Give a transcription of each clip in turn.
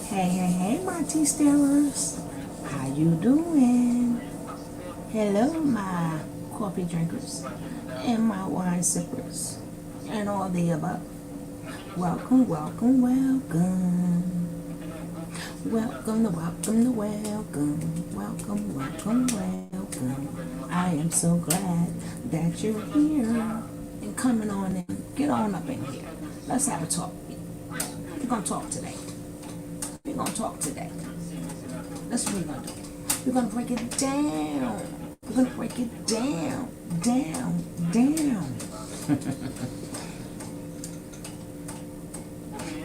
Hey, hey, hey, my tea stirrers. How you doing? Hello, my coffee drinkers and my wine sippers and all the above. Welcome, welcome, welcome. Welcome to welcome to welcome. Welcome, welcome, welcome. I am so glad that you're here and coming on in. Get on up in here. Let's have a talk. We're gonna talk today. We're gonna talk today. That's what we're gonna do. We're gonna break it down. We're gonna break it down, down.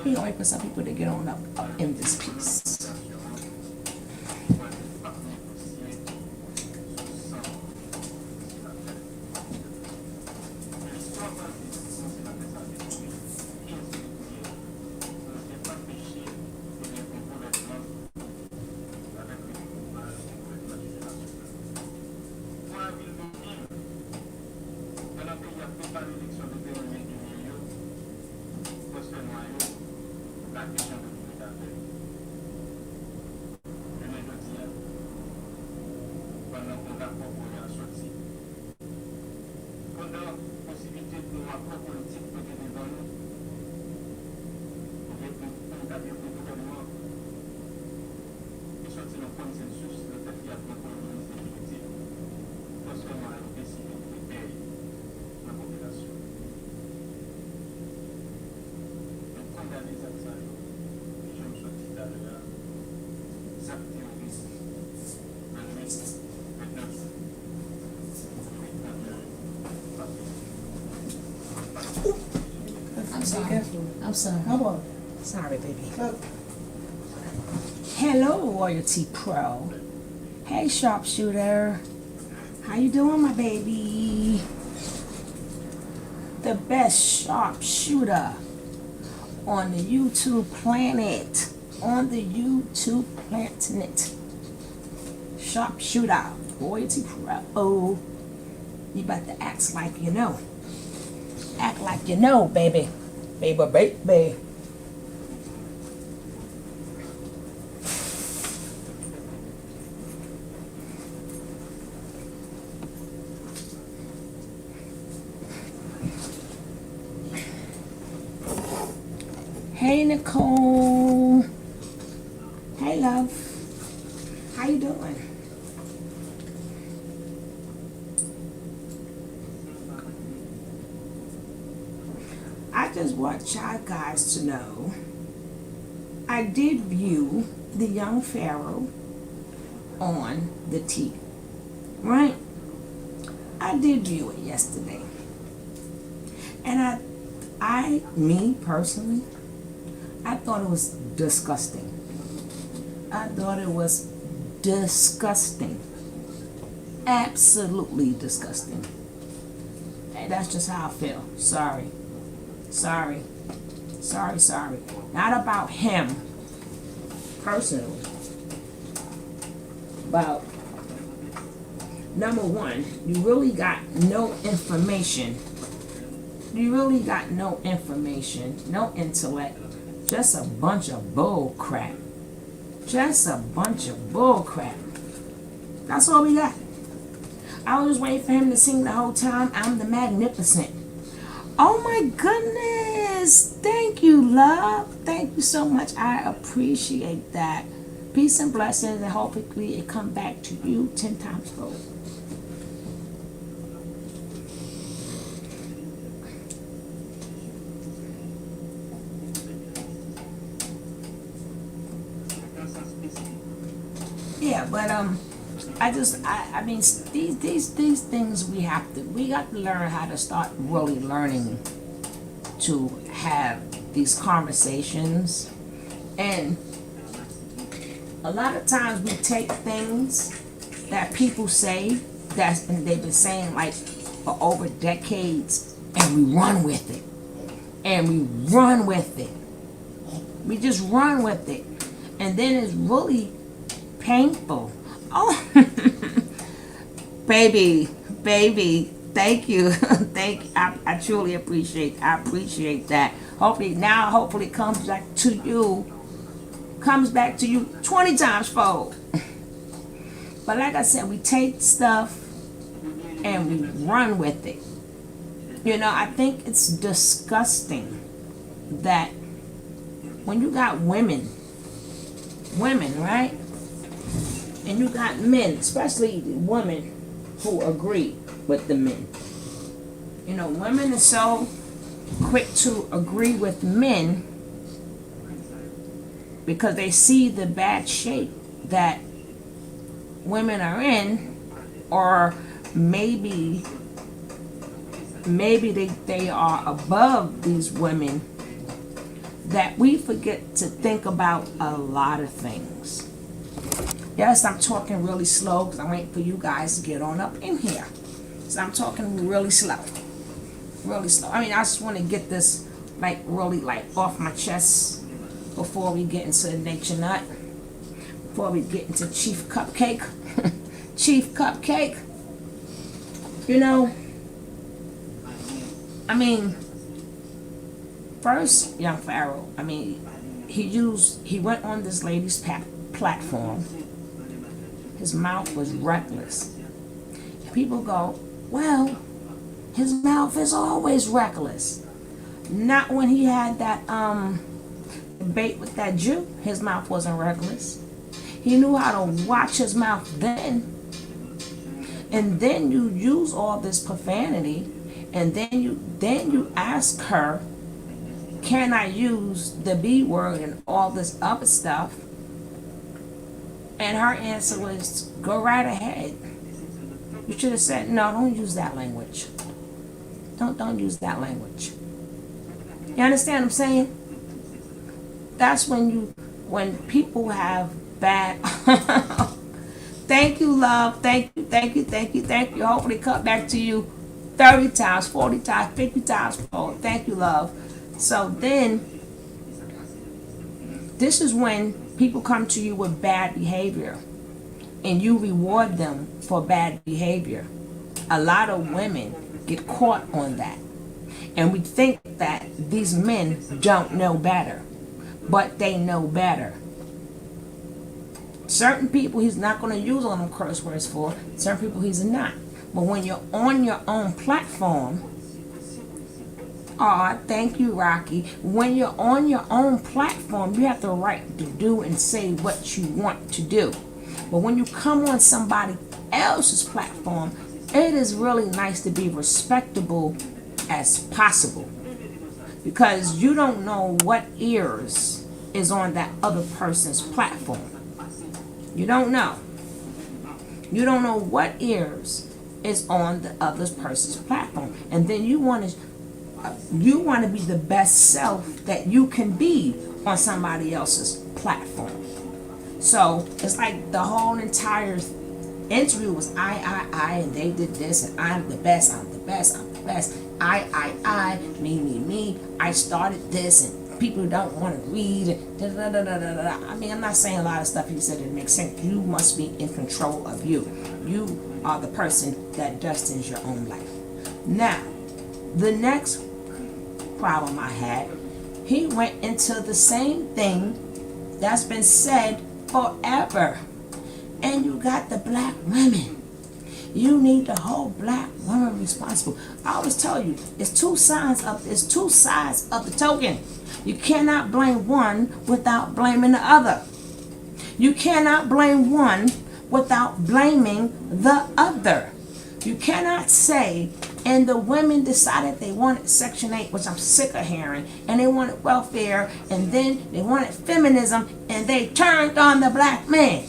We're gonna wait for some people to get on up in this piece. I'm sorry. Come on. Sorry, baby. Look. Hello, Royalty Pro. Hey, sharpshooter. How you doing, my baby? The best sharpshooter on the YouTube planet. On the YouTube planet. Sharpshooter. Royalty Pro. You about to act like you know. Act like you know, baby. Baby. Hey, Nicole. Hey, love. How you doing? I just want y'all guys to know I did view the young Pharaoh on the T, right? I did view it yesterday. And me personally, I thought it was disgusting. I thought it was disgusting. Absolutely disgusting. Hey, that's just how I feel. Sorry. Not about him personally. About number one, you really got no information. You really got no information, no intellect. Just a bunch of bull crap. Just a bunch of bull crap. That's all we got. I was just waiting for him to sing the whole time, I'm the Magnificent. Oh my goodness. Thank you, love. Thank you so much. I appreciate that. Peace and blessings, and hopefully it come back to you 10 times fold. Yeah, but I mean, these things we got to learn how to start really learning to have these conversations. And a lot of times we take things that people say and they've been saying like for over decades, and we run with it. We just run with it. And then it's really painful. Oh, baby, thank you. I truly appreciate that. Hopefully it comes back to you comes back to you 20 times fold. But like I said, we take stuff and we run with it. You know, I think it's disgusting that when you got women, right? And you got men, especially women who agree with the men. You know, women are so quick to agree with men because they see the bad shape that women are in, or maybe they are above these women, that we forget to think about a lot of things. Yes, I'm talking really slow because I'm waiting for you guys to get on up in here. So I'm talking really slow. Really slow. I mean, I just want to get this really off my chest before we get into Nature Nut. Before we get into Chief Cupcake. Chief Cupcake. You know, I mean, first, young Pharaoh, I mean, he went on this lady's platform. His mouth was reckless. And people go, well, his mouth is always reckless. Not when he had that debate with that Jew. His mouth wasn't reckless. He knew how to watch his mouth then. And then you use all this profanity, and then you ask her, can I use the B word and all this other stuff? And her answer was, go right ahead. You should have said, no, don't use that language. Don't use that language. You understand what I'm saying? That's when people have bad. Thank you, love. Thank you. Hopefully cut back to you 30 times, 40 times, 50 times. Oh, thank you, love. So then, this is when people come to you with bad behavior and you reward them for bad behavior. A lot of women get caught on that. And we think that these men don't know better, but they know better. Certain people he's not going to use all them curse words for, certain people he's not. But when you're on your own platform, thank you, Rocky. When you're on your own platform, you have the right to do and say what you want to do. But when you come on somebody else's platform, it is really nice to be respectable as possible. Because you don't know what ears is on that other person's platform. You don't know. You don't know what ears is on the other person's platform. And then you want to be the best self that you can be on somebody else's platform. So it's like the whole entire interview was I, and they did this, and I'm the best, I, me, I started this, and people don't want to read, I mean, I'm not saying a lot of stuff he said didn't make sense. You must be in control of you. You are the person that destines your own life. Now, the next problem I had, he went into the same thing that's been said forever. And you got the black women. You need to hold black women responsible. I always tell you, it's two sides of the token. You cannot blame one without blaming the other. You cannot blame one without blaming the other. You cannot say, and the women decided they wanted Section 8, which I'm sick of hearing, and they wanted welfare, and then they wanted feminism, and they turned on the black man.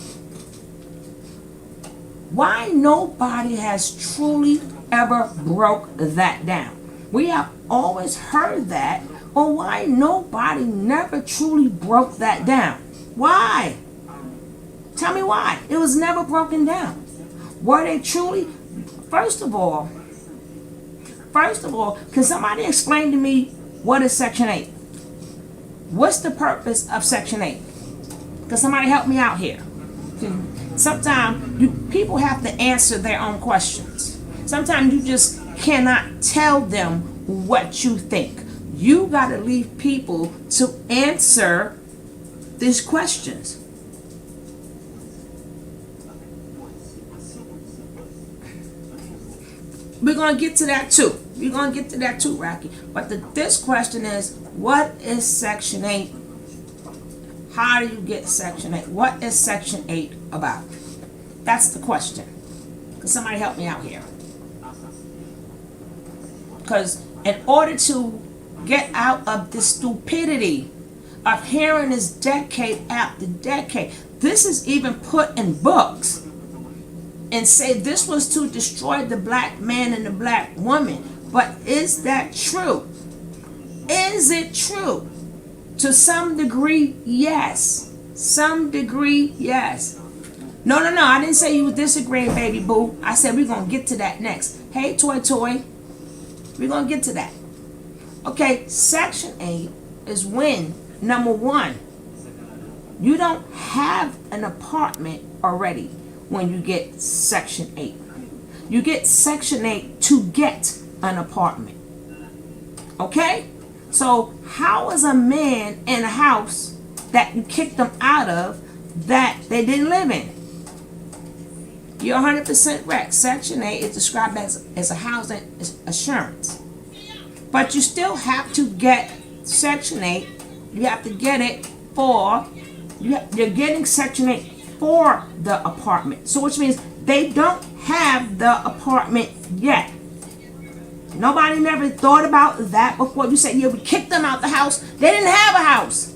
Why nobody has truly ever broke that down? We have always heard that, but why nobody never truly broke that down? Why? Tell me why. It was never broken down. Were they truly? First of all, can somebody explain to me what is Section 8? What's the purpose of Section 8? Can somebody help me out here? Sometimes people have to answer their own questions. Sometimes you just cannot tell them what you think. You got to leave people to answer these questions. We're going to get to that too. We're going to get to that too, Rocky. But this question is, what is Section 8? How do you get Section 8? What is Section 8 about? That's the question. Can somebody help me out here? Because in order to get out of the stupidity of hearing this decade after decade, this is even put in books and say this was to destroy the black man and the black woman. But is that true? Is it true? To some degree, yes. Some degree, yes. No, I didn't say you were disagreeing, baby boo. I said we're going to get to that next. Hey, Toy. We're going to get to that. Okay, Section 8 is when, number one, you don't have an apartment already when you get Section 8. You get Section 8 to get an apartment. Okay? So how is a man in a house that you kicked them out of that they didn't live in? You're 100% correct. Section 8 is described as a housing assurance. But you still have to get Section 8. You have to get it for, you're getting Section 8 for the apartment. So which means they don't have the apartment yet. Nobody never thought about that before. You said, yeah, we kicked them out the house. They didn't have a house.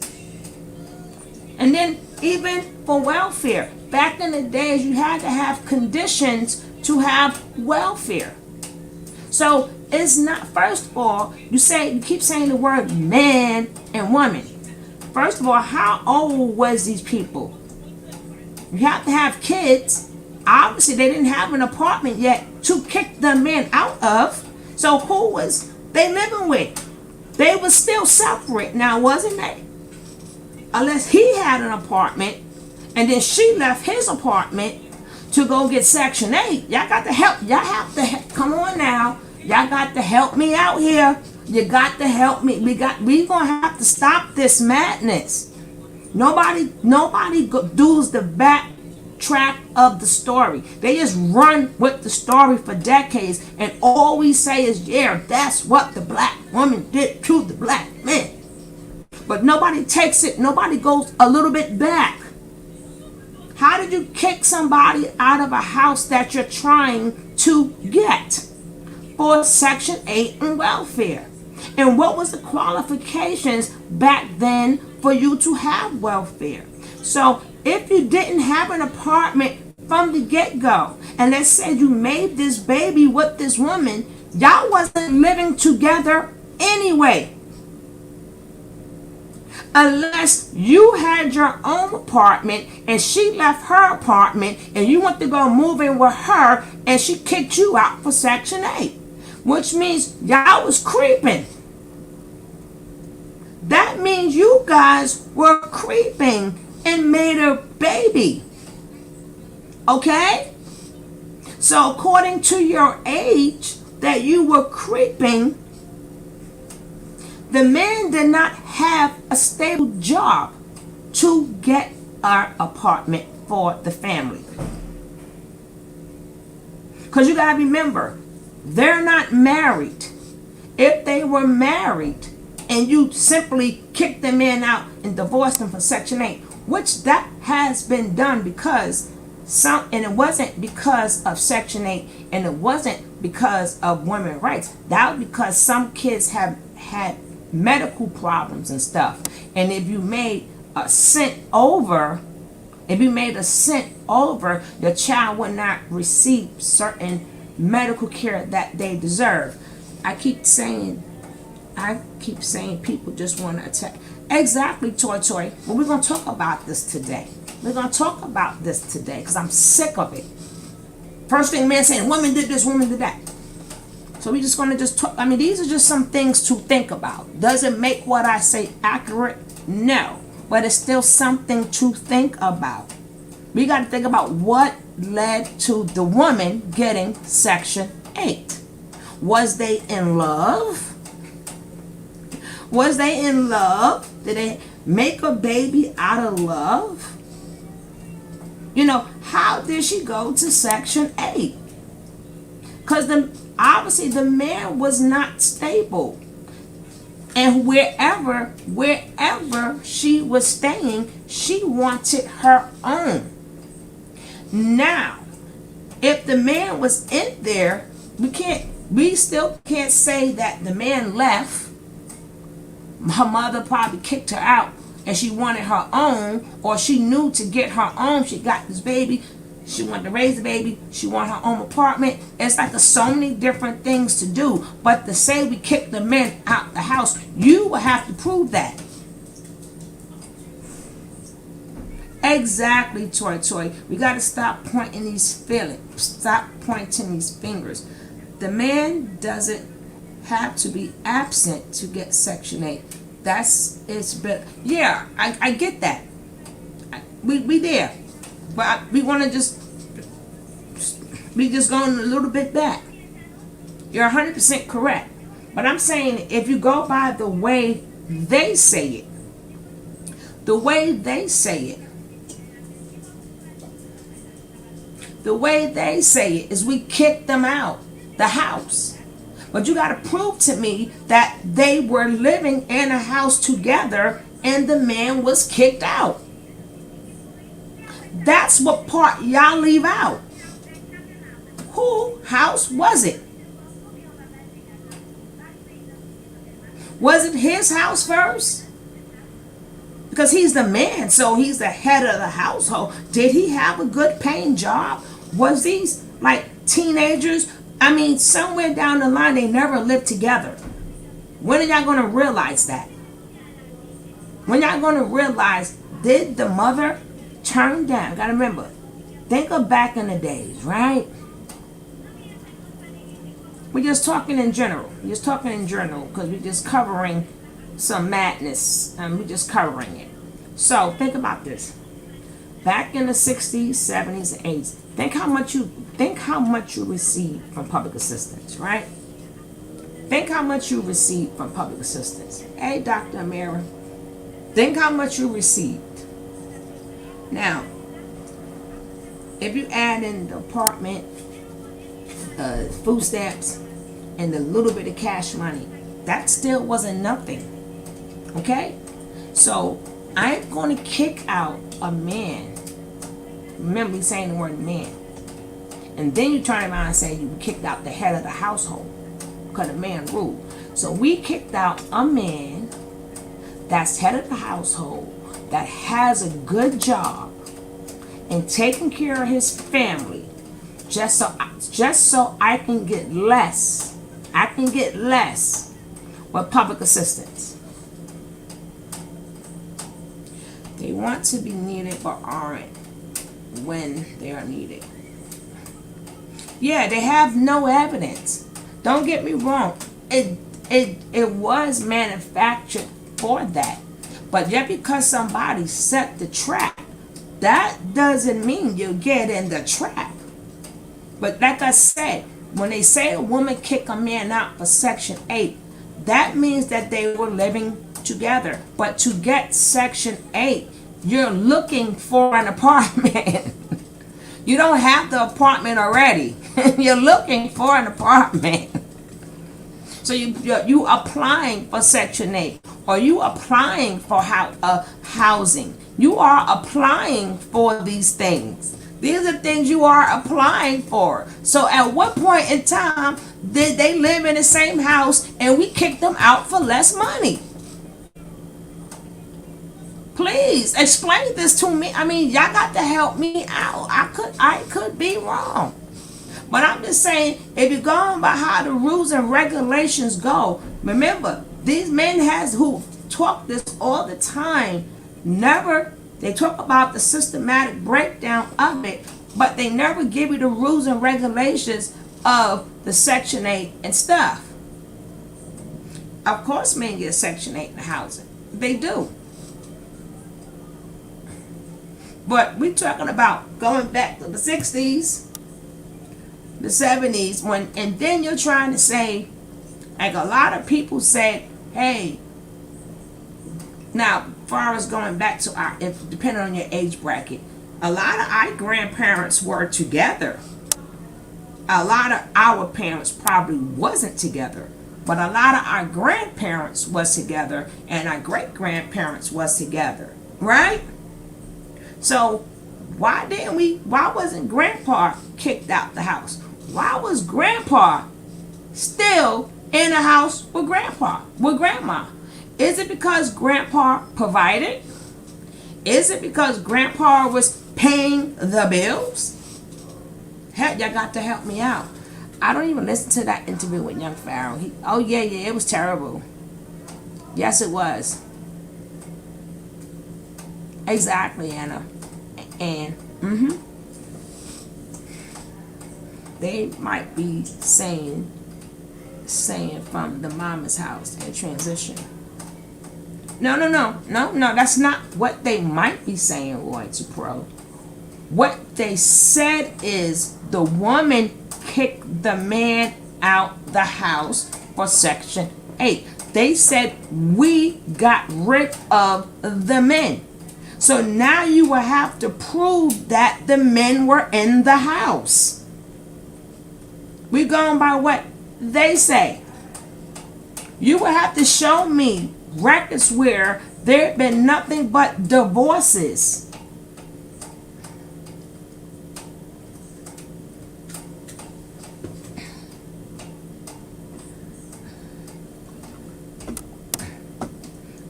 And then even for welfare, back in the days, you had to have conditions to have welfare. So it's not, first of all, you keep saying the word man and woman. First of all, how old was these people? You have to have kids. Obviously, they didn't have an apartment yet to kick the men out of. So who was they living with? They were still separate now, wasn't they? Unless he had an apartment and then she left his apartment to go get Section 8. Y'all got to help. Y'all have to come on now. Y'all got to help me out here. You got to help me. We gonna have to stop this madness. Nobody does the back track of the story. They just run with the story for decades, and all we say is, yeah, that's what the black woman did to the black man. But nobody takes it, nobody goes a little bit back. How did you kick somebody out of a house that you're trying to get for Section 8 and welfare? And what was the qualifications back then for you to have welfare? So if you didn't have an apartment from the get-go, and let's say you made this baby with this woman, y'all wasn't living together anyway. Unless you had your own apartment and she left her apartment and you went to go move in with her and she kicked you out for Section 8. Which means y'all was creeping. That means you guys were creeping and made a baby. Okay? So according to your age that you were creeping, the man did not have a stable job to get our apartment for the family. Because you got to remember, they're not married. If they were married and you simply kicked the man out and divorced them for Section 8, which that has been done because and it wasn't because of Section 8 and it wasn't because of women's rights. That was because some kids have had medical problems and stuff. And if you made a cent over, your child would not receive certain medical care that they deserve. I keep saying people just want to attack. Exactly, Toy. But we're going to talk about this today. Because I'm sick of it. First thing man saying, women did this, women did that. So we're just going to talk. These are just some things to think about. Does it make what I say accurate? No. But it's still something to think about. We got to think about what led to the woman getting Section 8. Was they in love? Did make a baby out of love? You know, how did she go to Section 8? Because obviously the man was not stable. And wherever she was staying, she wanted her own. Now, if the man was in there, we still can't say that the man left. Her mother probably kicked her out and she wanted her own, or she knew to get her own. She got this baby. She wanted to raise the baby. She wanted her own apartment. It's like so many different things to do. But to say we kicked the men out the house, you will have to prove that. Exactly, Toy. We got to stop pointing these feelings. Stop pointing these fingers. The man doesn't have to be absent to get Section 8. Yeah, I get that. We there. But we want to just going a little bit back. You're 100% correct. But I'm saying, if you go by the way they say it, the way they say it is we kicked them out the house. But you got to prove to me that they were living in a house together and the man was kicked out. That's what part y'all leave out. Whose house was it? Was it his house first? Because he's the man, so he's the head of the household. Did he have a good paying job? Was these like teenagers? I mean, somewhere down the line, they never lived together. When are y'all going to realize that? When y'all going to realize, did the mother turn down? Got to remember, think of back in the days, right? We're just talking in general. Because we're just covering some madness. And we're just covering it. So, think about this. Back in the 60s, 70s, and 80s, think how much you received from public assistance, right? Think how much you received from public assistance. Hey, Dr. Amira, think how much you received. Now, if you add in the apartment, food stamps, and the little bit of cash money, that still wasn't nothing. Okay? So, I ain't going to kick out a man. Remember me saying the word man. And then you turn around and say you kicked out the head of the household because the man ruled. So we kicked out a man that's head of the household, that has a good job and taking care of his family, just so I can get less. I can get less with public assistance. They want to be needed but aren't when they are needed. Yeah, they have no evidence. Don't get me wrong. It was manufactured for that. But just because somebody set the trap, that doesn't mean you get in the trap. But like I said, when they say a woman kick a man out for Section 8, that means that they were living together. But to get Section 8, you're looking for an apartment. You don't have the apartment already. You're looking for an apartment. So you applying for Section 8, or you applying for housing. You are applying for these things. These are things you are applying for. So at what point in time did they live in the same house and we kicked them out for less money? Please explain this to me. I mean, y'all got to help me out. I could be wrong. But I'm just saying, if you're going by how the rules and regulations go, remember, these men who talk this all the time, they talk about the systematic breakdown of it, but they never give you the rules and regulations of the Section 8 and stuff. Of course men get Section 8 in housing. They do. But we're talking about going back to the 60s, the 70s, and then you're trying to say, like a lot of people said, hey, now far as going back to our, if depending on your age bracket, a lot of our grandparents were together. A lot of our parents probably wasn't together, but a lot of our grandparents was together, and our great grandparents was together, right? So why wasn't grandpa kicked out the house? Why was grandpa still in the house with grandma? Is it because grandpa provided? Is it because grandpa was paying the bills? Heck, y'all got to help me out. I don't even listen to that interview with young Pharaoh. Oh yeah, it was terrible. Yes, it was. Exactly, Anna. And they might be saying from the mama's house and transition. No. That's not what they might be saying, Roy to Pro. What they said is the woman kicked the man out the house for Section 8. They said we got rid of the men. So now you will have to prove that the men were in the house. We're going by what they say. You will have to show me records where there have been nothing but divorces.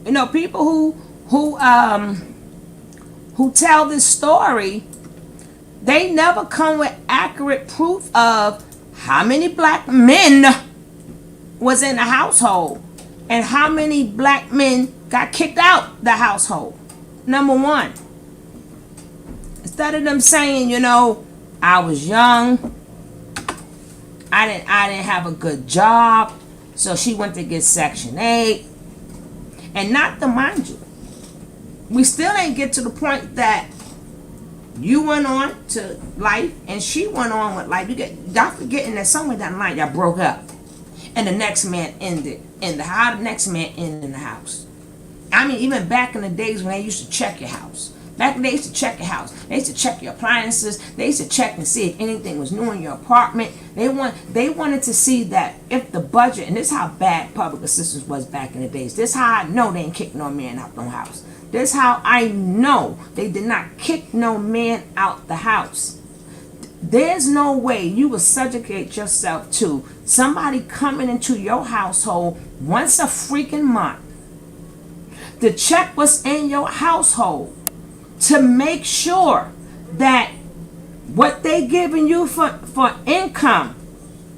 You know, people who tell this story, they never come with accurate proof of how many black men was in the household and how many black men got kicked out the household. Number one, instead of them saying, you know, I was young, I didn't have a good job, so she went to get Section 8. And not to mind you, we still ain't get to the point that you went on to life and she went on with life. Y'all forgetting that somewhere down the line y'all broke up, and the next man ended in the house. The next man ended in the house. I mean, even back in the days when they used to check your house. Back when they used to check your house, they used to check your appliances. They used to check and see if anything was new in your apartment. They wanted to see that if the budget, and this is how bad public assistance was back in the days. This is how I know they ain't kicked no man out no house. This is how I know they did not kick no man out the house. There's no way you would subjugate yourself to somebody coming into your household once a freaking month to check what's in your household, to make sure that what they giving you for income,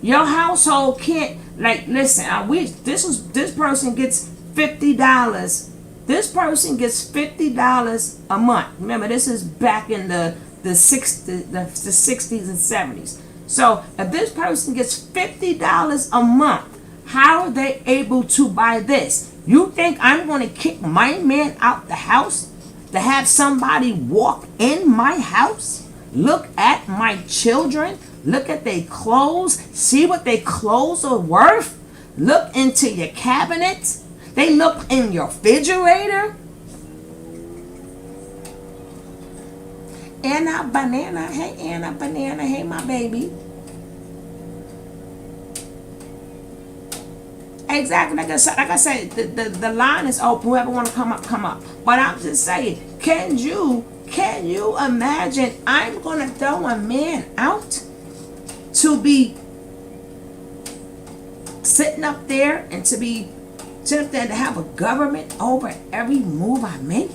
your household can't, like, listen, this person gets $50. This person gets $50 a month. Remember, this is back in the 60s and 70s. So if this person gets $50 a month, how are they able to buy this? You think I'm going to kick my man out the house to have somebody walk in my house, look at my children, look at their clothes, see what their clothes are worth, look into your cabinets, they look in your refrigerator? Anna Banana, hey my baby. Exactly, like I said, the line is open. Whoever want to come up, come up. But I'm just saying, can you imagine I'm going to throw a man out to be sitting up there and to have a government over every move I make?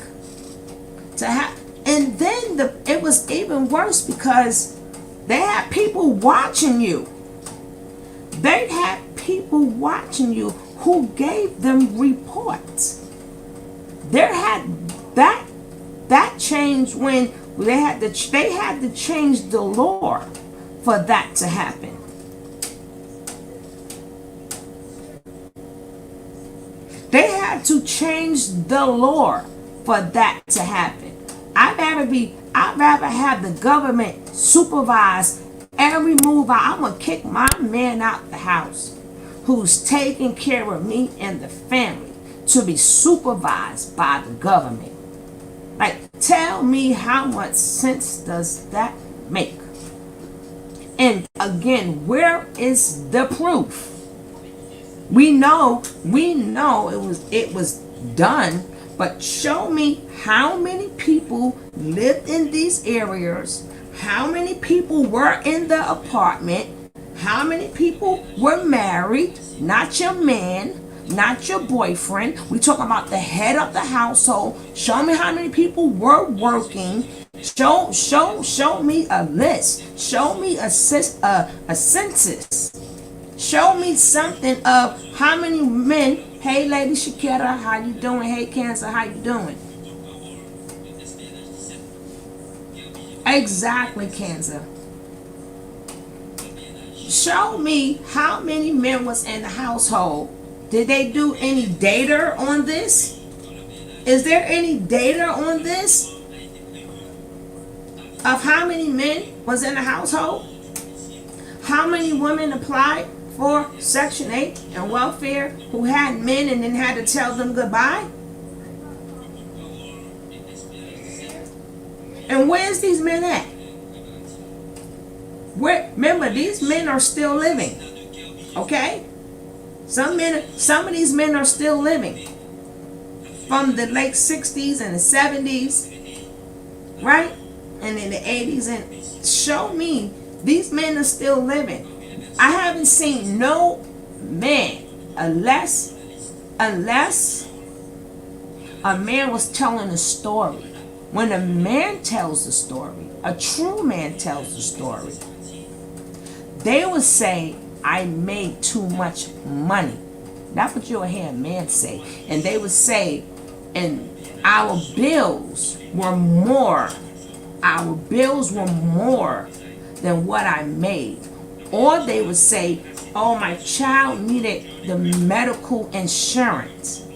And then it was even worse because they had people watching you. They had people watching you who gave them reports. There had that changed when they had to change the law for that to happen. They had to change the law for that to happen. I'd rather have the government supervise every move I'm gonna kick my man out the house who's taking care of me and the family. to be supervised by the government. Like, tell me, how much sense does that make? And again, where is the proof? We know it was done, but show me how many people lived in these areas, how many people were in the apartment, how many people were married, not your man, not your boyfriend. We talk about the head of the household. Show me how many people were working. Show me a list. Show me a census. Show me something of how many men. Hey, Lady Shakira, how you doing? Hey, Cancer, how you doing? Exactly, Cancer. Show me how many men was in the household. Did they do any data on this? Is there any data on this of how many men was in the household? How many women applied for Section 8 and welfare who had men and then had to tell them goodbye? And where's these men at? Remember, these men are still living. Okay? Some of these men are still living from the late 60s and the 70s, right? And in the 80s. And show me these men are still living. I haven't seen no man, unless a man was telling a story. When a man tells a story, a true man tells the story, they would say, I made too much money. That's what you'll hear a man say. And they would say, and our bills were more than what I made. Or they would say, oh, my child needed the medical insurance.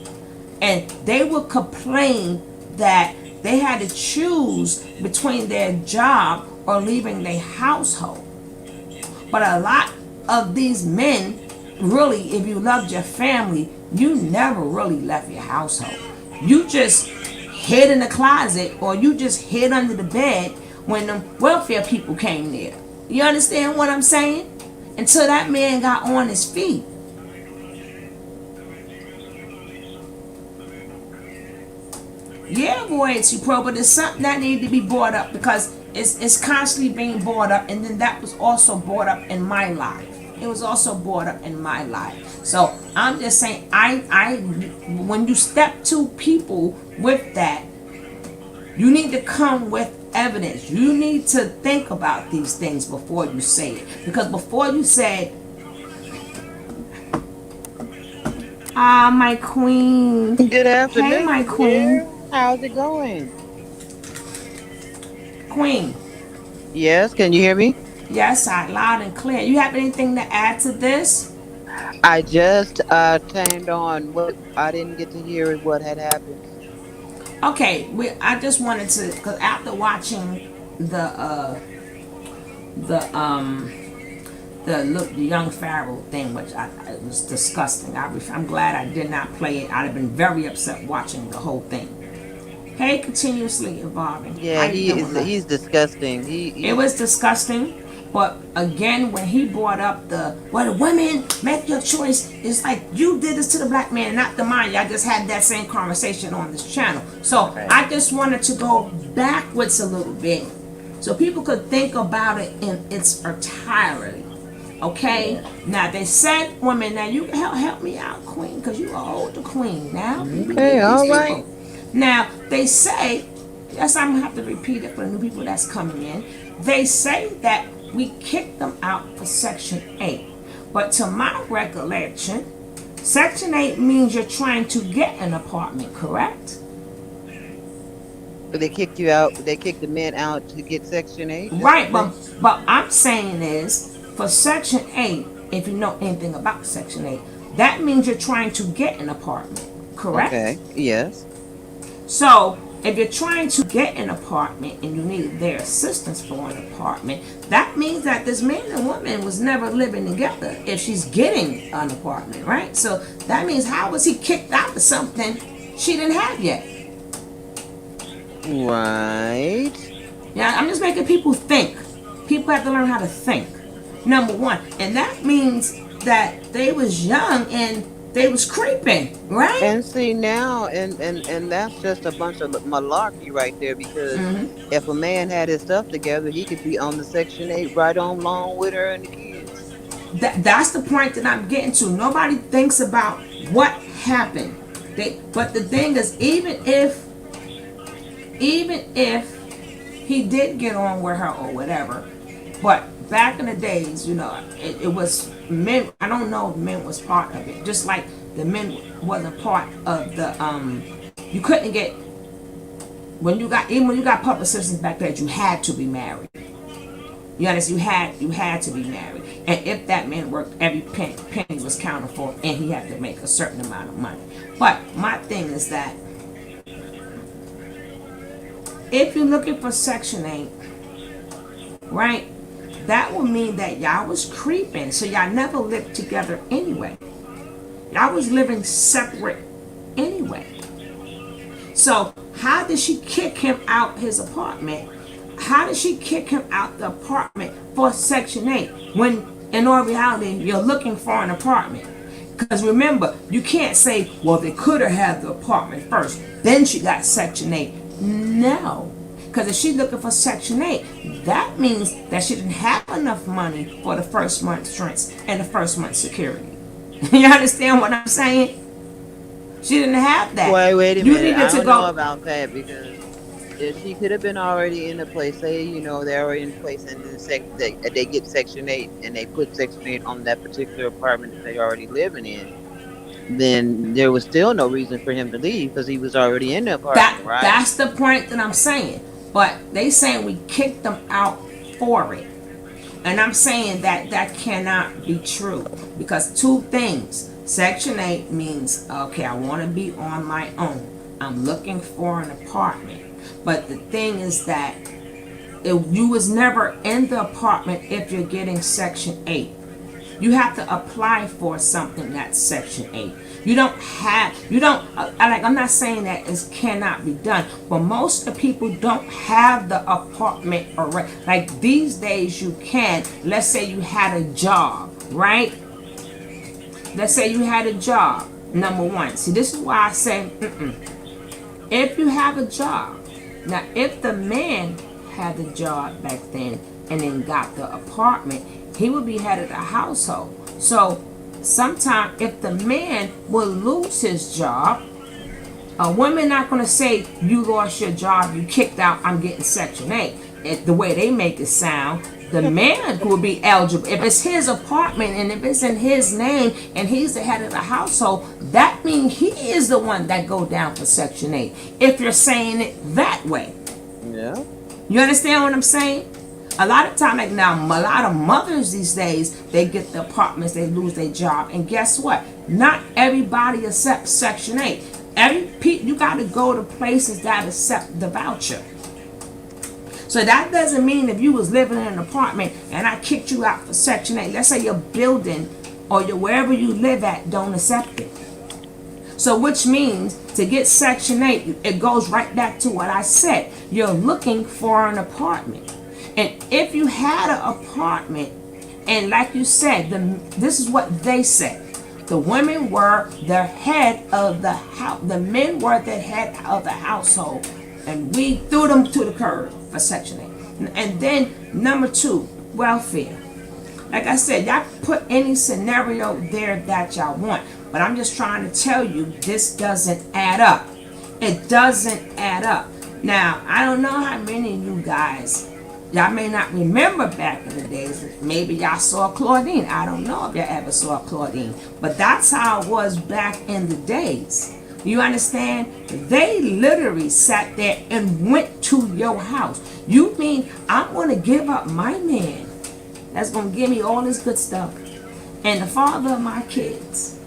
And they would complain that they had to choose between their job or leaving their household. But a lot of these men, really, if you loved your family, you never really left your household. You just hid in the closet, or you just hid under the bed when the welfare people came there. You understand what I'm saying? Until that man got on his feet. Yeah, boy, it's pro, but it's something that needs to be brought up, because it's constantly being brought up, and then that was also brought up in my life. It was also brought up in my life. So I'm just saying, I when you step to people with that, you need to come with evidence. You need to think about these things before you say it, because before you say, ah, my queen. Good Hey, afternoon, my dear. queen. How's it going? Queen. Yes, can you hear me? Yes, I loud and clear. You have anything to add to this? I just turned on. What I didn't get to hear what had happened. Okay, I just wanted to, because after watching the the um the young Pharaoh thing, which it was disgusting. I'm glad I did not play it. I'd have been very upset watching the whole thing. Hey, continuously evolving. How Yeah, you doing, love? he's disgusting. It was disgusting. But again, when he brought up the women make your choice, it's like, you did this to the black man, not the mind. I just had that same conversation on this channel. So Right. I just wanted to go backwards a little bit, so people could think about it in its entirety. Okay? Yeah. Now they said, women, now you can help me out, queen, because you are older queen now. You be Okay, getting these all right. people. Now they say, yes, I'm gonna have to repeat it for the new people that's coming in. They say that we kicked them out for Section 8. But to my recollection, Section 8 means you're trying to get an apartment, correct? So they kicked you out. They kicked the men out to get Section 8. That's Right, what they. but I'm saying is, for Section 8, if you know anything about Section 8, that means you're trying to get an apartment, correct? Okay. Yes. So if you're trying to get an apartment and you need their assistance for an apartment, that means that this man and woman was never living together if she's getting an apartment, right? So that means, how was he kicked out of something she didn't have yet? Right. Yeah, I'm just making people think. People have to learn how to think. Number one. And that means that they was young and they was creeping, right? And see now, and that's just a bunch of malarkey right there. Because Mm-hmm. if a man had his stuff together, he could be on the Section 8 right on along with her and the kids. That's the point that I'm getting to. Nobody thinks about what happened. But the thing is, even if he did get on with her or whatever, but back in the days, it was men. I don't know if men was part of it. Just like the men wasn't part of the you couldn't get, even when you got public assistance back then, you had to be married. You understand? You had to be married, and if that man worked, every penny was counted for, and he had to make a certain amount of money. But my thing is that if you're looking for Section 8, right, that would mean that y'all was creeping, so y'all never lived together anyway. Y'all was living separate anyway. So how did she kick him out his apartment? How did she kick him out the apartment for Section 8 when in all reality you're looking for an apartment? Because remember, you can't say, well, they could have had the apartment first, then she got Section 8. No. Because if she's looking for Section 8, that means that she didn't have enough money for the first month's rent and the first month's security. You understand what I'm saying? She didn't have that. Wait a You minute. needed I to don't go. know about that, because if she could have been already in the place, say, they're already in place, and then they get Section 8 and they put Section 8 on that particular apartment that they already living in, then there was still no reason for him to leave because he was already in the apartment, right? That's the point that I'm saying. But they saying we kicked them out for it. And I'm saying that that cannot be true. Because two things. Section 8 means, okay, I want to be on my own. I'm looking for an apartment. But the thing is that you was never in the apartment if you're getting Section 8. You have to apply for something that's Section 8. I'm not saying that it cannot be done, but most of the people don't have the apartment already. Like these days you can. Let's say you had a job, right? Let's say you had a job, number one. See, this is why I say, if you have a job, now if the man had the job back then and then got the apartment, he would be head of the household. So sometimes if the man will lose his job, a woman not going to say, you lost your job, you kicked out, I'm getting Section 8. The way they make it sound, the man will be eligible. If it's his apartment and if it's in his name and he's the head of the household, that means he is the one that go down for Section 8. If you're saying it that way. Yeah. You understand what I'm saying? A lot of time, like now, a lot of mothers these days, they get the apartments, they lose their job. And guess what? Not everybody accepts Section 8. You got to go to places that accept the voucher. So that doesn't mean if you was living in an apartment and I kicked you out for Section 8, let's say your building or wherever you live at don't accept it. So which means to get Section 8, it goes right back to what I said. You're looking for an apartment. And if you had an apartment, and like you said, this is what they said. The women were the head of the house. The men were the head of the household. And we threw them to the curb for Section 8. And then number 2, welfare. Like I said, y'all put any scenario there that y'all want. But I'm just trying to tell you, this doesn't add up. It doesn't add up. Now, I don't know how many of you guys, y'all may not remember back in the days. Maybe y'all saw Claudine. I don't know if y'all ever saw Claudine. But that's how it was back in the days. You understand? They literally sat there and went to your house. You mean I'm going to give up my man that's going to give me all this good stuff and the father of my kids,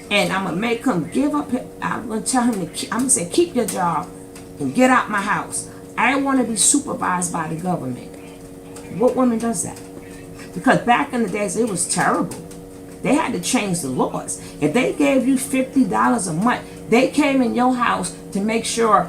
and I'm going to make him give up, I'm going to tell him, I'm going to say, keep your job and get out my house. I want to be supervised by the government. What woman does that? Because back in the days, it was terrible. They had to change the laws. If they gave you $50 a month, they came in your house to make sure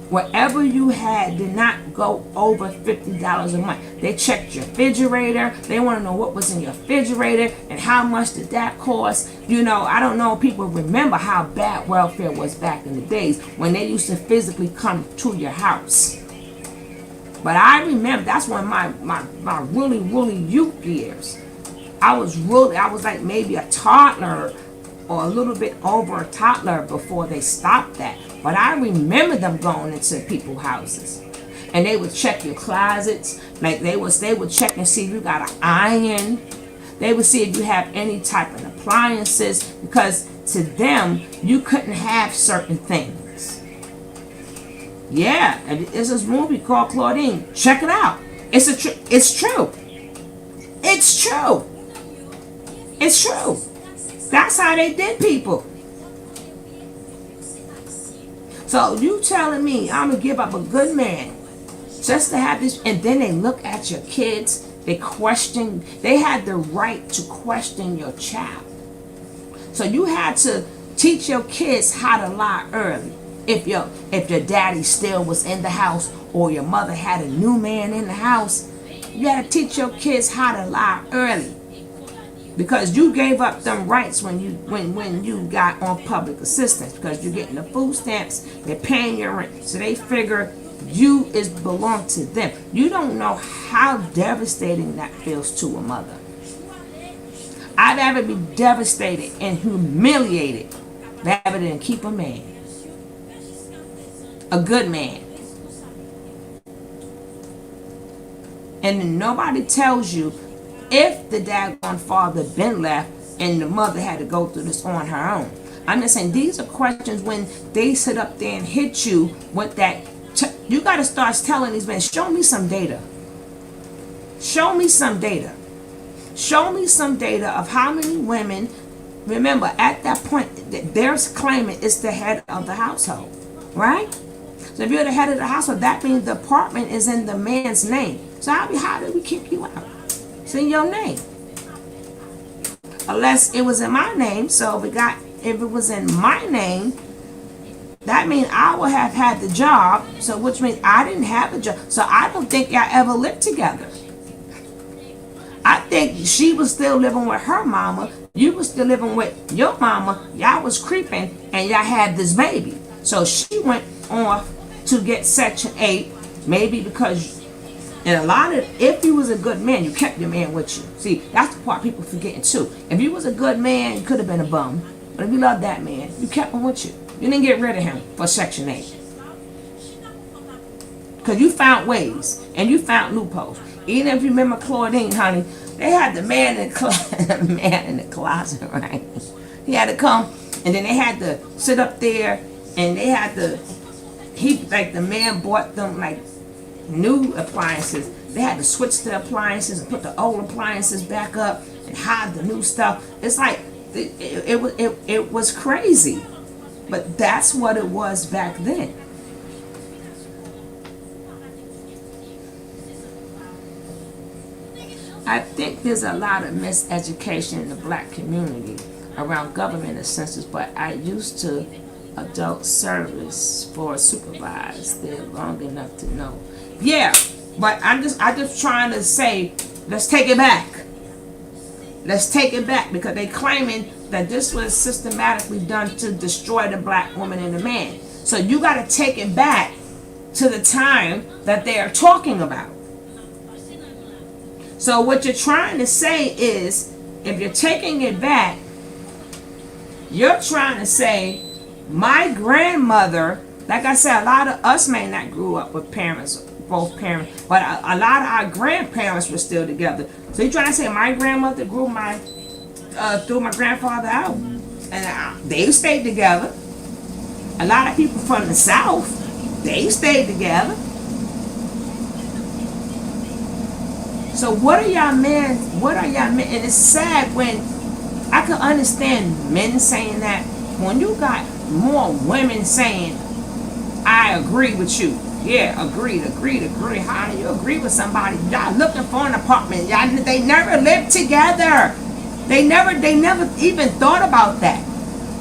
whatever you had did not go over $50 a month. They checked your refrigerator. They want to know what was in your refrigerator and how much did that cost. I don't know if people remember how bad welfare was back in the days when they used to physically come to your house. But I remember that's when my really youth years. I was like maybe a toddler or a little bit over a toddler before they stopped that. But I remember them going into people's houses. And they would check your closets. Like they would check and see if you got an iron. They would see if you have any type of appliances. Because to them, you couldn't have certain things. Yeah, and there's this movie called Claudine. Check it out. It's true. It's true. It's true. That's how they did people. So you telling me I'm gonna give up a good man just to have this? And then they look at your kids. They had the right to question your child. So you had to teach your kids how to lie early. If your daddy still was in the house or your mother had a new man in the house, you had to teach your kids how to lie early. Because you gave up them rights when you got on public assistance, because you're getting the food stamps, they're paying your rent, so they figure you belong to them. You don't know how devastating that feels to a mother. I'd rather be devastated and humiliated rather than keep a man, a good man. And then nobody tells you if the daggone father been left and the mother had to go through this on her own. I'm just saying these are questions when they sit up there and hit you with that. You got to start telling these men, show me some data. Show me some data. Show me some data of how many women. Remember, at that point, they're claiming it's the head of the household, right? So if you're the head of the household, that means the apartment is in the man's name. So how did we kick you out? It's in your name. Unless it was in my name. So if it was in my name, that means I would have had the job. So which means I didn't have a job. So I don't think y'all ever lived together. I think she was still living with her mama. You was still living with your mama. Y'all was creeping and y'all had this baby. So she went off to get Section 8, maybe because, and if you was a good man, you kept your man with you. See, that's the part people forgetting too. If you was a good man, you could have been a bum. But if you loved that man, you kept him with you. You didn't get rid of him for Section 8. Because you found ways and you found loopholes. Even if you remember Claudine, honey, they had the man in the closet, right? He had to come, and then they had to sit up there, and they had to, the man bought them like new appliances. They had to switch the appliances and put the old appliances back up and hide the new stuff. It's like it was crazy, but that's what it was back then. I think there's a lot of miseducation in the black community around government and census, but I used to adult service for supervised there long enough to know. Yeah, but I'm just trying to say, let's take it back. Let's take it back, because they claiming that this was systematically done to destroy the black woman and the man. So you got to take it back to the time that they are talking about. So what you're trying to say is, if you're taking it back, you're trying to say, my grandmother, like I said, a lot of us may not grew up with parents, both parents, but a lot of our grandparents were still together. So you're trying to say my grandmother threw my grandfather out, and they stayed together. A lot of people from the South, they stayed together. So what are y'all men? And it's sad when I can understand men saying that. When you got more women saying, I I agree with you. Yeah, agreed. How do you agree with somebody? Y'all looking for an apartment. Y'all, they never lived together. They never even thought about that.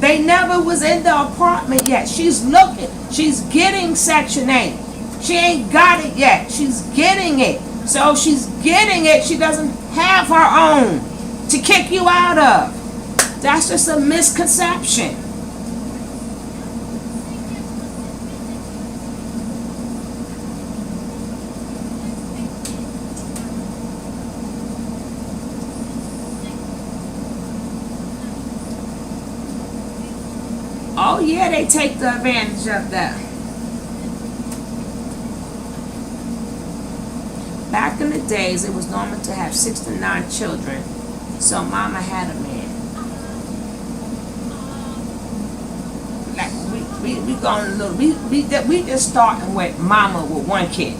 They never was in the apartment yet. She's looking. She's getting Section 8. She ain't got it yet. She's getting it. So she's getting it. She doesn't have her own to kick you out of. That's just a misconception. Oh yeah, they take the advantage of that. Back in the days, it was normal to have 6 to 9 children, so mama had a man. Like we going a little, we just starting with mama with 1 kid.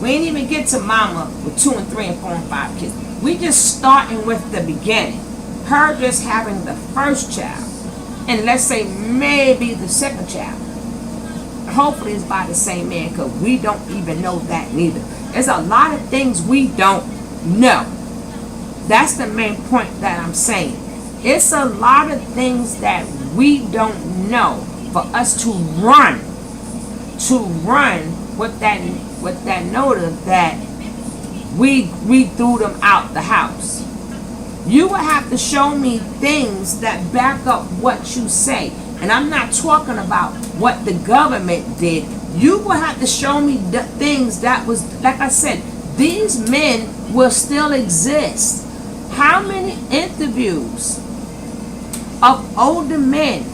We ain't even get to mama with 2 and 3 and 4 and 5 kids. We just starting with the beginning. Her just having the first child. And let's say maybe the second child. Hopefully it's by the same man, because we don't even know that neither. There's a lot of things we don't know. That's the main point that I'm saying. It's a lot of things that we don't know for us to run with that notive that we threw them out the house. You will have to show me things that back up what you say. And I'm not talking about what the government did. You will have to show me the things that was, like I said, these men will still exist. How many interviews of older men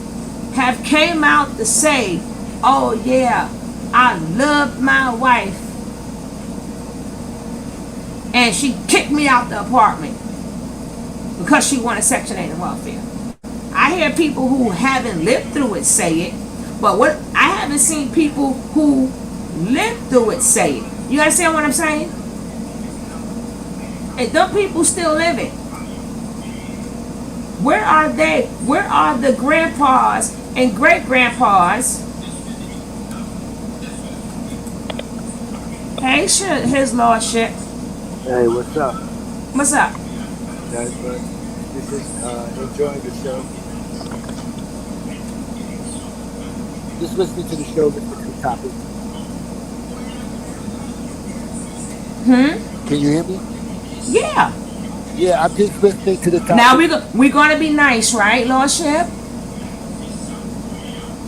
have came out to say, oh yeah, I loved my wife and she kicked me out the apartment because she wanted Section 8 and welfare. I hear people who haven't lived through it say it, but what I haven't seen people who lived through it say it. You understand what I'm saying? And them people still living. Where are they? Where are the grandpas and great grandpas? Hey, his lordship. Hey, what's up? What's up? That's good. This is enjoying the show. Just listening to the show, listening to the topic. Can you hear me? Yeah. Yeah, I'm just listening to the topic. Now we're gonna be nice, right, lordship?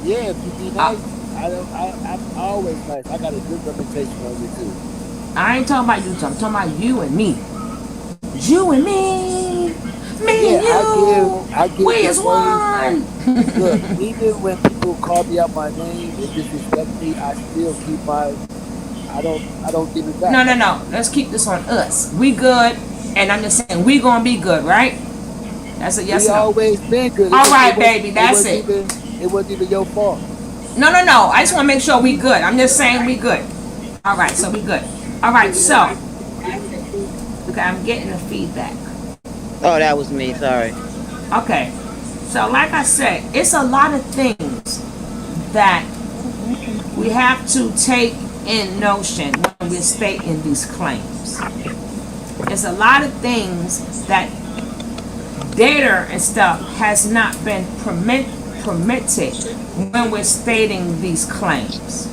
Yeah, if you be nice, I'm always nice. I got a good reputation on you too. I ain't talking about you, I'm talking about you and me. You and me. Me and you. I give we the is praise. one. Look, even when people call me out my name and disrespect me, I still keep my. I don't give it back. No. Let's keep this on us. We good, and I'm just saying we gonna be good, right? That's a yes or no. We always been good. All right, baby. That's it. It wasn't even your fault. No. I just want to make sure we good. I'm just saying we good. All right, so we good. All right, so okay, I'm getting the feedback. Oh, that was me. Sorry. Okay, so like I said, it's a lot of things that we have to take in notion when we're stating these claims. There's a lot of things that data and stuff has not been permitted when we're stating these claims.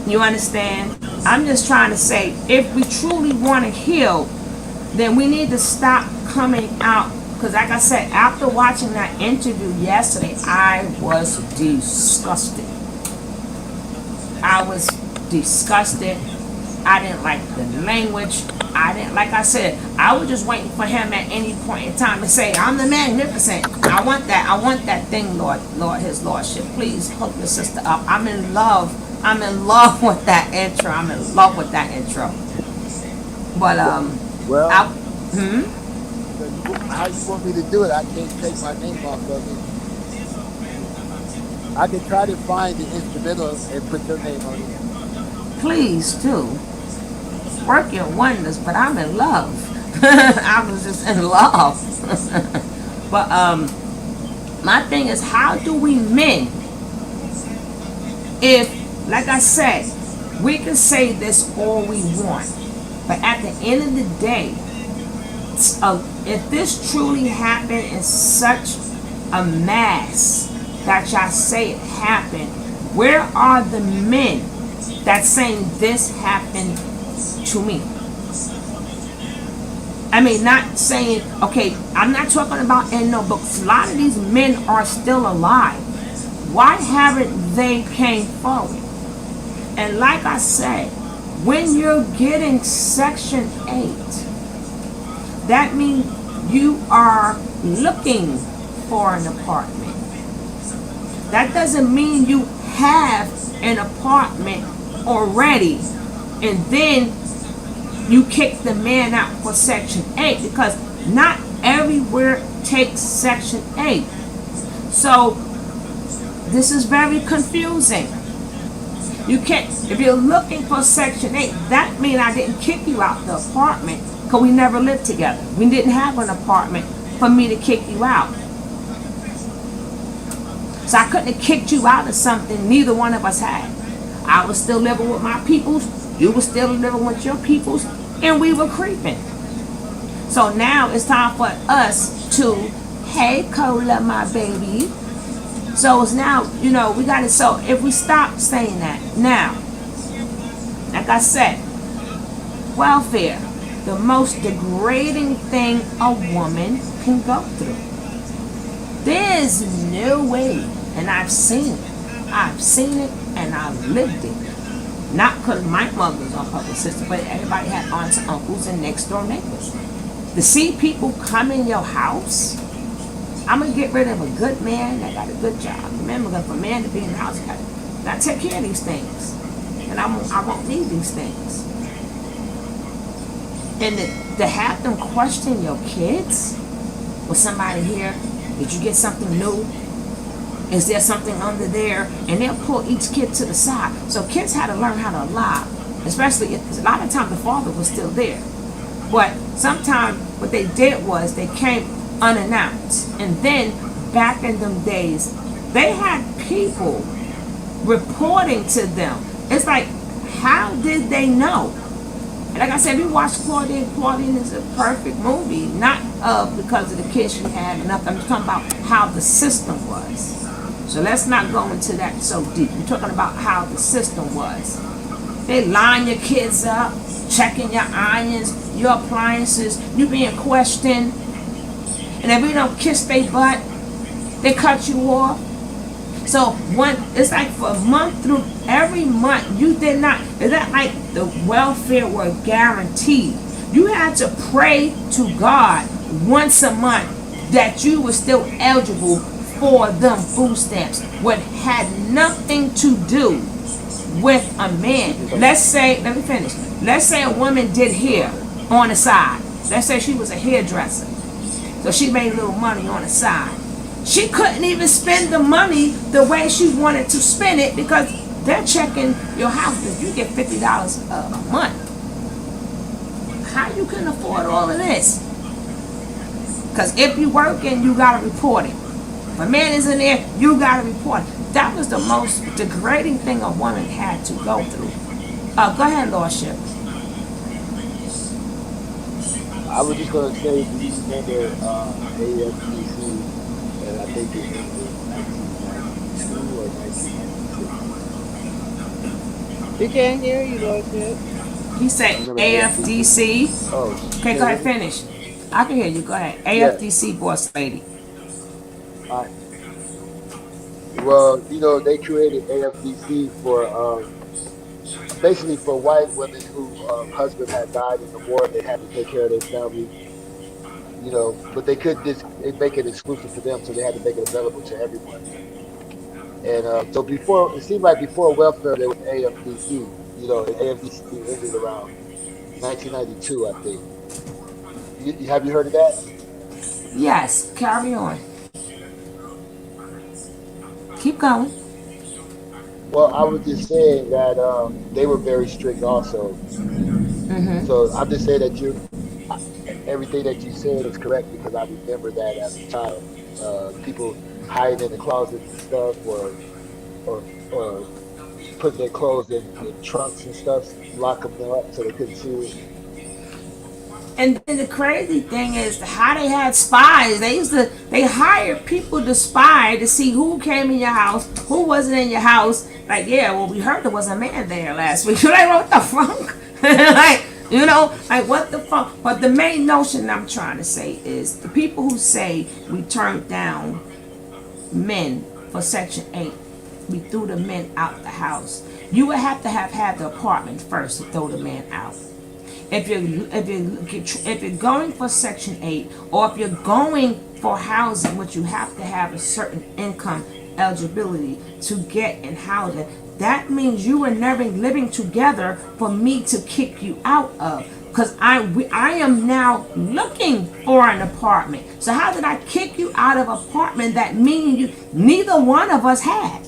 You understand? I'm just trying to say, if we truly want to heal, then we need to stop coming out. Because like I said, after watching that interview yesterday, I was disgusted. I was disgusted. I didn't like the language. Like I said, I was just waiting for him at any point in time to say, I'm the magnificent. I want that thing, Lord, his lordship. Please hook your sister up. I'm in love with that intro. But well, how you want me to do it? I can't take my name off of it. I can try to find the instrumental and put your name on it. Please do. Work your wonders, but I'm in love. I was just in love. But my thing is, how do we men If, like I said, we can say this all we want, but at the end of the day, if this truly happened in such a mass that y'all say it happened, where are the men that saying this happened to me? I mean, not saying, okay, I'm not talking about in no books. A lot of these men are still alive. Why haven't they came forward? And like I said, when you're getting Section 8, that means you are looking for an apartment. That doesn't mean you have an apartment already and then you kick the man out for Section 8, because not everywhere takes Section 8. So this is very confusing. You can't, if you're looking for Section 8, that means I didn't kick you out the apartment because we never lived together. We didn't have an apartment for me to kick you out. So I couldn't have kicked you out of something neither one of us had. I was still living with my peoples, you were still living with your peoples, and we were creeping. So now it's time for us to, hey Cola, my baby. So it's now, we got to, so if we stop saying that, now, like I said, welfare, the most degrading thing a woman can go through. There's no way, and I've seen it. I've seen it and I've lived it. Not because my mother's a public sister, but everybody had aunts and uncles and next door neighbors. To see people come in your house, I'm going to get rid of a good man that got a good job. Remember, for a man to be in the house, got to take care of these things. And I won't need these things. And to have them question your kids, was somebody here? Did you get something new? Is there something under there? And they'll pull each kid to the side. So kids had to learn how to lie. Especially, a lot of times the father was still there. But sometimes what they did was they came unannounced. And then back in them days, they had people reporting to them. It's like, how did they know? And like I said, we watched Claudine. Claudine is a perfect movie, not because of the kids she had and nothing. I'm just talking about how the system was. So let's not go into that so deep. We're talking about how the system was. They line your kids up, checking your irons, your appliances, you being questioned. And if you don't kiss their butt, they cut you off. So it's like for a month through every month you did not. Is that like the welfare were guaranteed? You had to pray to God once a month that you were still eligible for them food stamps. What had nothing to do with a man. Let me finish. Let's say a woman did hair on the side. Let's say she was a hairdresser. So she made a little money on the side. She couldn't even spend the money the way she wanted to spend it because they're checking your house. If you get $50 a month, how you can afford all of this? Because if you working, you got to report it. If a man is in there, you got to report it. That was the most degrading thing a woman had to go through. Go ahead, Lordship. I was just gonna say, do you remember AFDC? And I think it ended 1992 or 1996. We can't hear you, Lordship. He said Remember AFDC? AFDC. Oh, Okay, go can ahead, you hear me? finish. I can hear you. Go ahead. Yeah. AFDC, boss lady. All right. Well, they created AFDC for basically for white women who husband had died in the war. They had to take care of their family, but they couldn't just make it exclusive to them, so they had to make it available to everyone. And so before, it seemed like before welfare there was AFDC, and AFDC ended around 1992, I think. Have you heard of that? Yes, carry on. Keep going. Well, I was just saying that they were very strict also. So I'm just saying that everything that you said is correct because I remember that as a child. People hiding in the closets and stuff, or put their clothes in trunks and stuff, lock them up so they couldn't see it. And then the crazy thing is how they had spies. They hired people to spy to see who came in your house, who wasn't in your house. Like, yeah, well, we heard there was a man there last week. You're like, what the fuck? Like, like what the fuck? But the main notion I'm trying to say is the people who say we turned down men for Section 8, we threw the men out the house. You would have to have had the apartment first to throw the man out. If you're going for Section 8, or if you're going for housing, which you have to have a certain income eligibility to get in housing, that means you were never living together for me to kick you out of. Because I am now looking for an apartment. So how did I kick you out of an apartment that neither one of us had?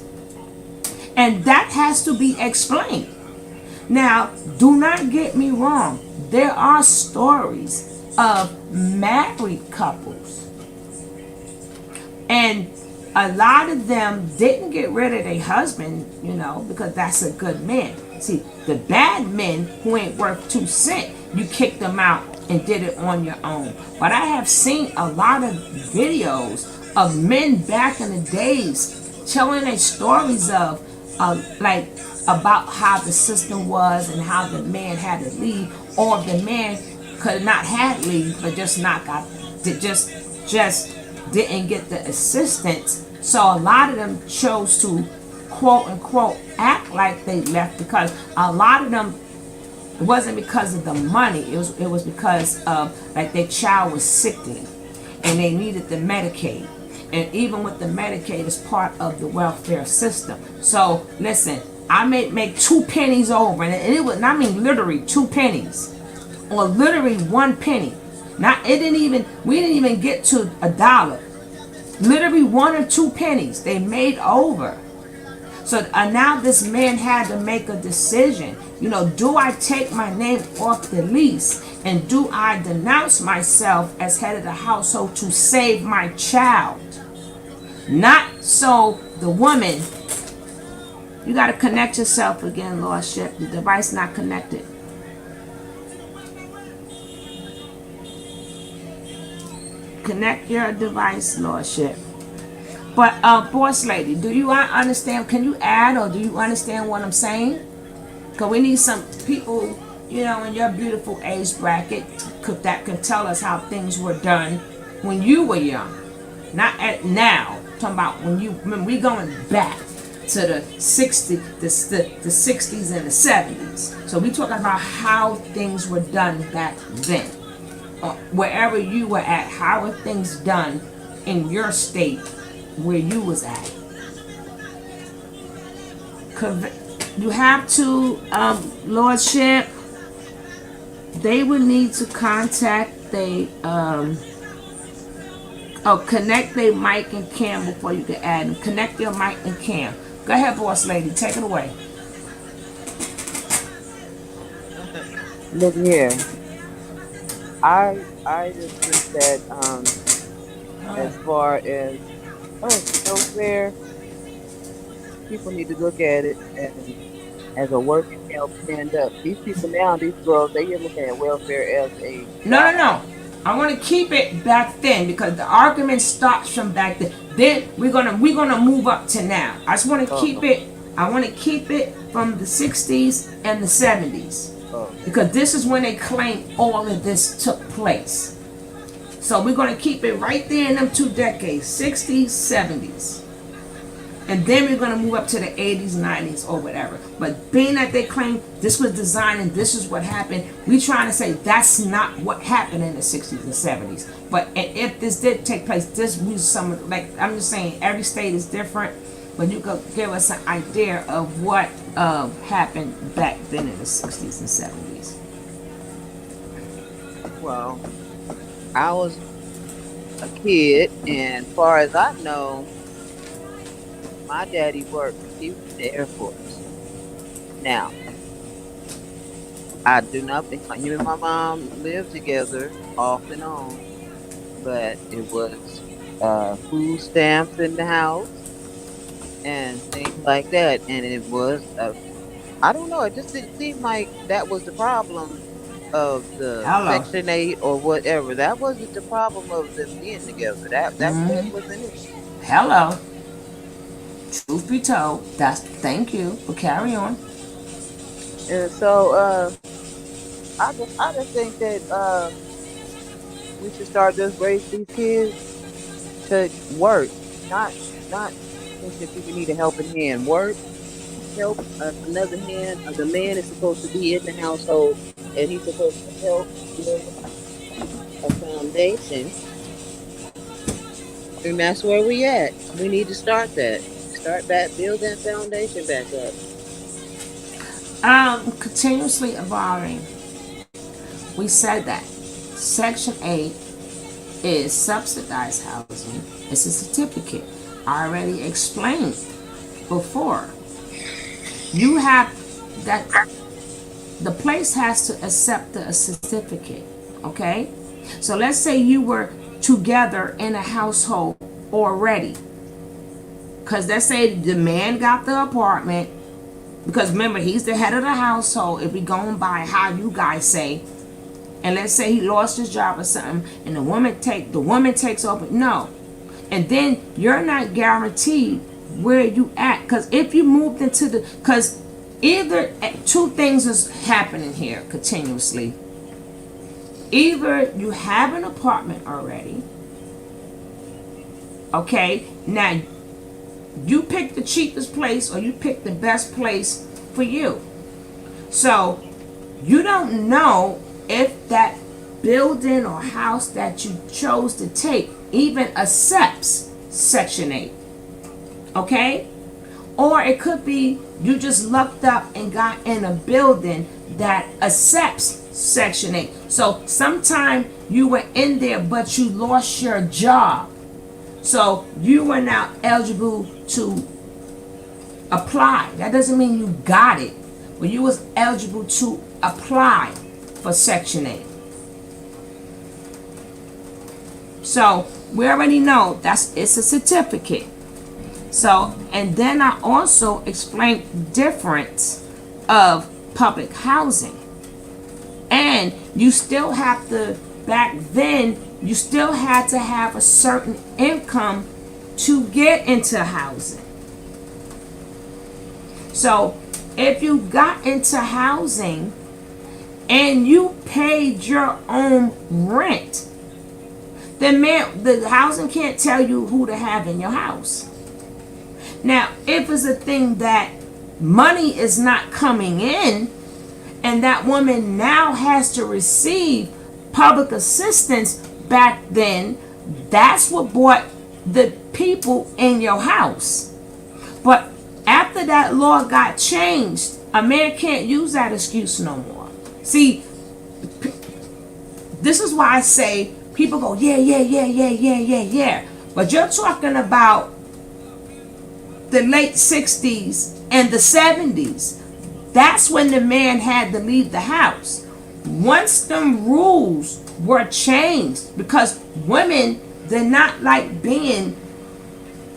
And that has to be explained. Now, do not get me wrong. There are stories of married couples, and a lot of them didn't get rid of their husband, because that's a good man. See, the bad men who ain't worth 2 cents, you kicked them out and did it on your own. But I have seen a lot of videos of men back in the days telling their stories of like about how the system was and how the man had to leave, or the man could not have leave, but just didn't get the assistance. So a lot of them chose to quote unquote act like they left, because a lot of them, it wasn't because of the money. It was because of, like, their child was sickly and they needed the Medicaid. And even with the Medicaid, it's part of the welfare system. So listen, I may make 2 pennies over, and it was, I mean, literally 2 pennies, or literally 1 penny. We didn't even get to $1. Literally 1 or 2 pennies they made over. So now this man had to make a decision. Do I take my name off the lease, and do I denounce myself as head of the household to save my child? Not so the woman. You got to connect yourself again, Lordship. The device not connected. Connect your device, Lordship. But boss lady, do you understand? Can you add, or do you understand what I'm saying? Because we need some people, in your beautiful age bracket that can tell us how things were done when you were young. Not at now. I'm talking about when we going back to the 60s, the 60s and the 70s. So we talking about how things were done back then. Wherever you were at, how are things done in your state where you was at? You have to, Lordship, they would need to contact connect their mic and cam before you can add them. Connect your mic and cam. Go ahead, boss lady, take it away. Look here. I just think that as far as welfare, people need to look at it as a working help stand up. These people now, these girls, they are looking at welfare as a No. I want to keep it back then, because the argument starts from back then. Then we're gonna move up to now. I just want to keep it. I want to keep it from the 60s and the 70s, because this is when they claim all of this took place. So we're going to keep it right there in them 2 decades, 60s, 70s. And then we're going to move up to the 80s, 90s, or whatever. But being that they claim this was designed and this is what happened, we're trying to say that's not what happened in the 60s and 70s. But if this did take place, this was some, like, I'm just saying, every state is different. But you could give us an idea of what happened back then in the 60s and 70s. Well, I was a kid, and as far as I know, my daddy worked. He was in the Air Force. Now, I do not think him and my mom lived together off and on, but it was food stamps in the house, and things like that. And it was, I don't know, it just didn't seem like that was the problem of the Hello. Section 8 or whatever. That wasn't the problem of them being together. That wasn't it. Hello. Truth be told, that's thank you. But carry on. And so I just think that we should start just raising these kids to work, not not thinking people need a helping hand. Work, help another hand. The man is supposed to be in the household, and he's supposed to help build a foundation, and that's where we at. We need to start that. Start back, build that foundation back up. Continuously evolving. We said that Section 8 is subsidized housing. It's a certificate. I already explained before. You have that the place has to accept the certificate. Okay? So let's say you were together in a household already. Because let's say the man got the apartment. Because remember, he's the head of the household. If we going by how you guys say, and let's say he lost his job or something, and the woman takes over. No, and then you're not guaranteed where you at. Because if you moved into the, because either two things is happening here continuously. Either you have an apartment already. Okay, now you pick the cheapest place or you pick the best place for you. So you don't know if that building or house that you chose to take even accepts Section 8. Okay? Or it could be you just lucked up and got in a building that accepts Section 8. So sometime you were in there but you lost your job. So you were now eligible to apply. That doesn't mean you got it, but you was eligible to apply for Section 8. So we already know it's a certificate. So, and then I also explained the difference of public housing. And you still have to, back then, you still had to have a certain income to get into housing. So if you got into housing and you paid your own rent, the housing can't tell you who to have in your house. Now, if it's a thing that money is not coming in and that woman now has to receive public assistance back then, that's what brought the people in your house. But after that law got changed, a man can't use that excuse no more. See, this is why I say people go, yeah. But you're talking about the late 60s and the 70s. That's when the man had to leave the house. Once them rules were changed, because women did not like being,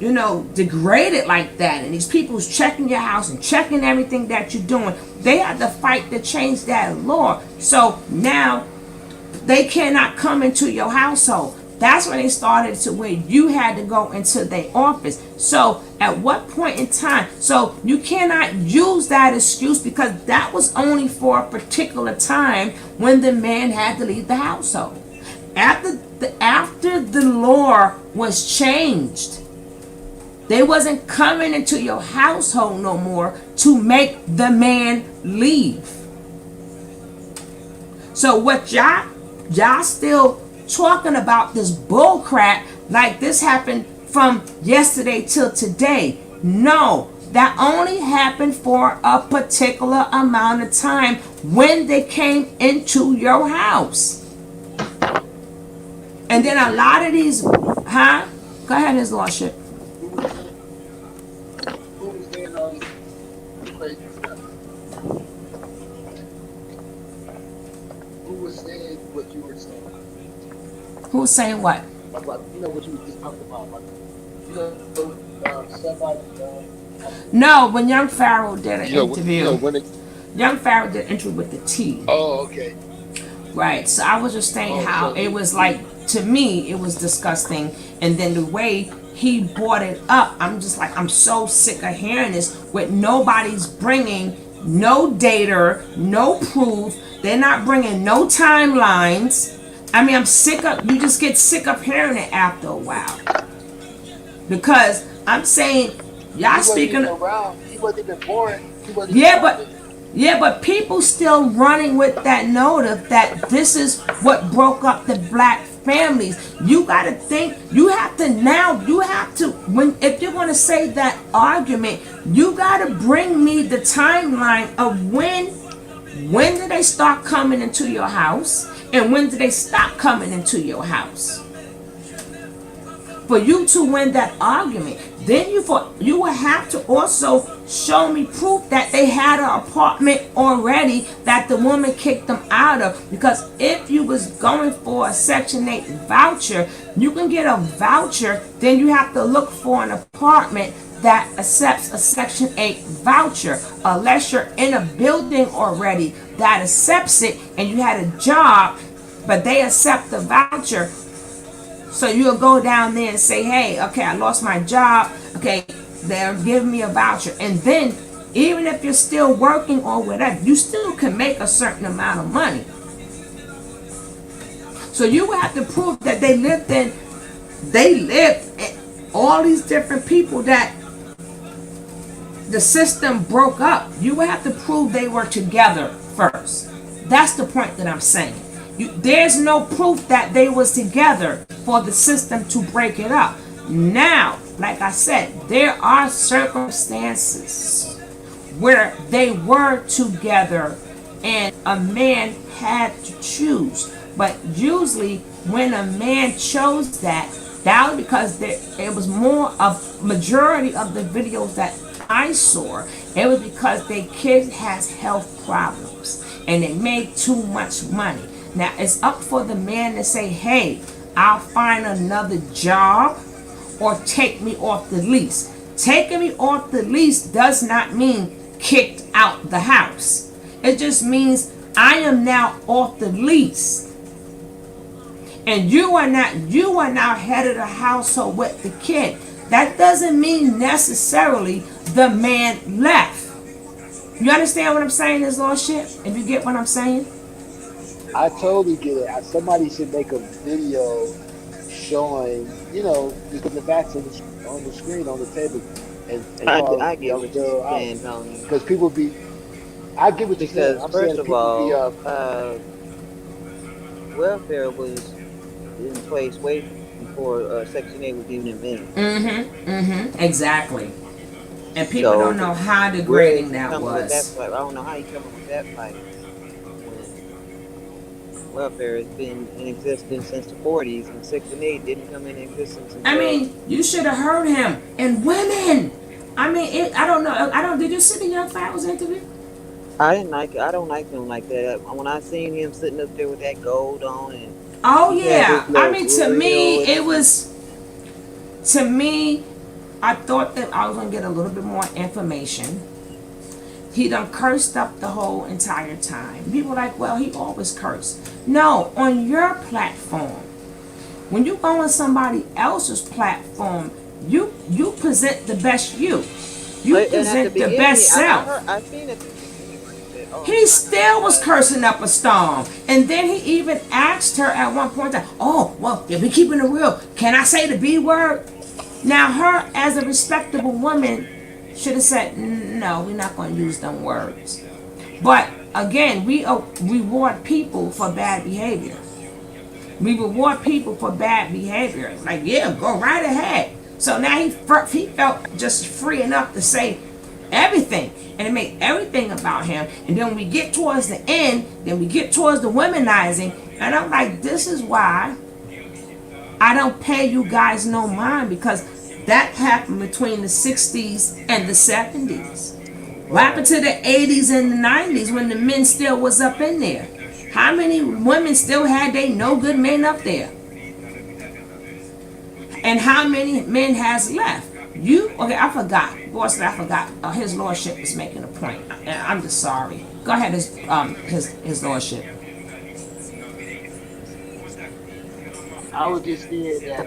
degraded like that, and these people's checking your house and checking everything that you're doing. They had to fight to change that law. So now they cannot come into your household. That's when they started to where you had to go into their office. So at what point in time? So you cannot use that excuse, because that was only for a particular time when the man had to leave the household. After the law was changed, they wasn't coming into your household no more to make the man leave. So what y'all still talking about this bull crap like this happened from yesterday till today? No, that only happened for a particular amount of time when they came into your house. And then a lot of these, Go ahead, His Lordship. Who was saying all this crazy stuff? Who was saying what you were saying? Who's saying what? About, what you were just talking about. You know, somebody, No, when Young Pharaoh did an you know interview, when it. Young Pharaoh did an interview with the T. Oh, okay. Right. So I was just saying Oh, how so it was like, to me it was disgusting, and then the way he brought it up, I'm just like, I'm so sick of hearing this with nobody's bringing no data, no proof. They're not bringing no timelines. I mean, I'm sick of, you just get sick of hearing it after a while, because I'm saying, y'all he wasn't even speaking. around. He wasn't even born. He wasn't even Yeah, born but yeah, but people still running with that narrative that this is what broke up the black families. You got to think. You have to now. You have to, when, if you're going to say that argument, you got to bring me the timeline of when did they start coming into your house, and when did they stop coming into your house for you to win that argument. Then you will have to also show me proof that they had an apartment already that the woman kicked them out of. Because if you was going for a Section 8 voucher, you can get a voucher, then you have to look for an apartment that accepts a Section 8 voucher, unless you're in a building already that accepts it and you had a job, but they accept the voucher. So you'll go down there and say, hey, okay, I lost my job. Okay, they'll give me a voucher. And then, even if you're still working or whatever, you still can make a certain amount of money. So you will have to prove that they lived, all these different people that the system broke up. You will have to prove they were together first. That's the point that I'm saying. There's no proof that they was together for the system to break it up. Now, like I said, there are circumstances where they were together and a man had to choose. But usually when a man chose that was because it was more of majority of the videos that I saw, it was because their kid has health problems and they made too much money. Now it's up for the man to say, hey, I'll find another job or take me off the lease. Taking me off the lease does not mean kicked out the house. It just means I am now off the lease. And you are now head of the household with the kid. That doesn't mean necessarily the man left. You understand what I'm saying, this little shit? If you get what I'm saying? I totally get it. Somebody should make a video showing, just putting the facts on the screen on the table, and call I get those what you're girl out, saying, Tony. because people be. I get what you're saying. Because I'm first saying of people be. all, welfare was in place way before Section 8 was even invented. Exactly. And people don't So know how where is degrading he that coming with that was. fight? I don't know how he coming with that fight when welfare has been in existence since the 40s and Section 8 didn't come in existence I until. mean, you should have heard him. And women. I mean, I don't know. Did you see the Young Pharaoh's interview? I didn't like. I don't like him like that. When I seen him sitting up there with that gold on, and Oh he had his yeah. I little mean, to grill, me, and it was. To me, I thought that I was gonna get a little bit more information. He done cursed up the whole entire time. People like, well, he always cursed. No, on your platform. When you go on somebody else's platform, you present the best you. You and at the present the beginning, best I heard, self. I seen at the beginning where he said, "Oh, I'm He trying to still was revive." cursing up a storm. And then he even asked her at one point, oh, well, if we keeping it real, can I say the B word? Now, her, as a respectable woman, should have said, no, we're not going to use them words. But again, we reward people for bad behavior. We reward people for bad behavior. Like, yeah, go right ahead. So now he felt just free enough to say everything. And it made everything about him. And then when we get towards the end, then we get towards the womanizing. And I'm like, this is why I don't pay you guys no mind, because that happened between the 60s and the 70s. What happened to the 80s and the 90s when the men still was up in there? How many women still had they no good men up there? And how many men has left? You okay? I forgot, boss. I forgot. His lordship is making a point. I'm just sorry. Go ahead, his lordship. I was just saying that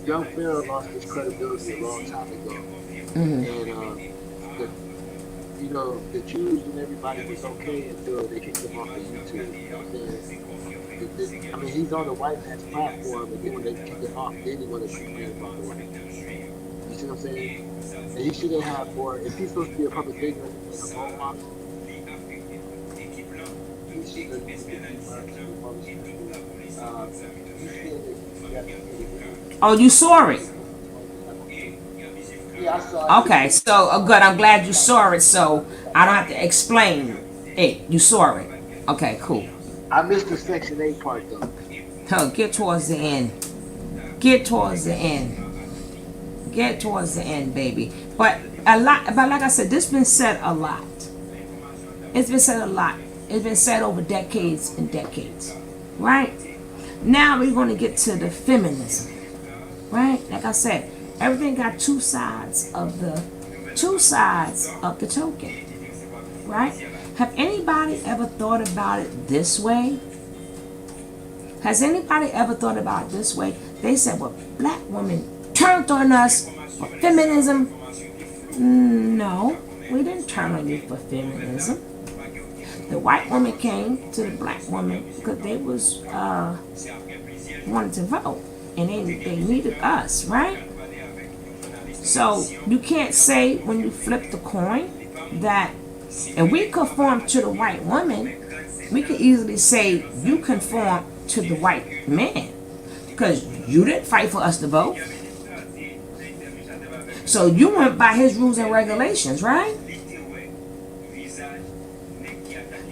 young Pharaoh lost his credibility a long time ago, and the the Jews and everybody was okay until they kicked him off of YouTube. You know what I'm saying? I mean, he's on the white man's platform, and then when they kick him off, then he want to complain about the white man. You see what I'm saying? And he shouldn't have more. If he's supposed to be a public figure and a role model, he shouldn't be too much to the public. He said that he got to pay. Oh, you saw it. Yeah, I saw it. Okay, so good. I'm glad you saw it. So I don't have to explain it. You saw it. Okay, cool. I missed the Section 8 part though. Oh, get towards the end. Get towards the end. Get towards the end, baby. But a lot. But like I said, this been said a lot. It's been said a lot. It's been said over decades and decades. Right? Now we're going to get to the feminism. Right? Like I said, everything got two sides of the token. Right? Have anybody ever thought about it this way? Has anybody ever thought about it this way? They said, well, black women turned on us for feminism. No, we didn't turn on you for feminism. The white woman came to the black woman because they was wanted to vote, and they needed us, right? So you can't say when you flip the coin that, and we conform to the white woman. We could easily say you conform to the white man because you didn't fight for us to vote. So you went by his rules and regulations, right?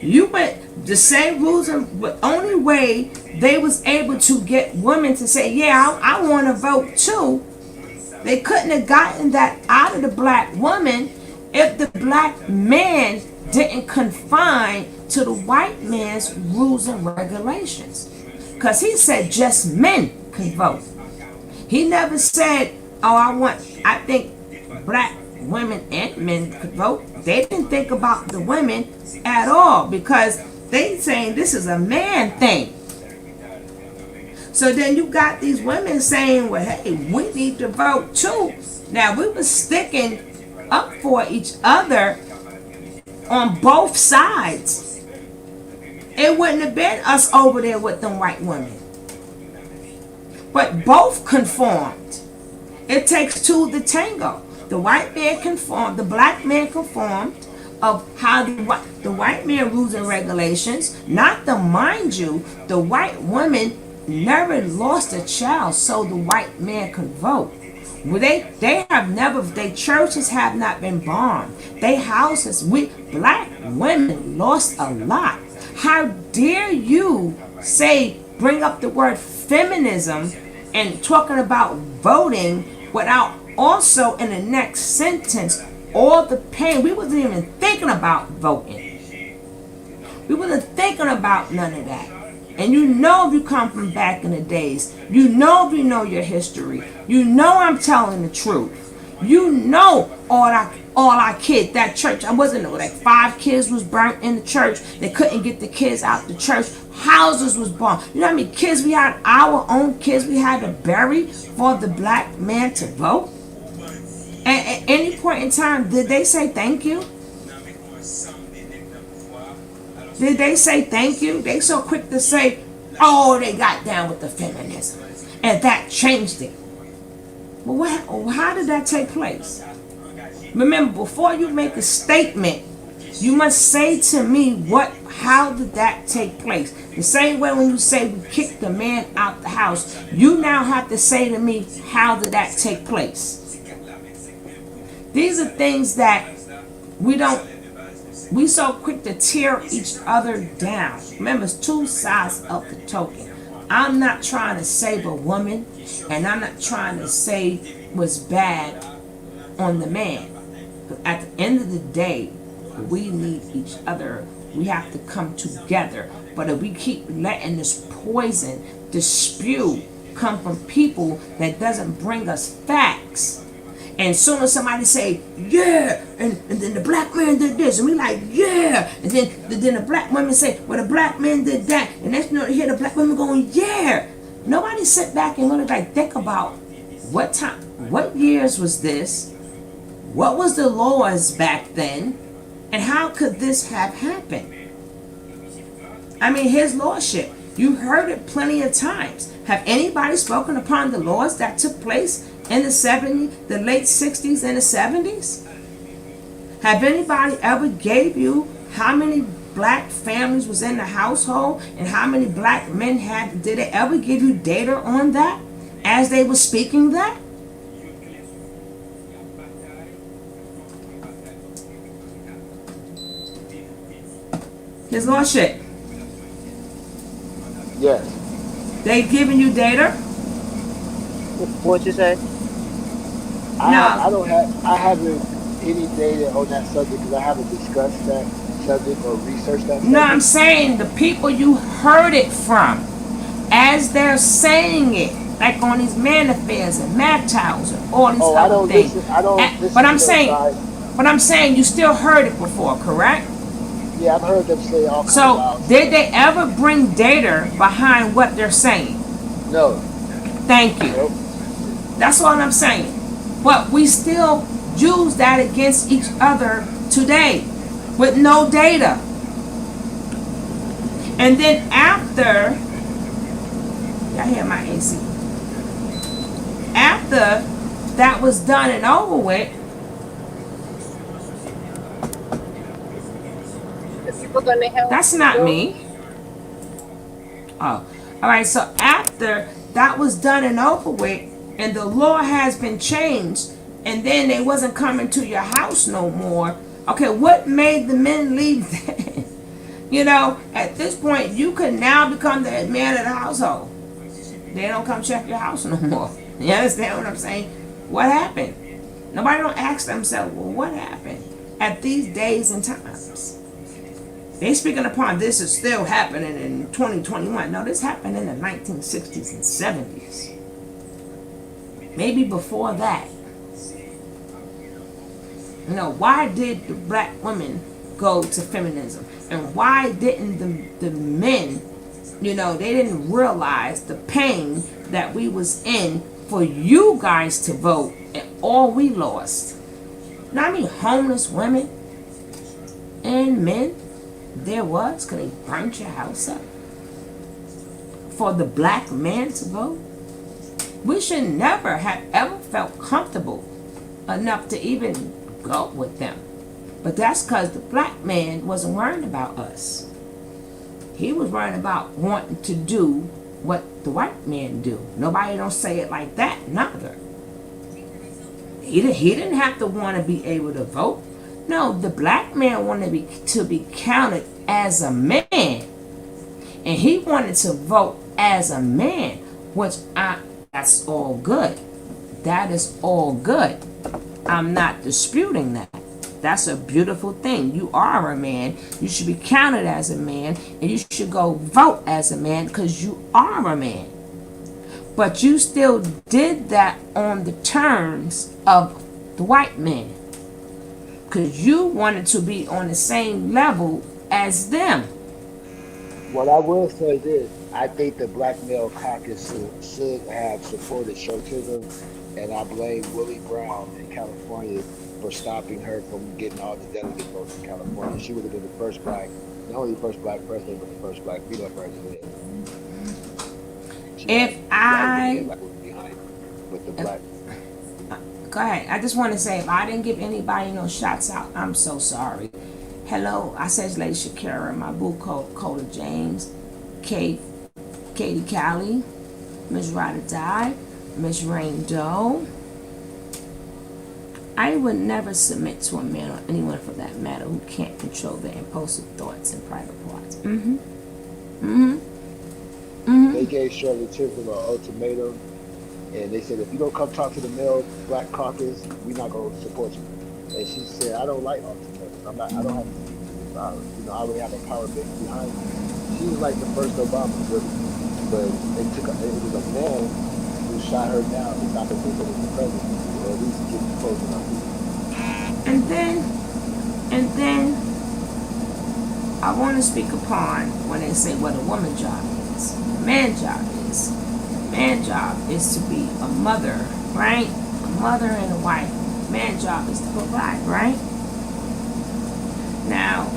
You went the same rules, and the only way they was able to get women to say, yeah, I want to vote too. They couldn't have gotten that out of the black woman if the black man didn't confine to the white man's rules and regulations. Because he said just men can vote. He never said, oh, I think black women and men could vote. They didn't think about the women at all because they saying this is a man thing. So then you got these women saying, well, hey, we need to vote too. Now we were sticking up for each other on both sides. It wouldn't have been us over there with them white women. But both conformed. It takes two to tango. The white man conformed, the black man conformed of how the white man rules and regulations. Not to mind you, the white woman never lost a child so the white man could vote. Well, they have never, their churches have not been bombed. Their houses, black women lost a lot. How dare you bring up the word feminism and talking about voting without also in the next sentence all the pain. We wasn't even thinking about voting. We wasn't thinking about none of that. And you know if you come from back in the days, you know if you know your history, you know I'm telling the truth. You know all our kids, that church, I wasn't like 5 kids was burnt in the church. They couldn't get the kids out the church. Houses was bombed. You know how many kids we had, our own kids we had to bury for the black man to vote? And at any point in time, did they say thank you? Did they say thank you? They so quick to say, oh, they got down with the feminism. And that changed it. Well, how did that take place? Remember, before you make a statement, you must say to me, how did that take place? The same way when you say we kicked the man out the house, you now have to say to me, how did that take place? These are things that we so quick to tear each other down. Remember, it's two sides of the token. I'm not trying to save a woman, and I'm not trying to say what's bad on the man. But at the end of the day, we need each other. We have to come together. But if we keep letting this poison, this spew, come from people that doesn't bring us facts, And soon as somebody say, yeah, and then the black man did this, and we like, yeah, and then the black women say, well, the black man did that, and next you know, hear the black women going, yeah. Nobody sit back and really like think about what time, what years was this, what was the laws back then, and how could this have happened? I mean, his lordship, you heard it plenty of times. Have anybody spoken upon the laws that took place in the 70s, the late 60s and the 70s? Have anybody ever gave you how many black families was in the household and how many black men had? Did they ever give you data on that as they were speaking that? His lordship, Yes. they giving you data? What you say? I No. don't have, I haven't any data on that subject because I haven't discussed that subject or researched that No, I'm subject. saying the people you heard it from, as they're saying it, like on these man affairs and mad towels and all these Oh, I other don't things. listen. I don't But listen to I'm their saying, side. you still heard it before, correct? Yeah, I've heard them say all kind of So wild did stuff. they ever bring data behind what they're saying? No, Thank you. nope. That's all I'm saying. But we still use that against each other today with no data. And then after, y'all hear my AC. After that was done and over with, The people gonna help that's you, not bro. me. Oh, all right. So after that was done and over with, and the law has been changed, and then they wasn't coming to your house no more. Okay, what made the men leave then? You know, at this point, you can now become the man of the household. They don't come check your house no more. You understand what I'm saying? What happened? Nobody don't ask themselves, well, what happened at these days and times? They speaking upon this is still happening in 2021. No, this happened in the 1960s and 70s. Maybe before that. You know, why did the black women go to feminism? And why didn't the men, you know, they didn't realize the pain that we was in for you guys to vote and all we lost. Now, I mean, homeless women and men, there was, because they burnt your house up. For the black man to vote, we should never have ever felt comfortable enough to even go with them. But that's because the black man wasn't worried about us. He was worried about wanting to do what the white man do. Nobody don't say it like that, neither. He didn't have to want to be able to vote. No, the black man wanted to be counted as a man. And he wanted to vote as a man, which that's all good. That is all good. I'm not disputing that. That's a beautiful thing. You are a man. You should be counted as a man, and you should go vote as a man because you are a man. But you still did that on the terms of the white man because you wanted to be on the same level as them. What I will say this, I think the Black Male Caucus should have supported chauvinism, and I blame Willie Brown in California for stopping her from getting all the delegate votes in California. She would have been the first black, not only the first black president, but the first black female president. She If had white women and I, black women behind her, but the black, go ahead. I just want to say, if I didn't give anybody no shots out, I'm so sorry. Hello, I says Lady Shakira, my boo Coda James, Kate, Katie Callie, Miss Rada Die, Miss Rain Doe. I would never submit to a man or anyone for that matter who can't control their impulsive thoughts and private parts. Mm-hmm. Mm-hmm. they Mm-hmm. gave Shirley Chisholm an ultimatum, and they said, if you don't come talk to the male Black Caucus, we're not going to support you. And she said, I don't like ultimatums. I don't have to speak to you. I already have a power base behind me. She was like the first Obama, really. But it was a man who to shot her down to stop her from winning the presidency, or at least getting close enough to it. And then I want to speak upon when they say what a woman job is. A man job is. A man job is to be a mother, right? A mother and a wife. Man job is to provide, right? Now,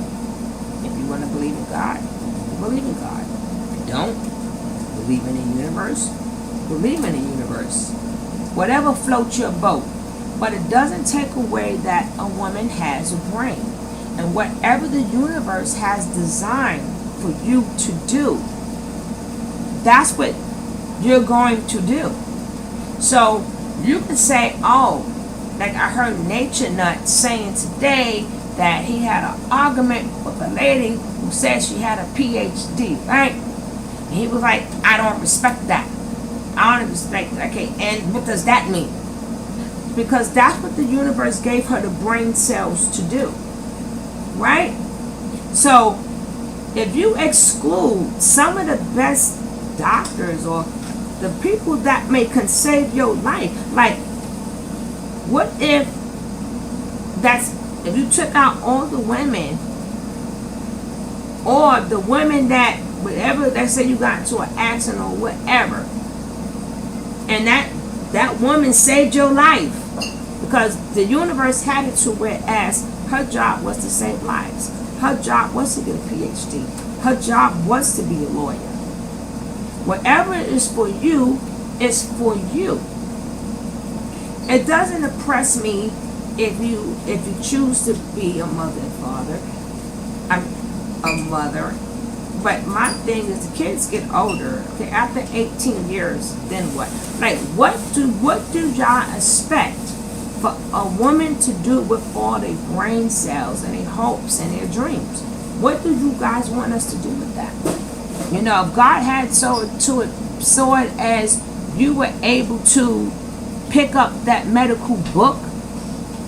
if you want to believe in God, you believe in God. If you don't believe in the universe, believe in the universe. Whatever floats your boat. But it doesn't take away that a woman has a brain. And whatever the universe has designed for you to do, that's what you're going to do. So you can say, oh, like I heard Nature Nut saying today that he had an argument with a lady who said she had a PhD, right? And he was like, I don't respect that. I don't respect that. Okay, and what does that mean? Because that's what the universe gave her the brain cells to do, right? So if you exclude some of the best doctors or the people that can save your life, like what if if you took out all the women, or the women that whatever, let's say you got into an accident or whatever, and that woman saved your life because the universe had it to whereas her job was to save lives. Her job was to get a PhD. Her job was to be a lawyer. Whatever is for you is for you. It doesn't impress me if you choose to be a mother and father. I'm a mother. But my thing is the kids get older. Okay, after 18 years, then what? Like what do y'all expect for a woman to do with all their brain cells and their hopes and their dreams? What do you guys want us to do with that? You know, if God had saw it as you were able to pick up that medical book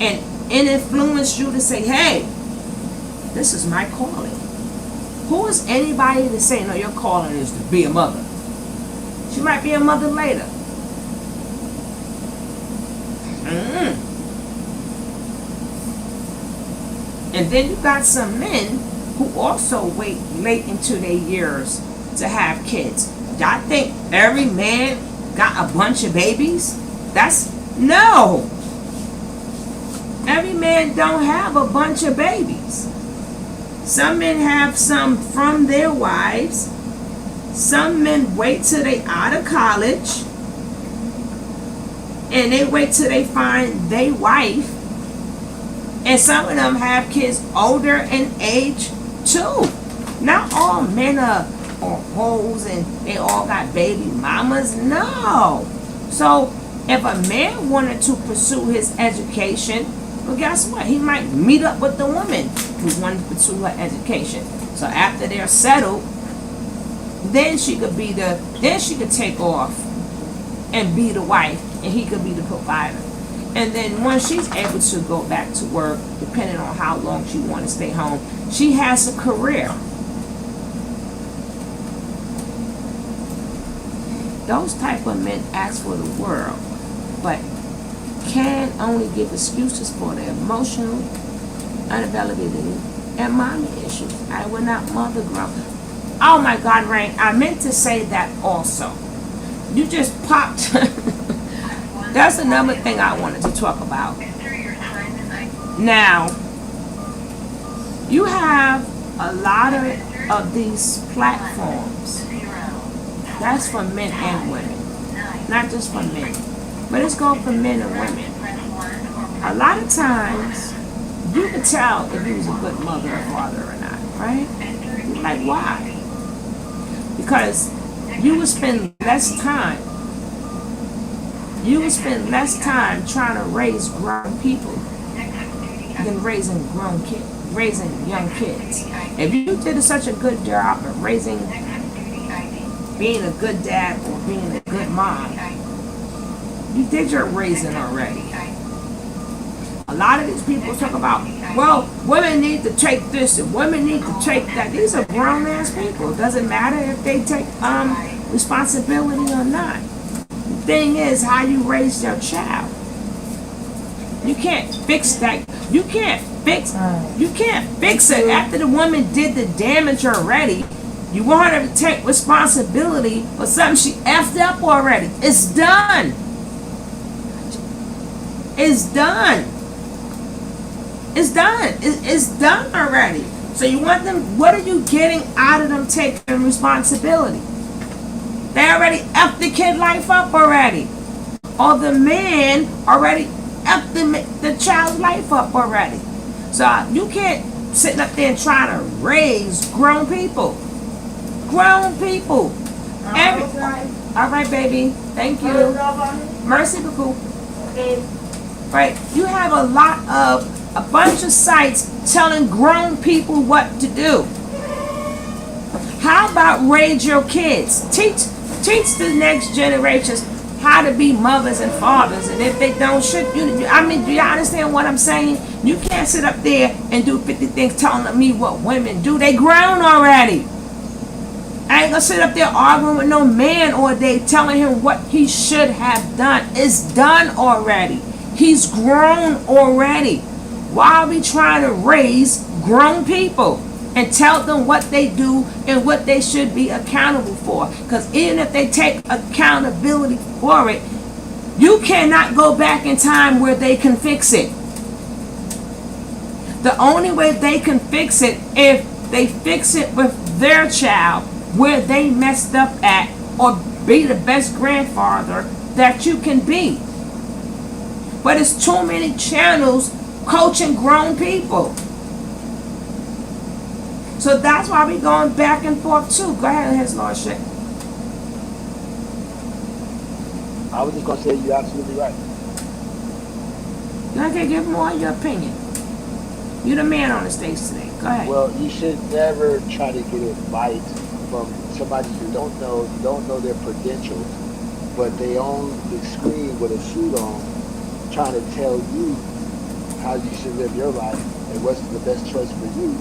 and it influenced you to say, hey, this is my calling. Who is anybody to say, no, your calling is to be a mother? She might be a mother later. And then you got some men who also wait late into their years to have kids. Y'all think every man got a bunch of babies? No. Every man don't have a bunch of babies. Some men have some from their wives. Some men wait till they out of college. And they wait till they find their wife. And some of them have kids older in age too. Not all men are hoes and they all got baby mamas. No. So if a man wanted to pursue his education, well, guess what? He might meet up with the woman who wanted to pursue her education. So after they're settled, then she could take off and be the wife, and he could be the provider. And then once she's able to go back to work, depending on how long she wants to stay home, she has a career. Those type of men ask for the world, but can only give excuses for their emotional unavailability and mommy issues. I will not mother grow. Oh my God, Rain, I meant to say that also. You just popped. That's another thing I wanted to talk about. Now, you have a lot of these platforms. That's for men and women. Not just for men. But it's going for men and women. A lot of times, you can tell if you was a good mother or father or not, right? Like, why? Because you would spend less time. You would spend less time trying to raise grown people than raising young kids. If you did such a good job of being a good dad or being a good mom, you did your raising already. A lot of these people talk about, well, women need to take this and women need to take that. These are grown ass people. It doesn't matter if they take responsibility or not. thing is how you raise your child. You can't fix that. You can't fix. You can't fix it after the woman did the damage already. You want her to take responsibility for something she effed up already. It's done. It's done. It's done. It's done already. So you want them, what are you getting out of them taking responsibility? They already effed the kid life up already. Or the man already effed the child's life up already. So you can't sit up there and try to raise grown people. Grown people. All right, baby. Thank you. Mercy, Baku. Right. You have a bunch of sites telling grown people what to do. How about raise your kids? Teach the next generations how to be mothers and fathers. And if they don't, do you understand what I'm saying? You can't sit up there and do 50 things telling me what women do. They grown already. I ain't gonna sit up there arguing with no man all day telling him what he should have done. It's done already. He's grown already. Why are we trying to raise grown people and tell them what they do and what they should be accountable for? Because even if they take accountability for it, you cannot go back in time where they can fix it. The only way they can fix it if they fix it with their child where they messed up at, or be the best grandfather that you can be. But it's too many channels coaching grown people. So that's why we're going back and forth too. Go ahead, His Lordship. I was just gonna say you're absolutely right. Okay, give more of your opinion. You're the man on the stage today. Go ahead. Well, you should never try to get advice from somebody you don't know their credentials, but they on the screen with a suit on, trying to tell you how you should live your life and what's the best choice for you,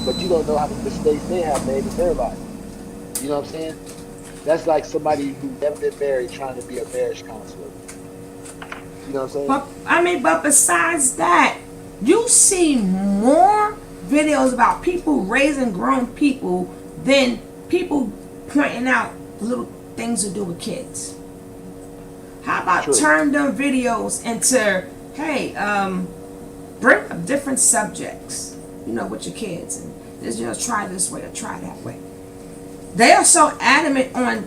but you don't know how many mistakes they have made in their life. You know what I'm saying? That's like somebody who never been married trying to be a marriage counselor. You know what I'm saying? But besides that, you see more videos about people raising grown people than people pointing out little things to do with kids. How about True. turn them videos into, hey, bring up different subjects, with your kids, and just try this way or try that way. They are so adamant on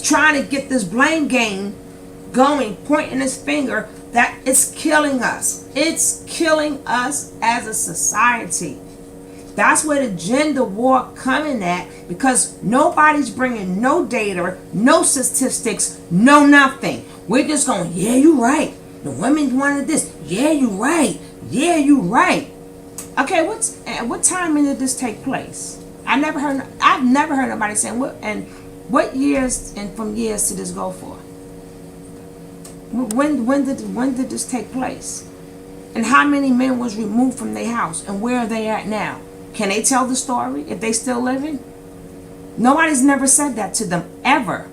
trying to get this blame game going, pointing his finger, that it's killing us. It's killing us as a society. That's where the gender war coming at, because nobody's bringing no data, no statistics, no nothing. We're just going, yeah, you're right. The women wanted this. Yeah, you're right. Yeah, you're right. Okay, what time did this take place? I've never heard nobody saying what years and from years did this go for? When did this take place? And how many men was removed from their house, and where are they at now? Can they tell the story if they still living? Nobody's never said that to them ever.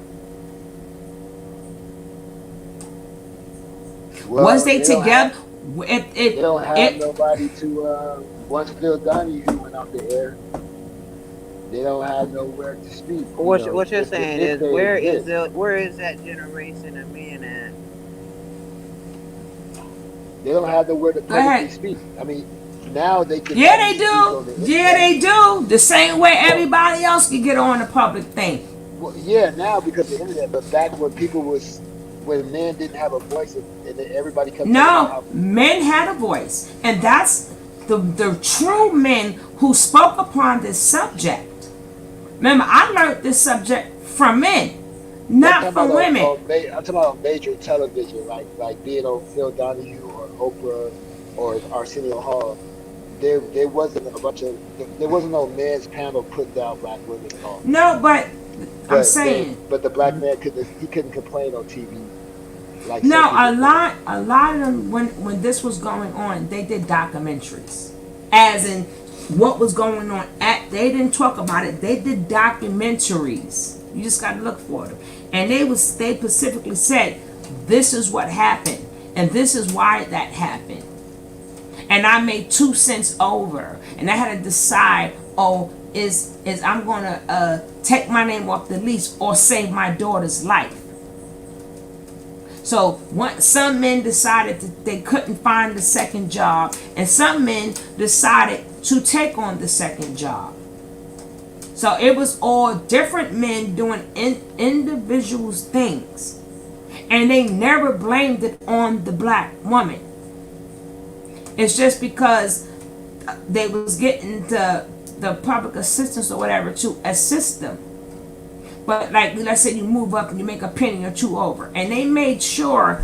Well, was they together? They don't have nobody to. Once Phil Donahue went off the air, they don't have nowhere to speak. What you're saying is, where is that generation of men at? They don't have nowhere to publicly speak. I mean, now they can. Yeah, they do. Yeah, they do. The same way everybody else can get on the public thing. Well, yeah, now because of the internet. But back when when men didn't have a voice, and everybody kept. No, men had a voice, and that's the true men who spoke upon this subject. Remember, I learned this subject from men, not from women. I'm talking about major television, like being on Phil Donahue or Oprah or Arsenio Hall. There wasn't no men's panel putting down black women at all. No, but I'm saying. But the black man couldn't complain on TV. Like no, a lot of them when this was going on, they did documentaries, as in what was going on. They didn't talk about it. They did documentaries. You just got to look for them. And they specifically said, this is what happened, and this is why that happened. And I made 2 cents over, and I had to decide, is I'm gonna take my name off the lease or save my daughter's life. So some men decided that they couldn't find the second job, and some men decided to take on the second job. So it was all different men doing individuals things, and they never blamed it on the black woman. It's just because they was getting the public assistance or whatever to assist them. But like, let's say you move up and you make a penny or 2 over, and they made sure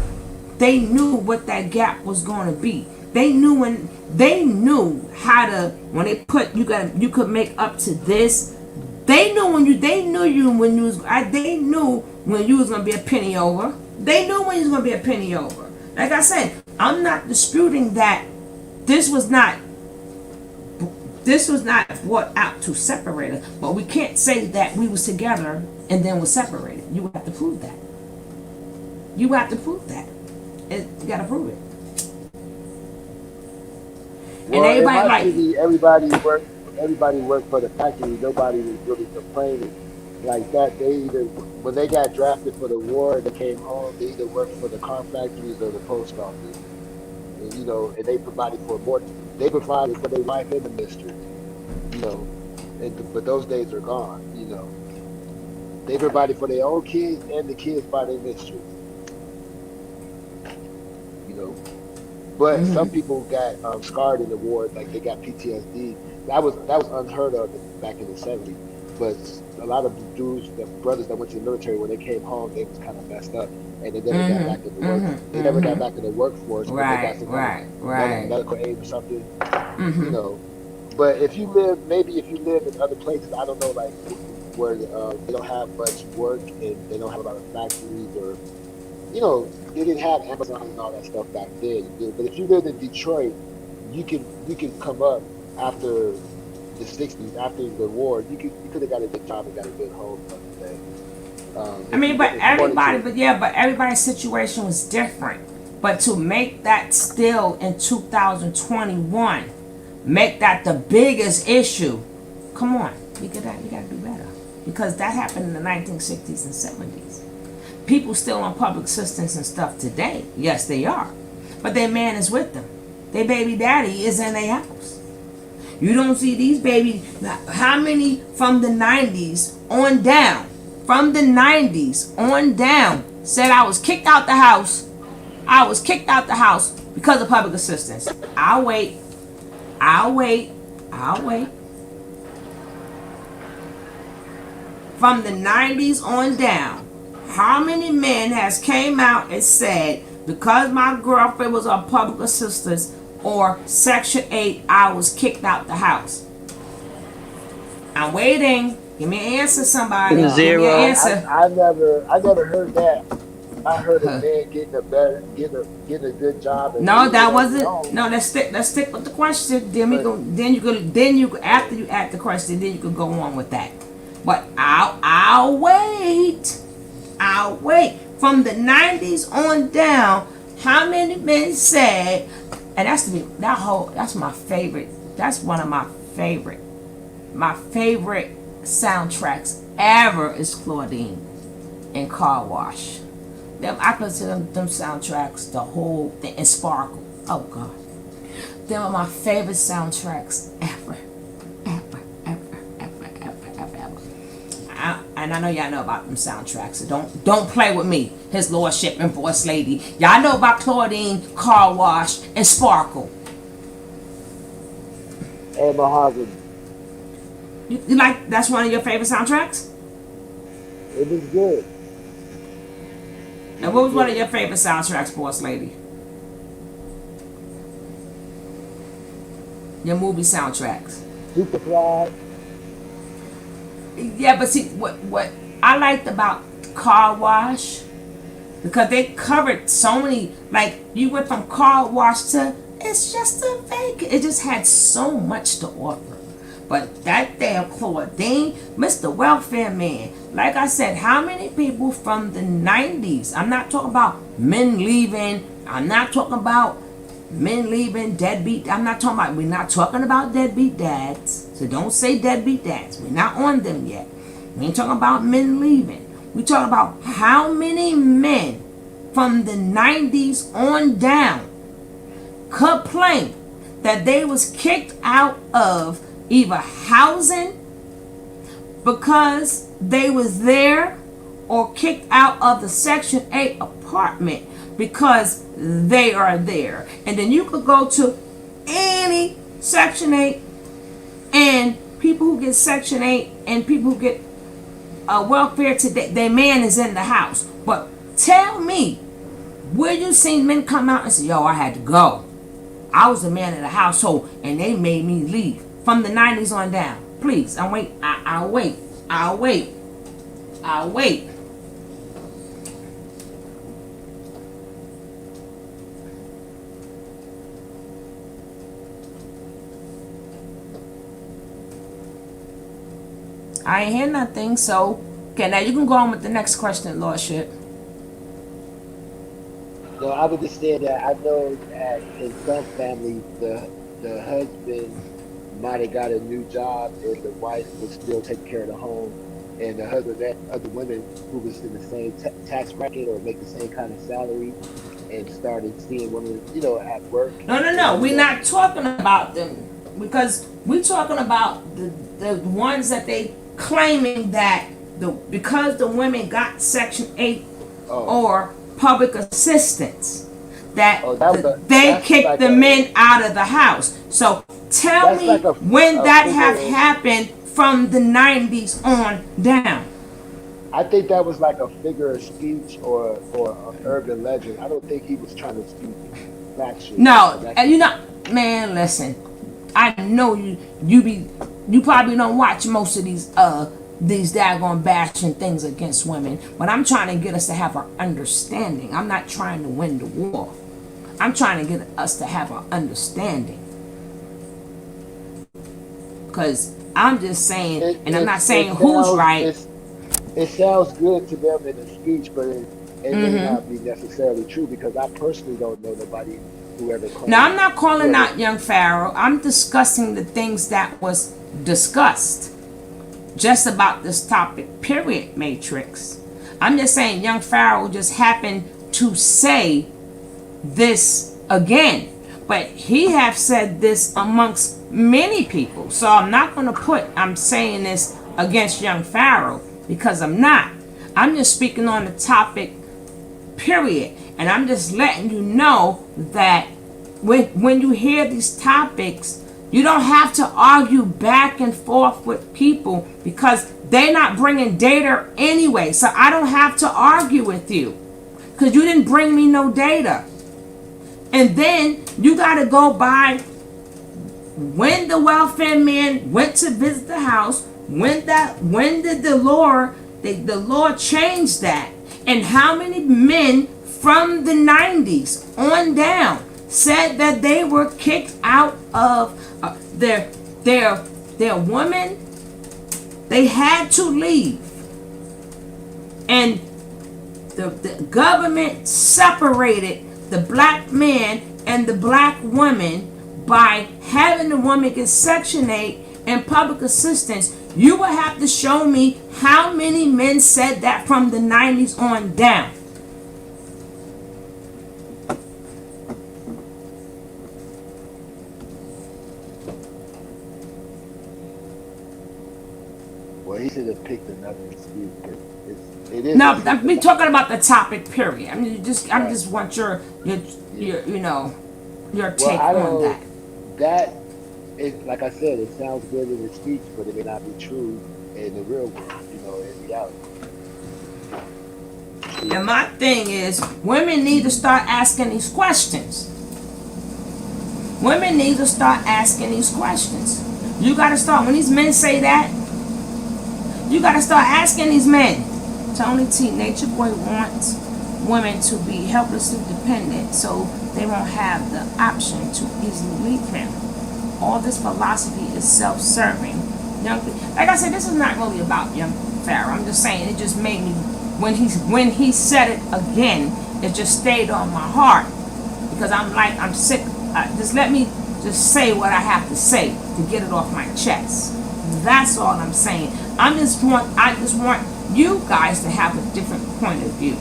they knew what that gap was going to be. They knew how to, when they put you could make up to this. They knew when you was gonna be a penny over. They knew when you was gonna be a penny over. Like I said, I'm not disputing that this was not brought out to separate us, but we can't say that we was together and then was separated. You have to prove that. You have to prove that. You gotta prove it. Well, and everybody worked for the factory. Nobody was really complaining like that. They either, when they got drafted for the war, they came home. They either worked for the car factories or the post office. And, and they provided for more. They provided for their wife and the mistress. But those days are gone. They provided for their own kids and the kids by their mistress. But some people got scarred in the war, like they got PTSD. That was unheard of back in the 70s. But a lot of the brothers that went to the military, when they came home, they was kind of messed up, and they never got back in the work. They never got back in the workforce. Right. Medical aid or something. But if you live in other places, I don't know, like where they don't have much work and they don't have a lot of factories, or they didn't have Amazon and all that stuff back then. But if you lived in Detroit, you can come up after the 60s, after the war. You could have got a good job and got a good home and everything. But everybody's situation was different. But to make that still in 2021, make that the biggest issue, come on, we gotta do better, because that happened in the 1960s and 70s. People still on public assistance and stuff today. Yes, they are, but their man is with them. Their baby daddy is in their house. You don't see these baby. How many from the 90s on down? From the 90s on down said I was kicked out the house. I was kicked out the house because of public assistance. I'll wait. From the 90s on down, how many men has came out and said, because my girlfriend was on public assistance or Section 8, I was kicked out the house? I'm waiting. Give me an answer, somebody. Zero. Give me an answer. I never heard that. I heard a man getting a good job. No, that wasn't. No, let's stick with the question. Then you after you ask the question, then you can go on with that. But I'll wait. From the 90s on down, how many men said? And that's my favorite. That's one of my favorite soundtracks ever is Claudine and Car Wash. I consider them soundtracks, the whole thing, and Sparkle. Oh God, they are my favorite soundtracks ever. And I know y'all know about them soundtracks, so don't play with me, His Lordship and Boss Lady. Y'all know about Claudine, Car Wash, and Sparkle. And Mahogany. You like, that's one of your favorite soundtracks? It was good. Now, what was one of your favorite soundtracks, Boss Lady? Your movie soundtracks. Superfly. Yeah, but see, what I liked about Car Wash, because they covered so many, like, you went from Car Wash to It's Just a Fake. It just had so much to offer. But that damn Claudine, Mr. Welfare Man, like I said, how many people from the 90s? I'm not talking about men leaving. I'm not talking about men leaving, deadbeat. We're not talking about deadbeat dads. So don't say deadbeat dads. We're not on them yet. We ain't talking about men leaving. We talking about how many men from the 90s on down complained that they was kicked out of either housing because they was there, or kicked out of the Section 8 apartment because they are there. And then you could go to any Section 8, and people who get Section 8 and people who get welfare today, their man is in the house. But tell me, where you seen men come out and say, yo, I had to go. I was the man of the household and they made me leave. From the 90s on down. Please, I'll wait. I'll wait. I'll wait. I'll wait. I ain't hear nothing, so okay, now you can go on with the next question, Lordship. No, I would just say that I know that in some families, the husband might have got a new job and the wife was still taking care of the home, and the husband met other women who was in the same tax bracket or make the same kind of salary, and started seeing women, at work. No. We're not talking about them, because we're talking about the ones that they claiming that because the women got Section 8 or public assistance, that they kicked like the men out of the house. So tell me like when that have happened from the 90s on down. I think that was like a figure of speech or an urban legend. I don't think he was trying to speak factually. No, and man, listen. I know you probably don't watch most of these daggone bashing things against women, but I'm trying to get us to have an understanding. I'm not trying to win the war. I'm trying to get us to have an understanding. Because I'm just saying, I'm not saying who's right. It sounds good to them in the speech, but it may not be necessarily true, because I personally don't know nobody who ever claimed. Now, I'm not calling out young Pharaoh. I'm discussing the things that was discussed just about this topic, period, Matrix. I'm just saying young Pharaoh just happened to say this again, but he have said this amongst many people. So I'm not going to I'm saying this against young Pharaoh, because I'm not. I'm just speaking on the topic, period. And I'm just letting you know that when you hear these topics, you don't have to argue back and forth with people, because they're not bringing data anyway. So I don't have to argue with you, because you didn't bring me no data. And then you got to go by when the welfare man went to visit the house, when did the law changed that, and how many men from the 90s on down said that they were kicked out of their woman. They had to leave, and the government separated the black man and the black woman by having the woman get Section 8 and public assistance. You will have to show me how many men said that from the 90s on down. Well, he should have picked another excuse, because it is. No, I'm talking about the topic, period. I just want your take on that. That is, like I said, it sounds good in the speech, but it may not be true in the real world, in reality. And my thing is, women need to start asking these questions. Women need to start asking these questions. You got to start, when these men say that, you got to start asking these men. Tony T, Nature Boy wants women to be helplessly dependent so they won't have the option to easily leave him. all this philosophy is self-serving. Like I said, this is not really about young Pharaoh. I'm just saying it just made me when he said it again, it just stayed on my heart because I'm sick. Just let me just say what I have to say to get it off my chest. That's all I'm saying. I just want you guys to have a different point of view.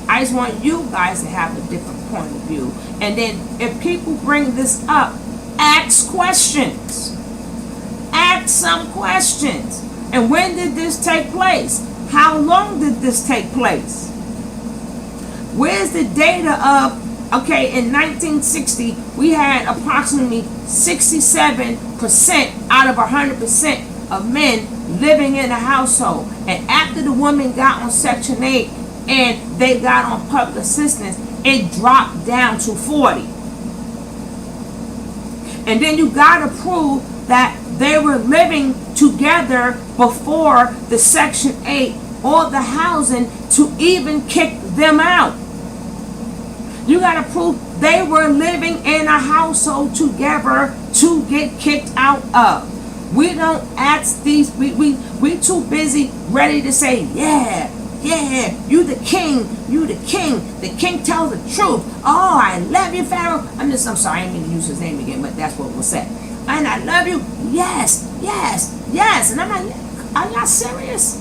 I just want you guys to have a different point of view. And then if people bring this up, ask questions. Ask some questions. And when did this take place? How long did this take place? Where's the data of, okay, in 1960, we had approximately 67% out of 100% of men living in a household. And after the woman got on Section 8 and they got on public assistance, it dropped down to 40. And then you got to prove that they were living together before the Section 8 or the housing to even kick them out. You got to prove they were living in a household together to get kicked out of. We don't ask these, we too busy ready to say, yeah, you the king, the king tells the truth. Oh, I love you, Pharaoh. I'm sorry, I didn't mean to use his name again, but that's what was said. And I love you, yes. And I'm like, are y'all serious?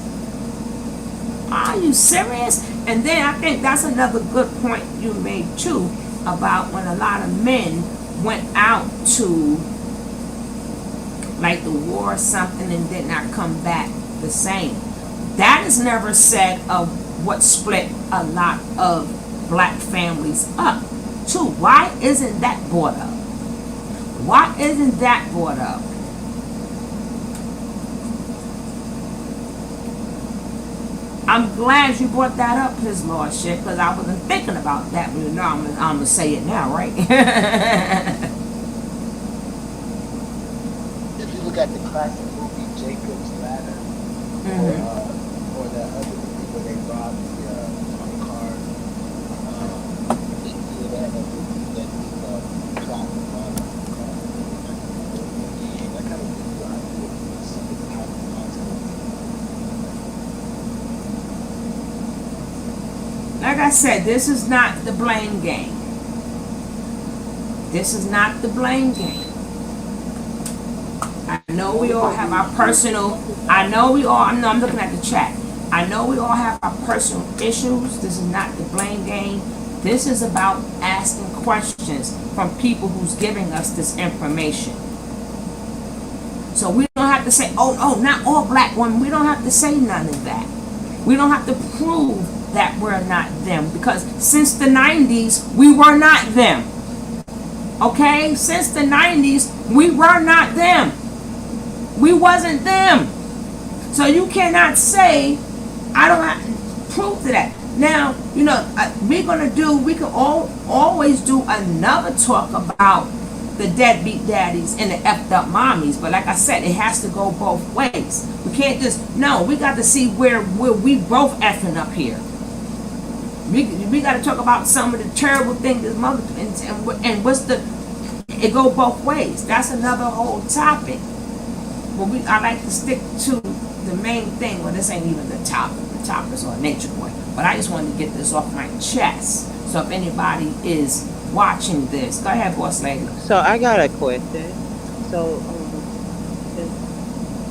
Are you serious? And then I think that's another good point you made too, about when a lot of men went out to like the war or something and did not come back the same. That is never said of what split a lot of black families up too. Why isn't that brought up? Why isn't that brought up? I'm glad you brought that up, His Lordship, because I wasn't thinking about that. But you know, I'm going to say it now, right? If you look at the classic movie Jacob's Ladder, or that other movie where they robbed the car, that plot robbed the car. That kind of gives you an idea of some of the type of Like I said, this is not the blame game. This is not the blame game. I know we all have our personal, I'm looking at the chat. I know we all have our personal issues. This is not the blame game. This is about asking questions from people who's giving us this information. So we don't have to say, oh, not all black women. We don't have to say none of that. We don't have to prove that we're not them, because since the 90s, we were not them. Okay? Since the 90s, we were not them. We wasn't them. So you cannot say, I don't have to prove to that. Now, we can always do another talk about the deadbeat daddies and the effed up mommies. But like I said, it has to go both ways. We can't we got to see where we both effing up here. We got to talk about some of the terrible things this mother and what's it go both ways. That's another whole topic. But I like to stick to the main thing. Well, this ain't even the topic. The topic is on Nature Boy. But I just wanted to get this off my chest. So if anybody is watching this, go ahead, boss lady. So I got a question. So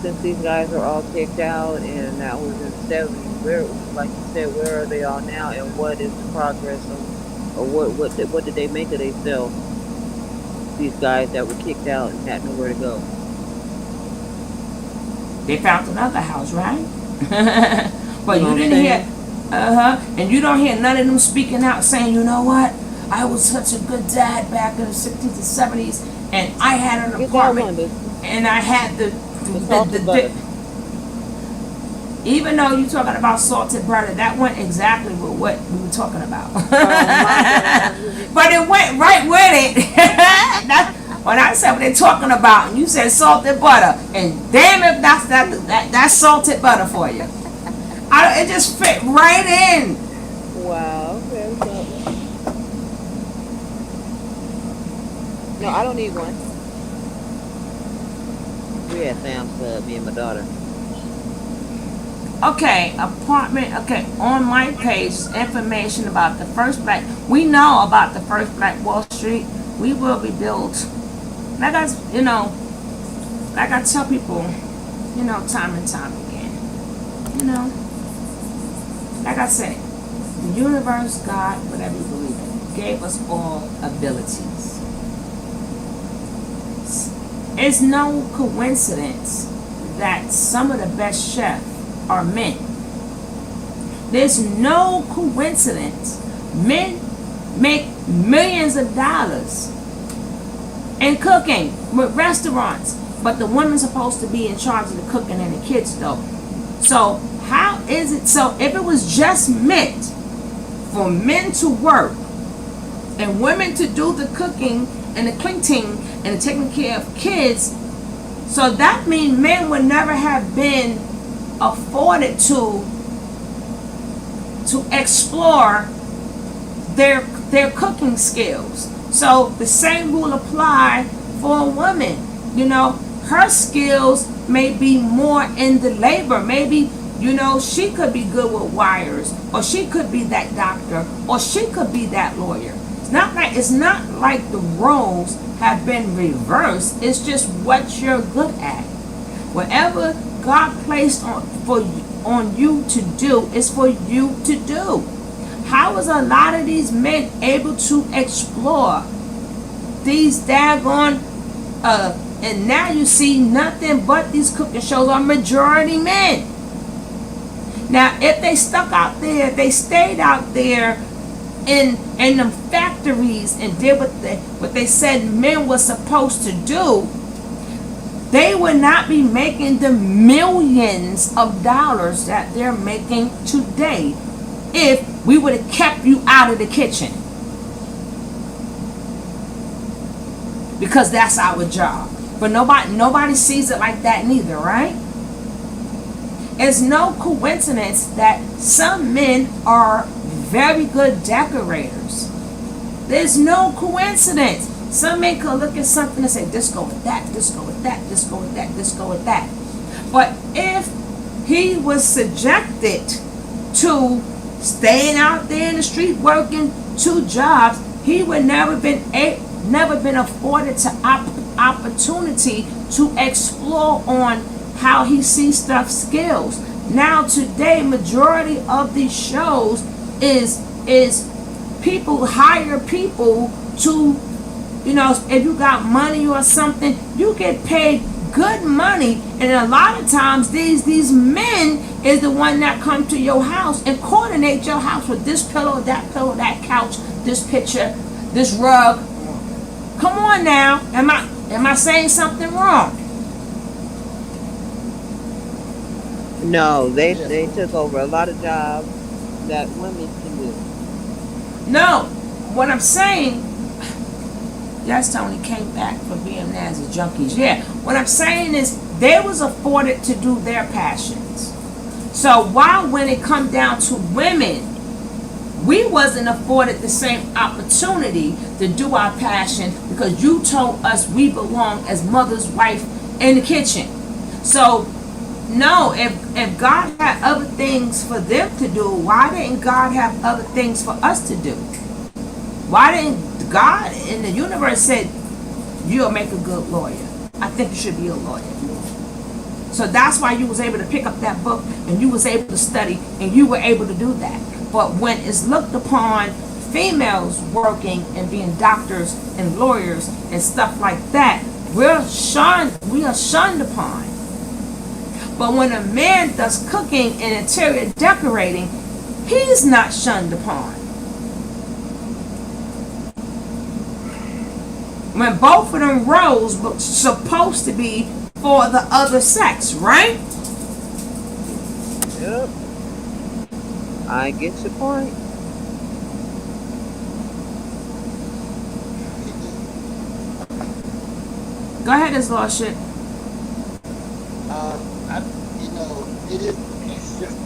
since these guys are all kicked out, and that was in the 70s, where, like you said, where are they all now, and what is the progress or what did they make of themselves? These guys that were kicked out and had nowhere to go. They found another house, right? But you didn't hear, and you don't hear none of them speaking out saying, you know what? I was such a good dad back in the 60s and 70s, and I had an apartment, and I had the even though you're talking about salted butter, that went exactly with what we were talking about. But it went right with it. When I said what they're talking about, and you said salted butter, and damn if that's salted butter for you. It just fit right in. Wow. Okay. No, I don't need one. We at Sam's Club, me and my daughter. Okay, apartment. Okay, on my page, information about the first black. We know about the first Black Wall Street. We will be built. Like I, like I tell people, time and time again. You know, like I say, the universe, God, whatever you believe in, gave us all abilities. It's no coincidence that some of the best chefs are men. There's no coincidence. Men make millions of dollars in cooking with restaurants, but the woman's supposed to be in charge of the cooking and the kids though. So how is it? So if it was just meant for men to work and women to do the cooking and the cleaning and the taking care of kids, so that means men would never have been afforded to explore their cooking skills. So the same rule apply for a woman. Her skills may be more in the labor. Maybe she could be good with wires, or she could be that doctor, or she could be that lawyer. It's not like the roles have been reversed. It's just what you're good at. Whatever God placed on you to do is for you to do. How is a lot of these men able to explore these daggone and now you see nothing but these cooking shows are majority men. Now if they stuck out there, they stayed out there in them factories and did what they said men were supposed to do, they would not be making the millions of dollars that they're making today if we would have kept you out of the kitchen. Because that's our job. But nobody sees it like that neither, right? It's no coincidence that some men are very good decorators. There's no coincidence. Some men can look at something and say, this go with that, this go with that, this go with that, this go with that. But if he was subjected to staying out there in the street working 2 jobs, he would never been afforded to opportunity to explore on how he sees stuff skills. Now today, majority of these shows is people hire people to, if you got money or something, you get paid good money, and a lot of times these men is the one that come to your house and coordinate your house with this pillow, that couch, this picture, this rug. Come on now, am I saying something wrong? No, they took over a lot of jobs that women can do. No, what I'm saying, yes, Tony came back from being there as a junkies. Yeah, what I'm saying is they was afforded to do their passions. So while when it come down to women, we wasn't afforded the same opportunity to do our passion because you told us we belong as mother's wife in the kitchen. So no, if God had other things for them to do, why didn't God have other things for us to do? Why didn't God in the universe said, you'll make a good lawyer? I think you should be a lawyer. So that's why you was able to pick up that book and you was able to study and you were able to do that. But when it's looked upon females working and being doctors and lawyers and stuff like that, we are shunned upon. But when a man does cooking and interior decorating, he's not shunned upon. When both of them roles were supposed to be for the other sex, right? Yep. I get your point. Go ahead, his lordship. It is. It's just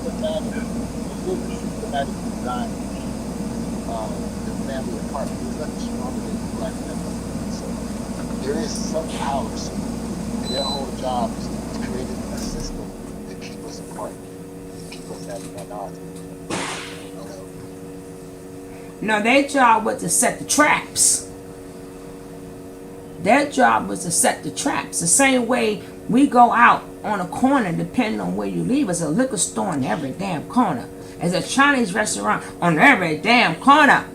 the matter. The leadership, the matter design. the family apartment. There's nothing stronger than a black family apartment. So there is some power somewhere, and their whole job is to create a system to keep us apart, to keep us at odds with each other. You know, No, their job was to set the traps. Their job was to set the traps. The same way we go out on a corner, depending on where you live. There's a liquor store on every damn corner. There's a Chinese restaurant on every damn corner.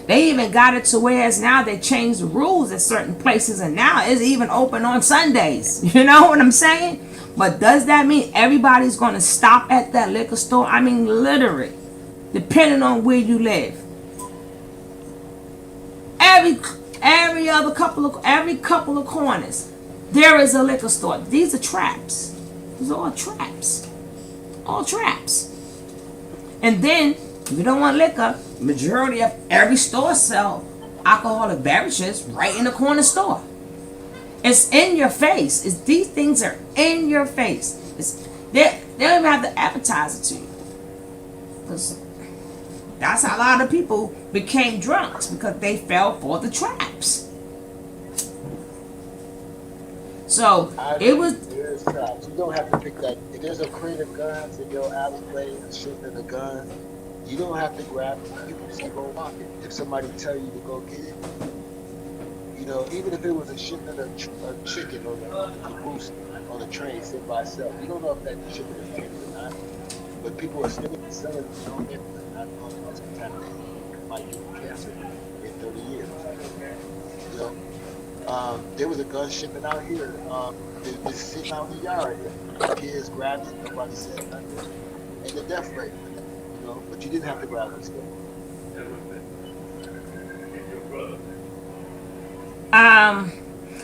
They even got it to whereas now they changed the rules at certain places, and now it's even open on Sundays. You know what I'm saying? But does that mean everybody's going to stop at that liquor store? I mean, literally, depending on where you live. Every couple of corners, there is a liquor store. These are traps. These are all traps. All traps. And then, if you don't want liquor, majority of every store sell alcoholic beverages right in the corner store. It's in your face. These things are in your face. They don't even have to advertise it to you. Because that's how a lot of people became drunks, because they fell for the traps. So I it agree. was. There's traps. You don't have to pick that. If there's a crate of guns in your alleyway, a shipment of guns, you don't have to grab it. You can just keep on walking. If somebody tell you to go get it, you know, even if it was a shipment of chicken on the caboose on the train sitting by itself, you don't know if that shipment is tainted or not. But people are still selling it on it, not knowing what's contaminated. It might give you cancer in 30 years. You know, there was a gun shipment out here. It was sitting out in the yard. Kids grabbed it. Nobody said nothing. And the death rate went up. You know, but you didn't have to grab this stuff.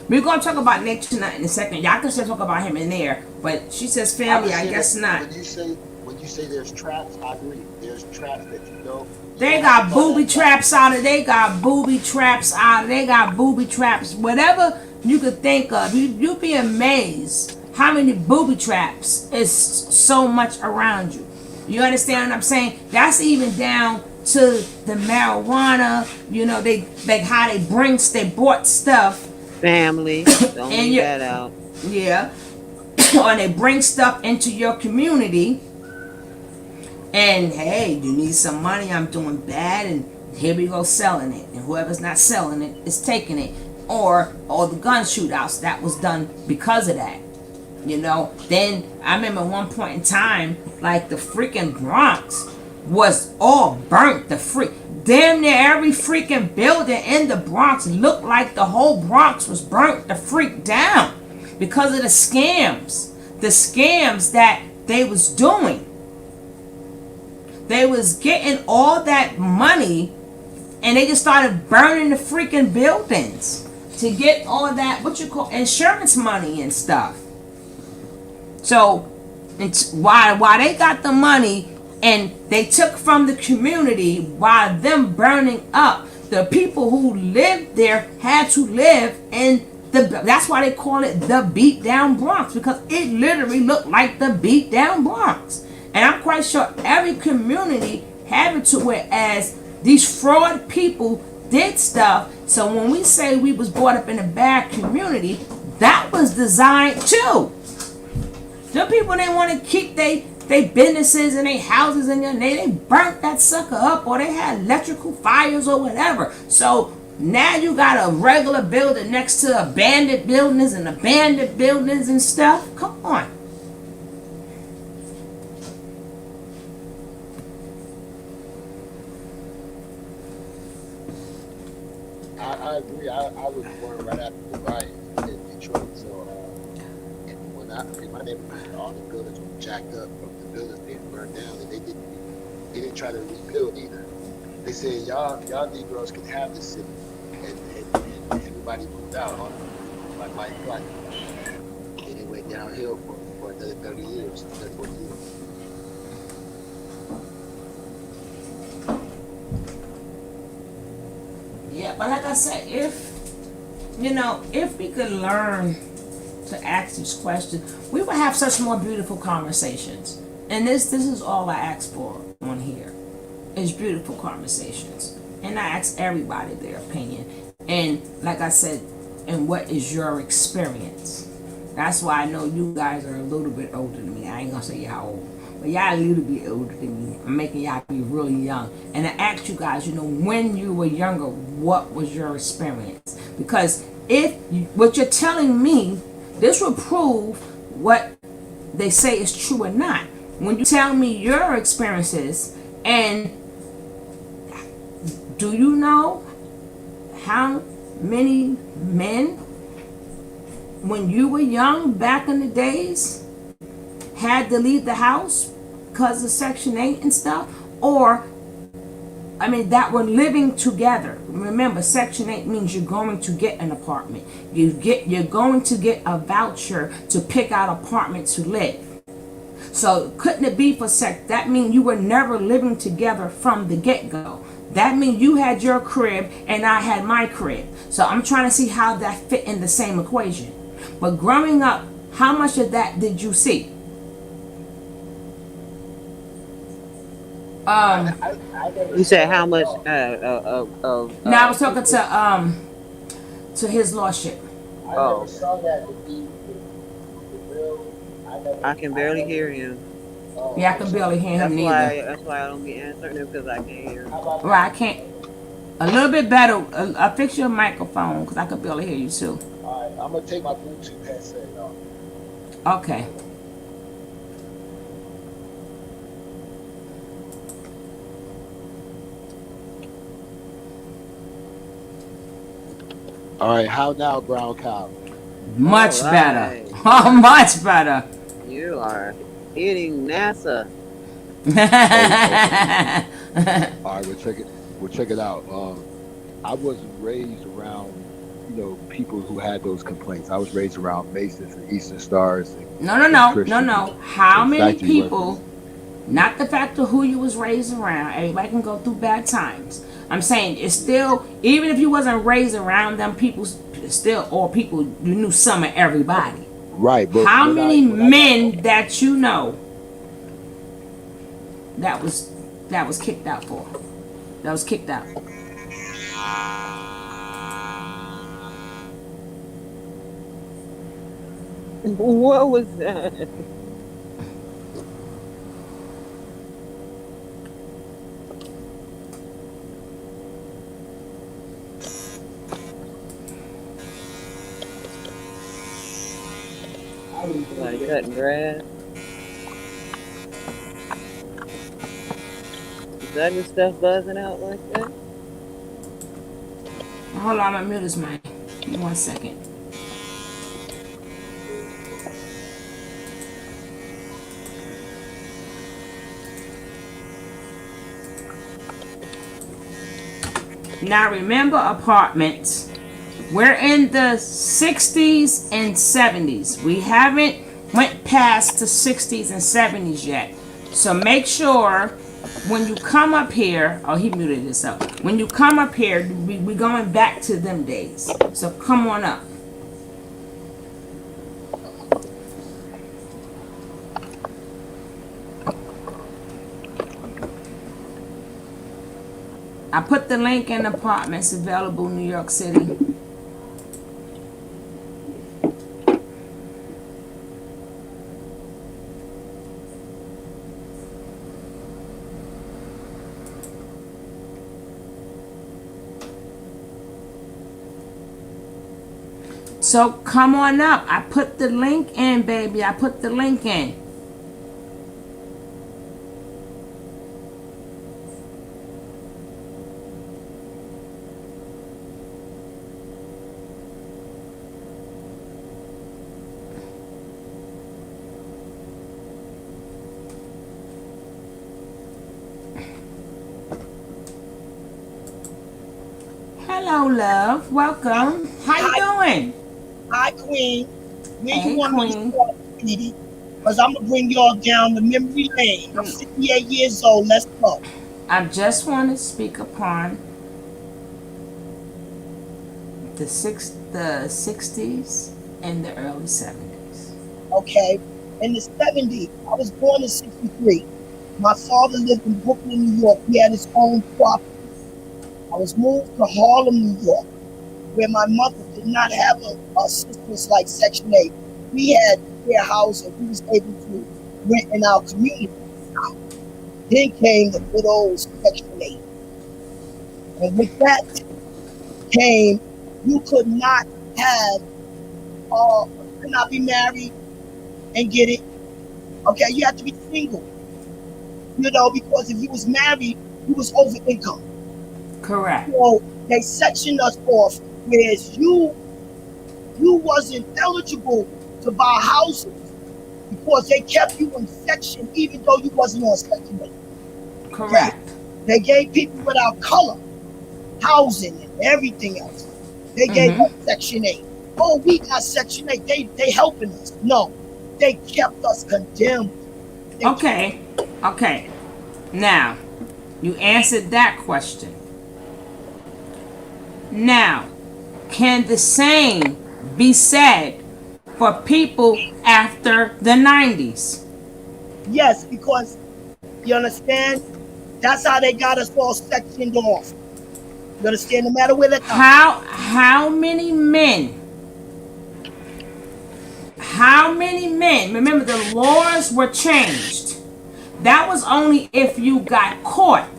We're gonna talk about Nick tonight in a second. Y'all can still talk about him in there, but she says I would family. I say guess that not. when you say there's traps, I agree. There's traps that you They don't have to got fall booby that trap. traps out of. They got booby traps out. They got booby traps. Whatever you could think of, you'd be amazed how many booby traps is so much around you. You understand what I'm saying? That's even down to the marijuana. You know, they like how they bought stuff Family. Don't and leave you, that out. yeah, or they bring stuff into your community. And hey, you need some money, I'm doing bad, and here we go selling it. And whoever's not selling it is taking it. Or all the gun shootouts that was done because of that. You know, then I remember one point in time, like the freaking Bronx was all burnt. Damn near every freaking building in the Bronx looked like the whole Bronx was burnt the freak down because of the scams. The scams that they was doing. They was getting all that money and they just started burning the freaking buildings to get all that, what you call, insurance money and stuff. So, it's why they got the money and they took from the community while them burning up, the people who lived there had to live in that's why they call it the beat down Bronx, because it literally looked like the beat down Bronx. And I'm quite sure every community had it to where as these fraud people did stuff. So when we say we was brought up in a bad community, that was designed too. The people, they want to keep they businesses and their houses and they burnt that sucker up, or they had electrical fires or whatever. So now you got a regular building next to abandoned buildings and stuff. Come on. I agree. I was born right after the riot in Detroit, so when in my neighborhood, all the buildings were jacked up from the buildings being burned down, and they didn't try to rebuild either. They said y'all Negroes can have this city, and everybody moved out on like white flight, and it went downhill for another 30 years, 30, 40 years. Yeah, but like I said, if we could learn to ask these questions, we would have such more beautiful conversations. And this is all I ask for on here. It's beautiful conversations. And I ask everybody their opinion. And like I said, and what is your experience? That's why I know you guys are a little bit older than me. I ain't gonna say y'all old. But y'all a little bit older than me. I'm making y'all be really young. And I asked you guys, when you were younger, what was your experience? Because what you're telling me, this will prove what they say is true or not. When you tell me your experiences, and do you know how many men, when you were young back in the days, had to leave the house because of Section 8 and stuff? Or, that were living together. Remember, Section 8 means you're going to get an apartment. You're going to get a voucher to pick out apartment to live. So couldn't it be for that means you were never living together from the get-go. That means you had your crib and I had my crib. So I'm trying to see how that fit in the same equation. But growing up, how much of that did you see? You said how much Now I was talking to his lordship. I never oh, saw that to be the real. I can I barely never. hear him. Yeah, I can barely hear him That's neither. why that's why I don't be answering them because I can't hear him. How about Right, I now? can't. A little bit better. Fix your microphone because I could barely hear you too. All right, I'm gonna take my Bluetooth headset off. Okay. All right, how now, brown cow? All Much better. right, Oh, much better. you are hitting NASA. Oh, okay. All right, we'll check it. We'll check it out. I wasn't raised around, people who had those complaints. I was raised around Masons and Eastern Stars No, no, and no, no, Christians no. How and many factory people, workers. not the fact of who you was raised around, everybody can go through bad times. I'm saying it's still, even if you wasn't raised around them people, still, or people, you knew some of everybody. Right, but How when I many when I got men that you know that was kicked out for? That was kicked out. What was that? Somebody cutting grass. Is that your stuff buzzing out like that? Hold on, I'm gonna mute this mic. Give me 1 second. Now remember apartments. We're in the 60s and 70s. We haven't went past the 60s and 70s yet. So make sure when you come up here, oh, he muted himself. When you come up here, we going back to them days. So come on up. I put the link in apartments available in New York City. So come on up. I put the link in, baby. I put the link in. Hello, love. Welcome. How you Hi, doing? hi, Queen. Where you Hey, want me to Queen. start, sweetie? Because I'm going to bring y'all down the memory lane. I'm 58 years old. Let's go. I just want to speak upon the 60s and the early 70s. Okay. In the 70s, I was born in 63. My father lived in Brooklyn, New York. He had his own property. I was moved to Harlem, New York, where my mother did not have a assistance like Section 8. We had fair housing. We was able to rent in our community. Then came the good old Section 8. And with that came, you could not have, could not be married and get it. Okay, you had to be single. Because if you was married, you was over income. Correct. So they sectioned us off, whereas you wasn't eligible to buy houses because they kept you in section even though you wasn't on Section 8. Okay? Correct. They gave people without color housing and everything else. They gave us Section 8. Oh, we got Section 8. They helping us. No, they kept us condemned. Okay. Okay. Now, you answered that question. Now, can the same be said for people after the 90s? Yes, because you understand, that's how they got us all sectioned off. You understand? No matter where they come. How many men? How many men? Remember, the laws were changed. That was only if you got caught.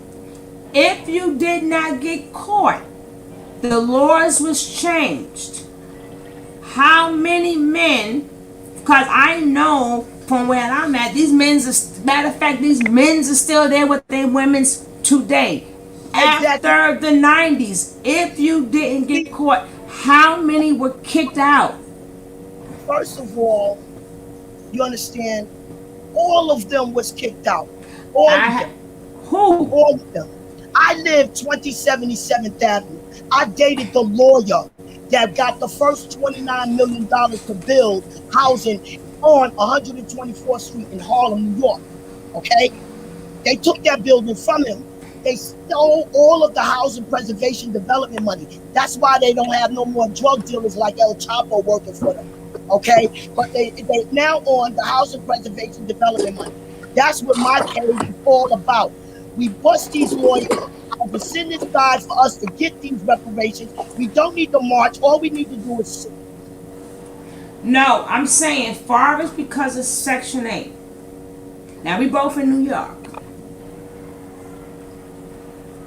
If you did not get caught, the laws was changed. How many men? Because I know from where I'm at, these men's matter of fact, these men's are still there with their women's today. Exactly. After the 90s, if you didn't get caught, how many were kicked out? First of all, you understand, all of them was kicked out. All of them. Who? All of them. I lived 2077th Avenue. I dated the lawyer that got the first $29 million to build housing on 124th Street in Harlem, New York. Okay? They took that building from him. They stole all of the housing preservation development money. That's why they don't have no more drug dealers like El Chapo working for them. Okay? But they now on the housing preservation development money. That's what my case is all about. We bust these lawyers. Our descendants died for us to get these reparations. We don't need to march. All we need to do is sue. No, I'm saying far as because of Section 8. Now, we both in New York.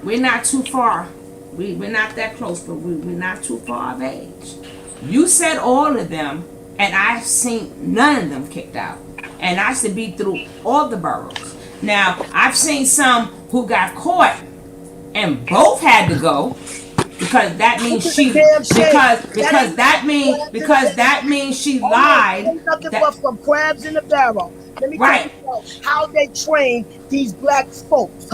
We're not too far. We're not that close, but we're not too far of age. You said all of them, and I've seen none of them kicked out. And I should be through all the boroughs. Now, I've seen some who got caught and both had to go because that means she she lied. Nothing but from crabs in the barrel. Let me tell you how they train these black folks.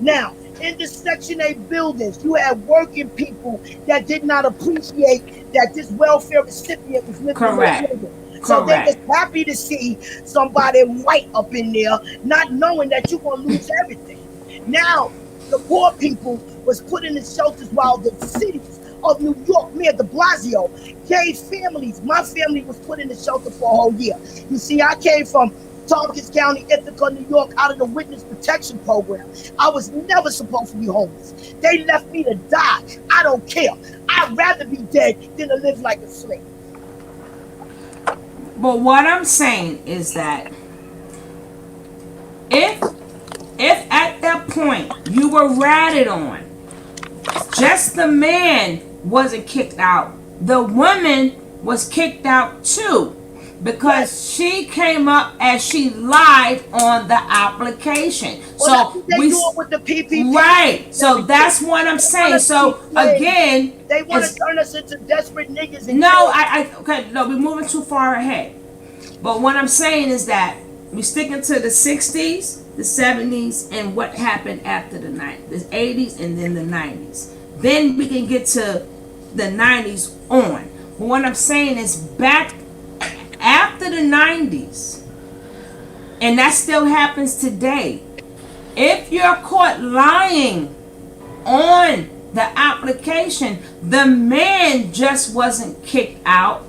Now, in the Section 8 buildings, you had working people that did not appreciate that this welfare recipient was living in the building. So they was happy to see somebody white up in there, not knowing that you're going to lose everything. Now, the poor people was put in the shelters while the cities of New York, Mayor de Blasio, gave families. My family was put in the shelter for a whole year. You see, I came from Tompkins County, Ithaca, New York, out of the Witness Protection Program. I was never supposed to be homeless. They left me to die. I don't care. I'd rather be dead than to live like a slave. But what I'm saying is that if at that point you were ratted on, just the man wasn't kicked out, the woman was kicked out too, because she came up as she lied on the application. Well, so they do it with the PPP. Right. So that's what I'm saying. So again, they want to turn us into desperate niggas. We're moving too far ahead. But what I'm saying is that we're sticking to the 60s, the 70s, and what happened after the 90s, the 80s, and then the 90s. Then we can get to the 90s on. But what I'm saying is back after the 90s, and that still happens today. If you're caught lying on the application, the man just wasn't kicked out,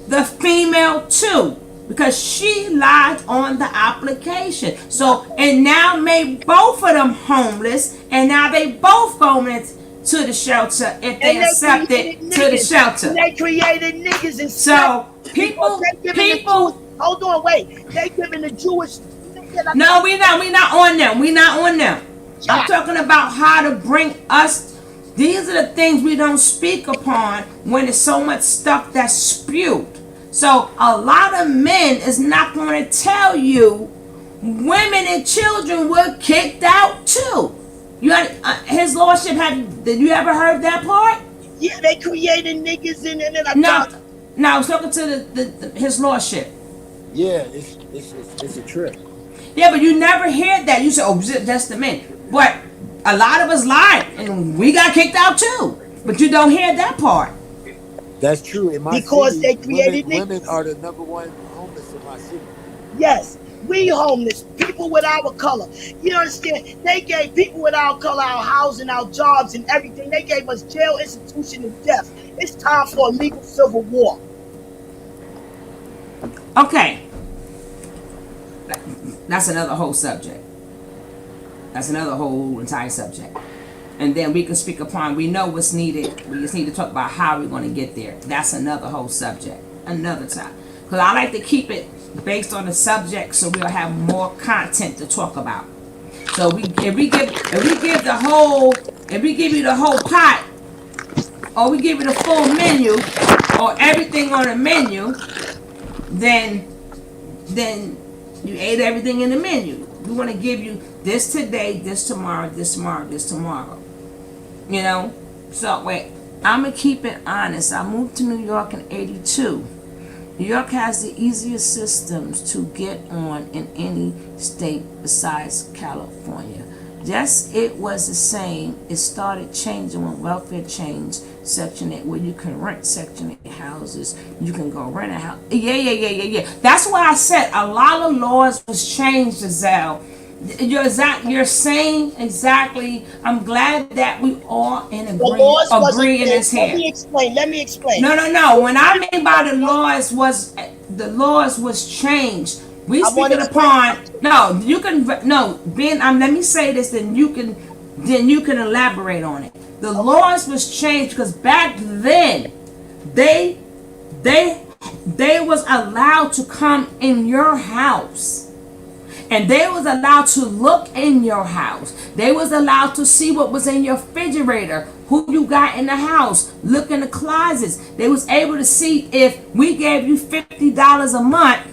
the female too, because she lied on the application. So, and now made both of them homeless, and now they both going to the shelter if they And they accepted created to the niggas. And shelter. they created niggas instead. So Because people, they giving the Jewish, people. hold on, wait. They giving the Jewish, No, we not on them. We not on them. I'm yeah. talking about how to bring us. These are the things we don't speak upon when there's so much stuff that's spewed. So a lot of men is not going to tell you women and children were kicked out too. You had, his lordship had. Did you ever heard that part? Yeah, they created niggas and then I No, thought, no. I was talking to his lordship. Yeah, it's a trip. Yeah, but you never hear that. You say, "Oh, that's the men." But a lot of us lied, and we got kicked out too. But you don't hear that part. That's true. In my because city, they created women niggas. are the number one homeless in my city. Yes, we homeless, people with our color. You understand? They gave people with our color our housing, our jobs, and everything. They gave us jail, institution, and death. It's time for a legal civil war. Okay, that's another whole subject. That's another whole entire subject. And then we can speak upon. We know what's needed. We just need to talk about how we're going to get there. That's another whole subject, another time. Because I like to keep it based on the subject, so we'll have more content to talk about. So if we give you the whole pot, or we give you the full menu, or everything on the menu, then you ate everything in the menu. We want to give you this today, this tomorrow, this tomorrow, this tomorrow. You know? So wait, I'm gonna keep it honest. I moved to New York in '82. New York has the easiest systems to get on in any state besides California. Yes, it was the same. It started changing when welfare changed. Section 8, where you can rent Section 8 houses. You can go rent a house. Yeah. That's why I said a lot of laws was changed, Giselle. You're saying exactly. I'm glad that we all agree in this here. Let me explain. No. When I mean by the laws was changed. We speaking upon you can Ben. Let me say this, then you can elaborate on it. The laws was changed because back then they was allowed to come in your house. And they was allowed to look in your house. They was allowed to see what was in your refrigerator, who you got in the house, look in the closets. They was able to see if we gave you $50 a month.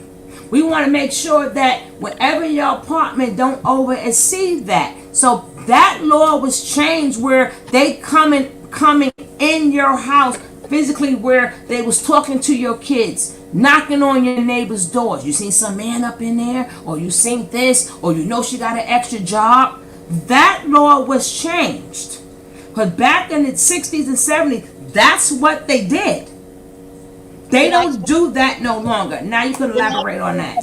We want to make sure that whatever your apartment don't over exceed that. So that law was changed where they coming in your house physically, where they was talking to your kids, knocking on your neighbor's doors. You seen some man up in there, or you seen this, or you know she got an extra job. That law was changed. But back in the 60s and 70s, that's what they did. They don't do that no longer. Now you can elaborate on that.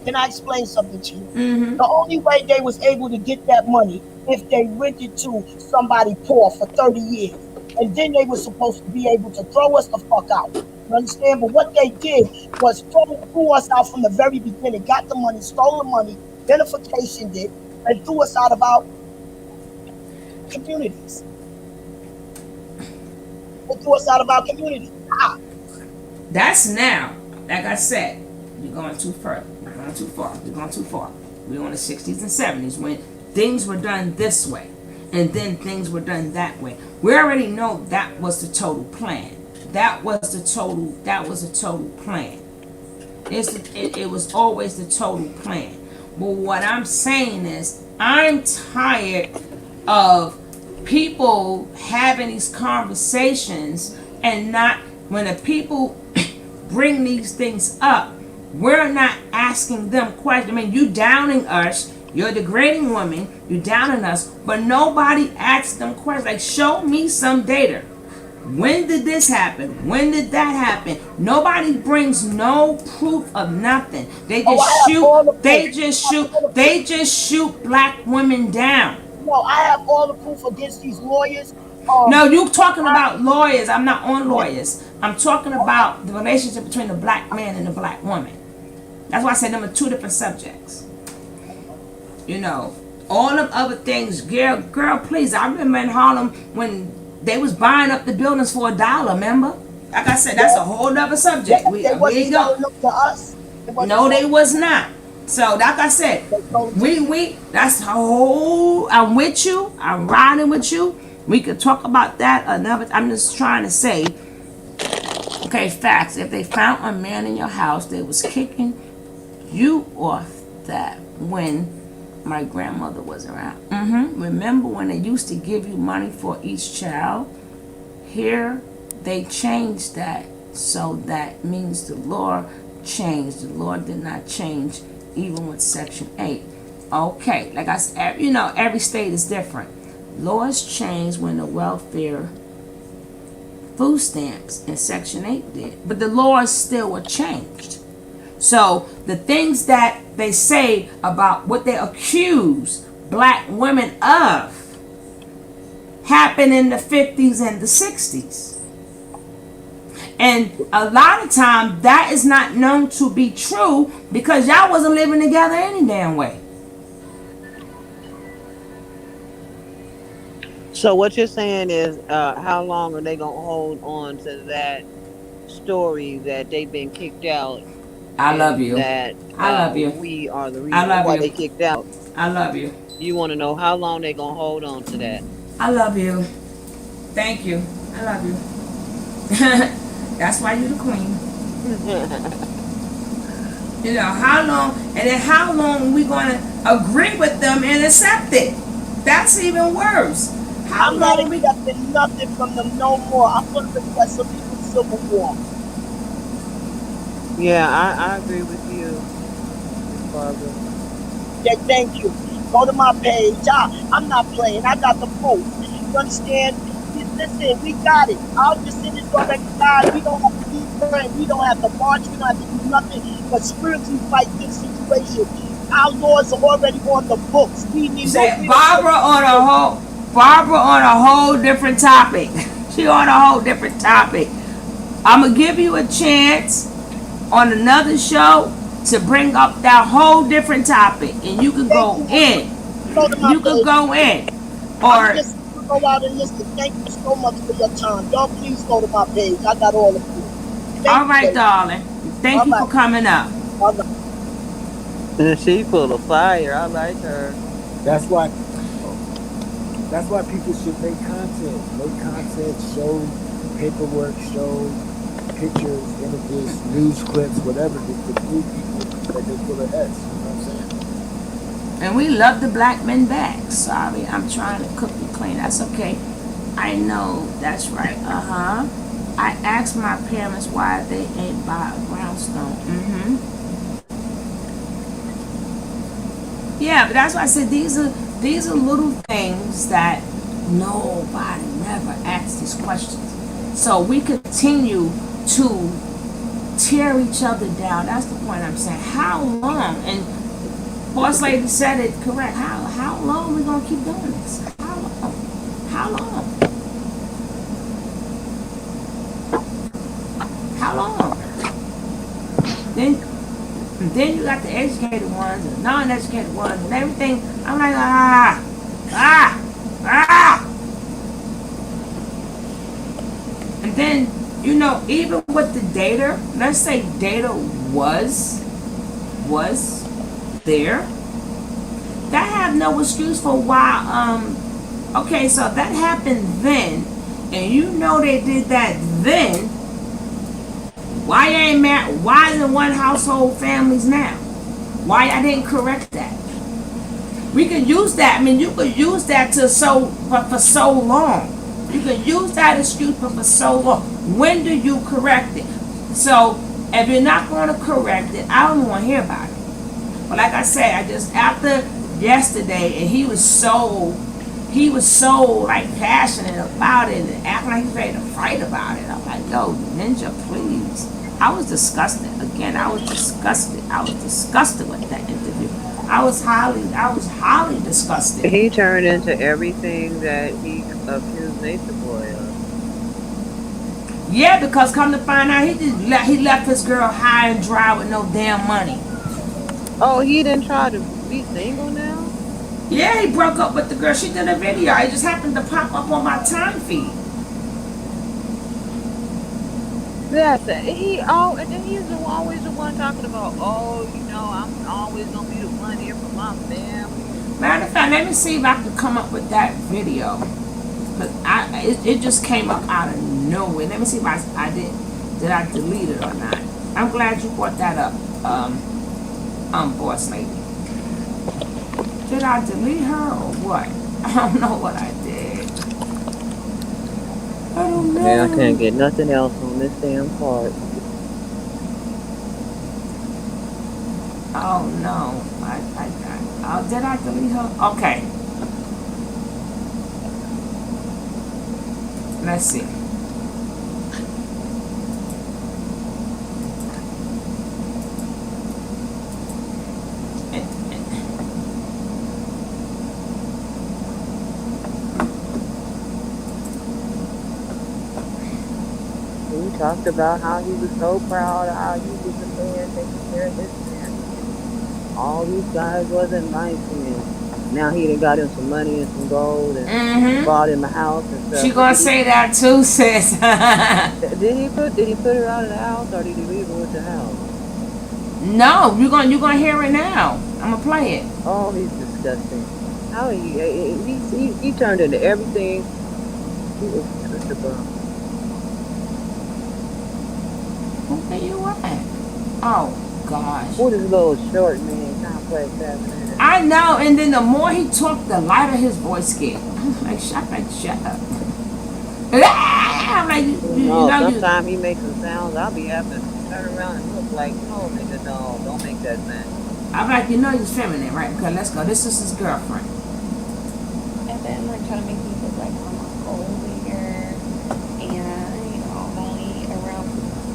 Can I explain something to you? Mm-hmm. The only way they was able to get that money if they rented to somebody poor for 30 years. And then they were supposed to be able to throw us the fuck out. You understand? But what they did was threw us out from the very beginning, got the money, stole the money, identification did, and threw us out of our communities. They threw us out of our communities. That's now. Like I said, you're going too far. You're going too far. You're going too far. We're on the 60s and 70s when things were done this way, and then things were done that way. We already know that was the total plan. That was the total plan. It was always the total plan. But what I'm saying is, I'm tired of people having these conversations and not, when the people bring these things up, we're not asking them questions. I mean, you downing us, you're a degrading woman, you downing us, but nobody asks them questions. Like, show me some data. When did this happen? When did that happen? Nobody brings no proof of nothing. They just shoot black women down. No, I have all the proof against these lawyers. No, you talking about lawyers. I'm not on lawyers. I'm talking about the relationship between the black man and the black woman. That's why I said them are two different subjects. You know, all them other things, girl, please. I remember in Harlem when they was buying up the buildings for $1. Remember? Like I said, that's a whole other subject. They We wasn't ain't go. selling them to us. They wasn't No, they selling was not. So, like I said, they sold them to we that's a whole. I'm with you. I'm riding with you. We could talk about that another. I'm just trying to say, okay, facts. If they found a man in your house that was kicking you off that when my grandmother was around. Remember when they used to give you money for each child? Here, they changed that. So that means the law changed. The law did not change even with Section 8. Okay, like I said, you know, every state is different. Laws changed when the welfare food stamps in Section 8 did. But the laws still were changed. So the things that they say about what they accuse black women of happened in the 50s and the 60s. And a lot of time that is not known to be true because y'all wasn't living together any damn way. So what you're saying is, how long are they gonna hold on to that story that they've been kicked out, I love and you. that I love you. we are the I reason love why you. they kicked out? I love you. You want to know how long they gonna hold on to that? I love you. Thank you. I love you. That's why you're the queen. You know, how long, and then how long we going to agree with them and accept it? That's even worse. How I'm not long we... accepting nothing from them no more. I'm going to request a legal civil war. Yeah, I agree with you, Miss Barbara. Yeah, thank you. Go to my page. I'm not playing. I got the proof. You understand? Listen, we got it. Our decision is already died. We don't have to be praying. We don't have to march. We don't have to do nothing but spiritually fight this situation. Our laws are already on the books. We need no real Barbara on a whole different topic. She on a whole different topic. I'm gonna give you a chance on another show to bring up that whole different topic, and you can go in. You could go in, or just go out and listen. Thank you so much for your time. Y'all, please go to my page. I got all of you. All right, darling. Thank you for coming up. All right. She full of fire. I like her. That's why. That's why people should make content. Make content, show paperwork, show pictures, images, news clips, whatever, to prove people that they're full of S. You know what I'm saying? And we love the black men back. Sorry, I'm trying to cook and clean. That's okay. I know. That's right. I asked my parents why they ain't buy a brownstone. Yeah, but that's why I said these are little things that nobody never asks these questions. So we continue to tear each other down. That's the point I'm saying. How long? And Boss Lady said it correct. How long are we gonna keep doing this? How long? How long? How long? Then you got the educated ones and non-educated ones and everything. I'm like, And then, you know, even with the data, let's say data was there, that have no excuse for why, okay, so that happened then, and you know they did that then. Why ain't mad? Why is it one household families now? Why I didn't correct that? We can use that. I mean, you could use that for so long. You can use that excuse for so long. When do you correct it? So if you're not going to correct it, I don't want to hear about it. But like I said, I just after yesterday, and he was so like passionate about it and acting like he's ready to fight about it. I'm like, yo, Ninja, please. I was disgusted. Again, I was disgusted. I was disgusted with that interview. I was highly disgusted. He turned into everything that he accused Nature Boy of. Yeah, because come to find out, he left his girl high and dry with no damn money. Oh, he didn't try to be single now? Yeah, he broke up with the girl. She did a video. It just happened to pop up on my time feed. Yes, he oh, and then he's always the one talking about, oh, I'm always gonna be the one here for my family. Matter of fact, let me see if I can come up with that video. Cause it just came up out of nowhere. Let me see if I did I delete it or not. I'm glad you brought that up, boss lady. Did I delete her or what? I don't know what I did. I don't Man, I can't know. get nothing else on this damn part. Oh no. Did I delete her? Okay. Let's see. He talked about how he was so proud of how he was the man taking care of his family, and all these guys wasn't nice to him. Now he done got him some money and some gold and Mm-hmm. bought him a house and She stuff. But gonna say that too, sis. did he put her out of the house, or did he leave her with the house? No, you're gonna hear it now. I'm gonna play it. Oh, he's disgusting. How he turned into everything. He is such a bum. Where you at? Oh gosh. Who this little short man complex having in it? I know, and then the more he talked, the lighter his voice get. I'm like, shut up. I'm like, No, sometimes he makes some sounds. I'll be having to turn around and look like, no, nigga, no, don't make that sound. I'm like, he's feminine, right? Okay, let's go. This is his girlfriend. And then like trying to make me look like I'm a gold digger and I'm only around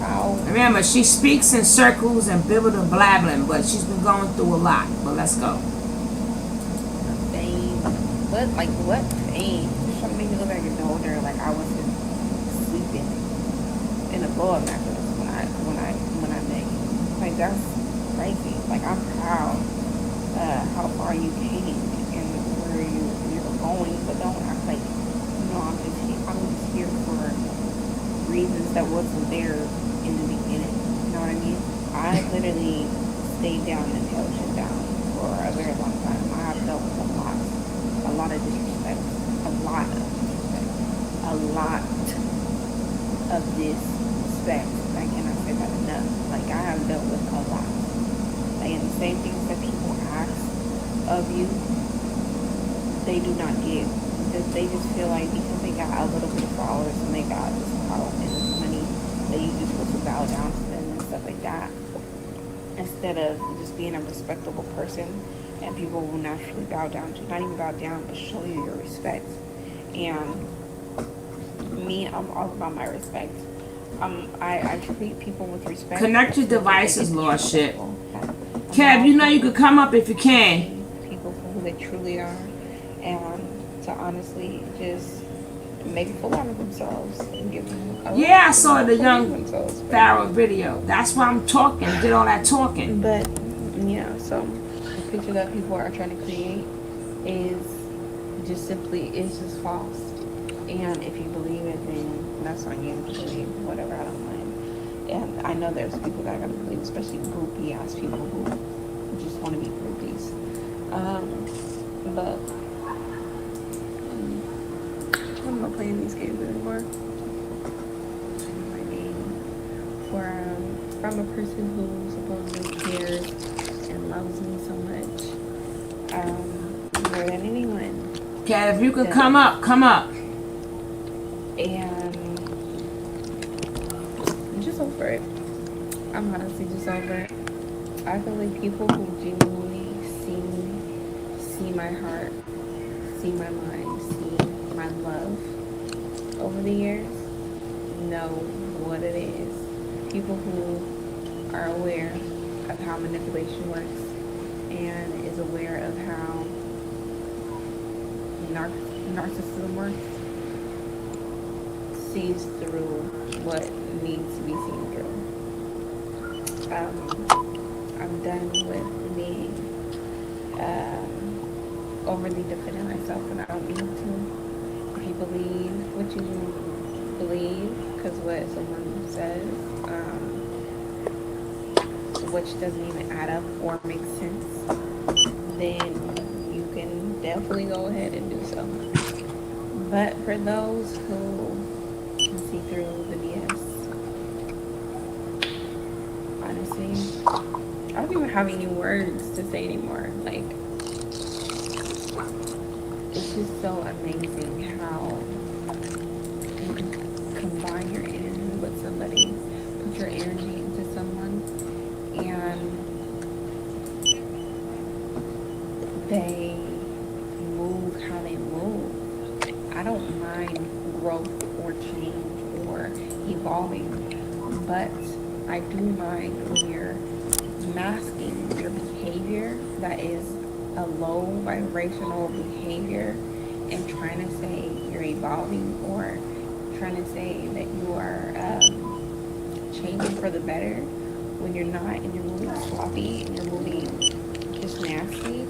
out. Remember, she speaks in circles and bibbling blabbling, but she's been going through a lot. But let's go. Fame. What fame? Trying to make me look like an older, like I wasn't sleeping in a blow up mattress when I met you. Like that's crazy. Like I'm proud how far you came and where you're going, but don't act like I'm just here for reasons that wasn't there in the beginning. You know what I mean? I literally stayed down and held shit down for a very long time. I have dealt with a lot of disrespect, a lot of disrespect, a lot of disrespect. I cannot say that enough. Like I have dealt with a lot. Like and the same things that people ask of you, they do not give. Because they just feel like because they got a little bit of followers and they got this power and this money, that you just supposed to bow down to them and stuff like that. Instead of just being a respectable person and people will naturally bow down to, not even bow down, but show you your respect. And me, I'm all about my respect. I treat people with respect. Connect your devices, Lord shit. Kev, Kev, you know you could come up if you can. people for who they truly are, and to honestly just make a fool out of themselves and give them. Yeah, I saw the young Pharaoh video. That's why I'm talking. Did all that talking. But yeah, so the picture that people are trying to create is it's just false. And if you believe it, then that's on you to believe whatever. I don't mind. And I know there's people that are gonna believe, especially groupie ass people who just want to be groupies. But I'm not playing these games anymore. I mean, from a person who supposedly cares and loves me so much, more than anyone. Kev, if you could come up, come up. And I'm just over it. I'm honestly just over it. I feel like people who genuinely see my heart, see my mind, see my love over the years know what it is. People who are aware of how manipulation works and is aware of how narcissism works, sees through what needs to be seen through. I'm done with being overly defending myself when I don't need to. If you believe what you believe, because what someone says, which doesn't even add up or make sense, then you can definitely go ahead and do so. But for those who can see through the BS, honestly, I don't even have any words to say anymore. Like, it's just so amazing how you can combine your energy with somebody, put your energy into someone, and they move how they move. I don't mind growth or change or evolving, but I do mind when you're masking your behavior that is a low vibrational behavior and trying to say you're evolving or trying to say that you are changing for the better when you're not and you're moving sloppy and you're moving just nasty.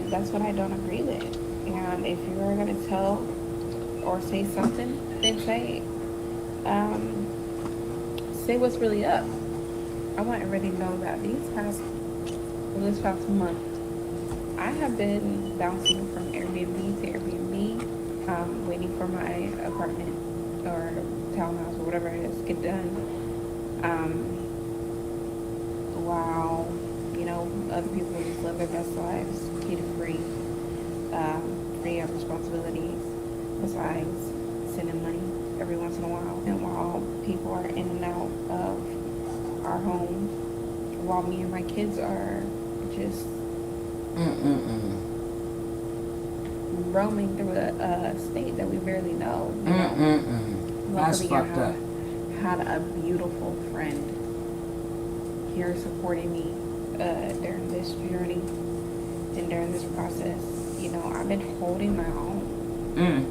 That's what I don't agree with. And if you're gonna tell or say something, then say it. Say what's really up. I want everybody to know that this past month, I have been bouncing from Airbnb to Airbnb, waiting for my apartment or townhouse or whatever it is get done. Um, while other people just live their best lives, kid free, free of responsibilities, besides sending money every once in a while. And while people are in and out of our home, while me and my kids are just roaming through a state that we barely know. That's Luckily, fucked up. had a beautiful friend here supporting me during this journey and during this process. I've been holding my own.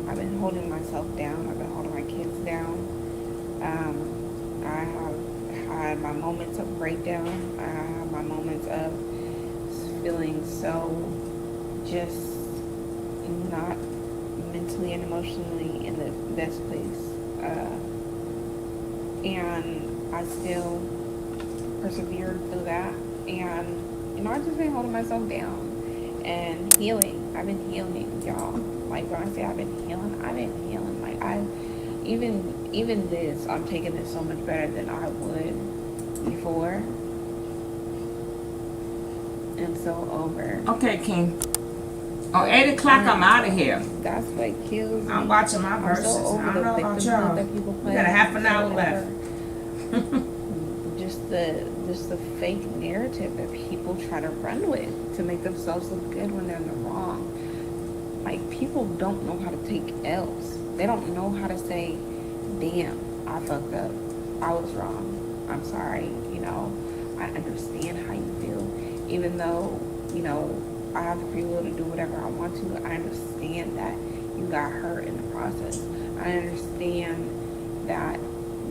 I've been holding myself down. I've been holding my kids down. I have had my moments of breakdown. I have my moments of feeling so just not mentally and emotionally in the best place. And I still persevered through that. And I've just been holding myself down and healing. I've been healing, y'all. Like when I say I've been healing, Like even this, I'm taking it so much better than I would before. And so over. Okay, King. Oh, 8 o'clock, I'm out of here. That's what kills me. I'm watching my verses. So over I don't know about y'all. that people play. We got a half an hour left. just the fake narrative that people try to run with to make themselves look good when they're in the wrong. Like, people don't know how to take L's. They don't know how to say, damn, I fucked up. I was wrong. I'm sorry. I understand how you feel. Even though, I have the free will to do whatever I want to, I understand that you got hurt in the process. I understand that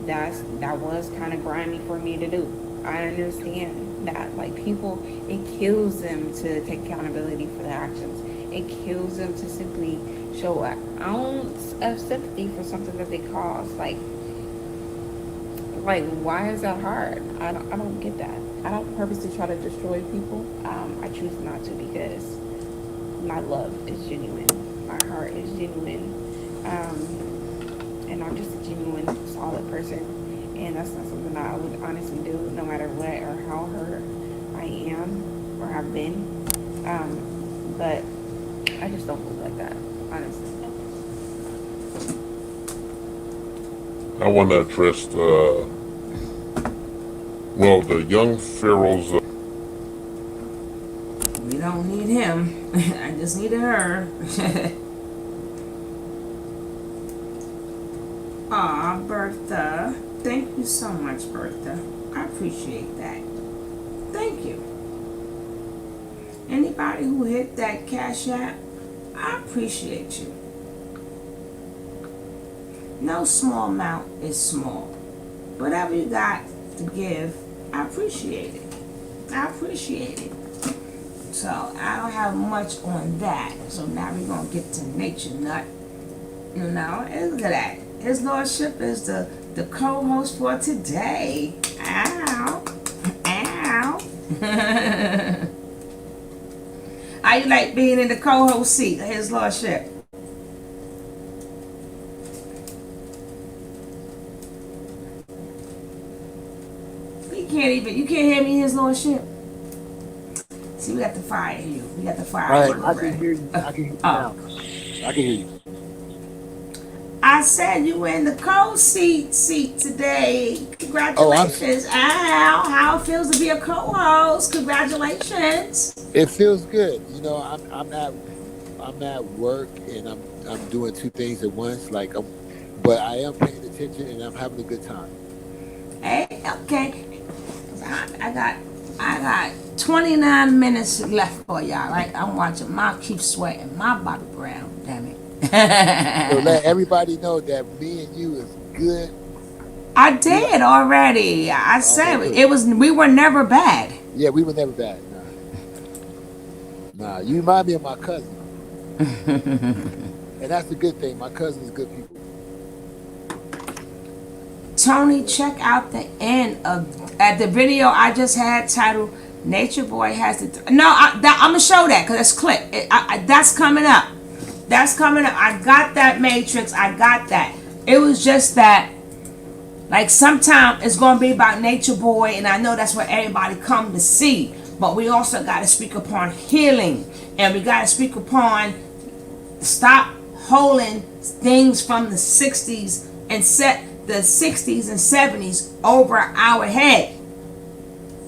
that was kind of grimy for me to do. I understand that, like, people, it kills them to take accountability for their actions. It kills them to simply show an ounce of sympathy for something that they caused. Like why is that hard? I don't get that. I don't purposely try to destroy people. I choose not to because my love is genuine. My heart is genuine. And I'm just a genuine, solid person. And that's not something that I would honestly do no matter what or how hurt I am or have been. But I just don't move like that, honestly. I want to address the young Pharaoh's. We don't need him. I just needed her. Aw, Bertha. Thank you so much, Bertha. I appreciate that. Thank you. Anybody who hit that Cash App, I appreciate you. No small amount is small. Whatever you got to give, I appreciate it. I appreciate it. So I don't have much on that. So now we're gonna get to Nature Nut. You know, and look at that. His Lordship is the co-host for today. Ow. Ow. How you like being in the co-host seat of His Lordship? You can't hear me, His Lordship. See, we got the fire you. We got the fire. All right, you I can already. hear you. I can hear you now. I can hear you. I said you were in the co-seat today. Congratulations. Ow. How it feels to be a co-host. Congratulations. It feels good. You know, I'm at work and I'm doing two things at once. But I am paying attention and I'm having a good time. Hey, okay. I got 29 minutes left for y'all. Right? I'm watching my keep sweating my body brown. Damn it. So let everybody know that me and you is good. I did already. I said Okay, it was. We were never bad. yeah, we were never bad. Nah, you remind me of my cousin, and that's the good thing. My cousin is good people. Tony, check out the end of at the video I just had titled "Nature Boy has the." No, I'm gonna show that because it's clip. That's coming up. That's coming up. I got that Matrix. I got that. It was just that, like, sometimes it's gonna be about Nature Boy, and I know that's what everybody come to see. But we also got to speak upon healing, and we got to speak upon stop holding things from the 60s and set the 60s and 70s over our head.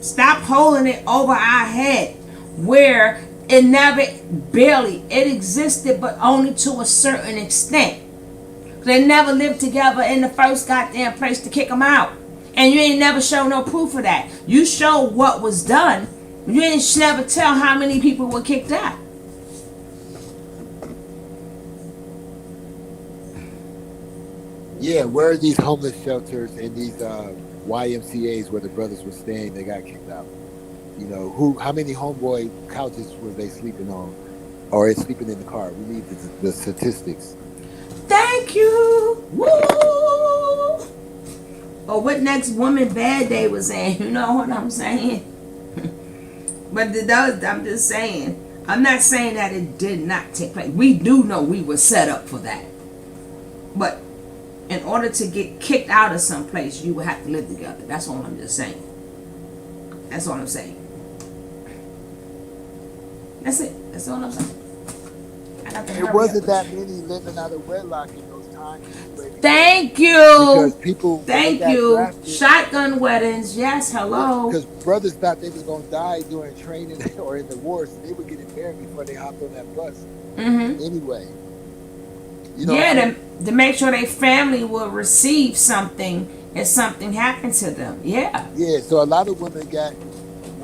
Stop holding it over our head where it never barely it existed, but only to a certain extent. They never lived together in the first goddamn place to kick them out, and you ain't never show no proof of that. You show what was done. You ain't never tell how many people were kicked out. Yeah, where are these homeless shelters and these YMCA's where the brothers were staying? They got kicked out. You know, how many homeboy couches were they sleeping on, or sleeping in the car? We need the statistics. Thank you. Woo! Or what next woman bad day was in? You know what I'm saying? But I'm just saying. I'm not saying that it did not take place. We do know we were set up for that. But in order to get kicked out of some place, you would have to live together. That's all I'm just saying. That's all I'm saying. That's it. That's all I'm saying. It wasn't that many living out of wedlock in those times. Thank you. Because people. Thank you. Drafted, shotgun weddings. Yes. Hello. Because brothers thought they was gonna die during training or in the war, so they would get it married before they hopped on that bus. Mm-hmm. Anyway. You know, yeah, to make sure their family will receive something if something happened to them. Yeah. Yeah. So a lot of women got,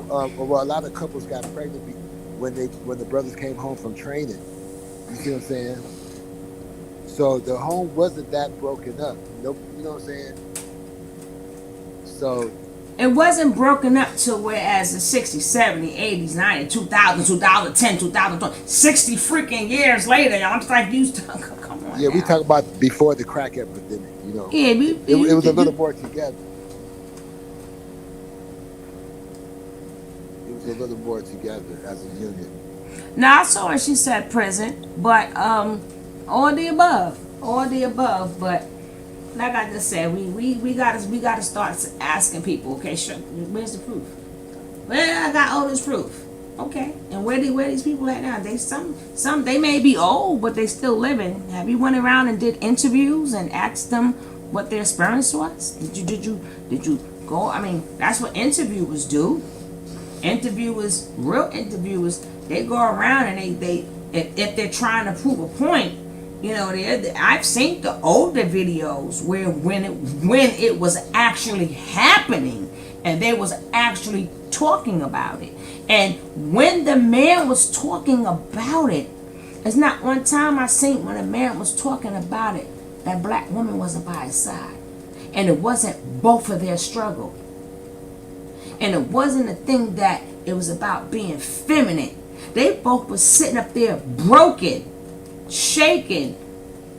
a lot of couples got pregnant when the brothers came home from training. You see what I'm saying? So the home wasn't that broken up. You know what I'm saying? So it wasn't broken up to whereas the 60s, 70s, 80s, 90s, 2000, 2010, 2020, 60 freaking years later, y'all. I'm just like, come on. Yeah, now. We talk about before the crack epidemic, you know. Yeah, it was a little more together. It was a little more together as a unit. Now I saw her. She said prison, but all the above, But like I just said, we gotta start asking people. Okay, sure. Where's the proof? Well, I got all this proof. Okay, and where these people at now? They some they may be old, but they still living. Have you went around and did interviews and asked them what their experience was? Did you go? I mean, that's what interviewers do. Real interviewers, they go around and they if they're trying to prove a point, you know, I've seen the older videos where when it was actually happening and they was actually talking about it, and when the man was talking about it, it's not one time I seen when a man was talking about it that black woman wasn't by his side, and it wasn't both of their struggle. And it wasn't a thing that it was about being feminine. They both were sitting up there broken, shaken,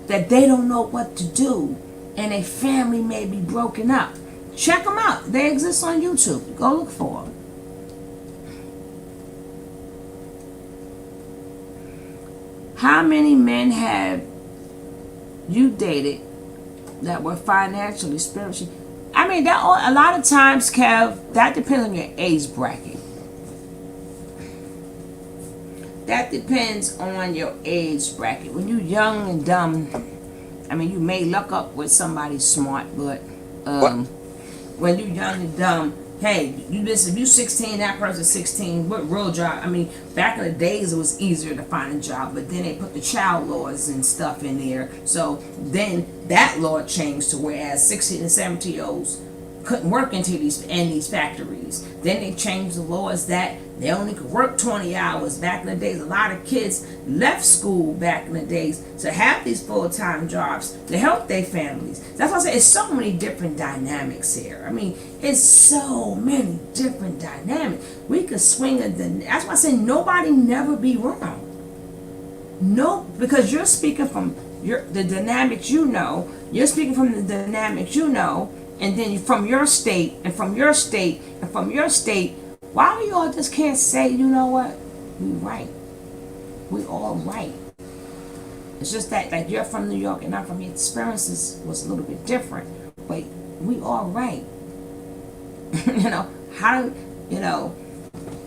that they don't know what to do, and a family may be broken up. Check them out. They exist on YouTube. Go look for them. How many men have you dated that were financially, spiritually? I mean, that a lot of times, Kev, that depends on your age bracket. That depends on your age bracket. When you're young and dumb, I mean, you may luck up with somebody smart, but when you're young and dumb, hey, you listen, if you 16, that person's 16, what real job? I mean, back in the days, it was easier to find a job, but then they put the child laws and stuff in there. So then that law changed to whereas 16 and 17-year-olds couldn't work in these factories. Then they changed the laws that they only could work 20 hours. Back in the days, a lot of kids left school back in the days to have these full-time jobs to help their families. That's why I say it's so many different dynamics here. I mean, it's so many different dynamics. We could swing that's why I say nobody never be wrong. No, because you're speaking from the dynamics you know. You're speaking from the dynamics you know. And then from your state, and from your state, and from your state, why we all just can't say, you know what, we right. We all right. It's just that, like, you're from New York and I'm from here. Experiences was a little bit different, but we all right.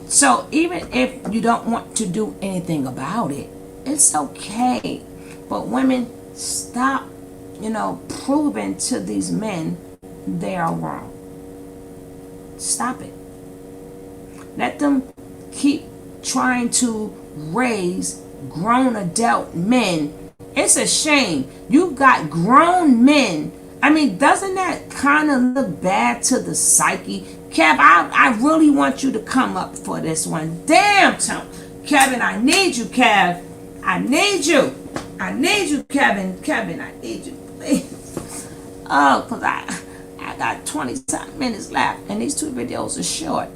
So even if you don't want to do anything about it, it's okay. But women, stop, proving to these men they are wrong. Stop it. Let them keep trying to raise grown adult men. It's a shame. You've got grown men. I mean, doesn't that kind of look bad to the psyche? Kev, I really want you to come up for this one. Damn, Kevin, I need you, Kev. I need you. I need you, Kevin. Kevin, I need you, please. Oh, because I got 20-something minutes left, and these two videos are short.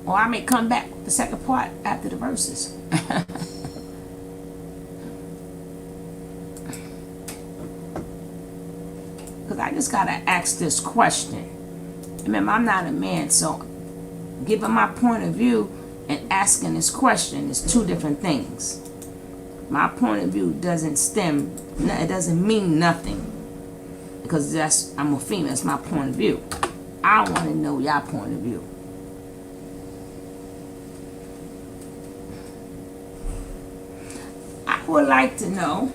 Or I may come back with the second part after the verses. Because I just got to ask this question. Remember, I'm not a man, so giving my point of view and asking this question is two different things. My point of view it doesn't mean nothing. Because I'm a female, that's my point of view. I want to know your point of view. I would like to know,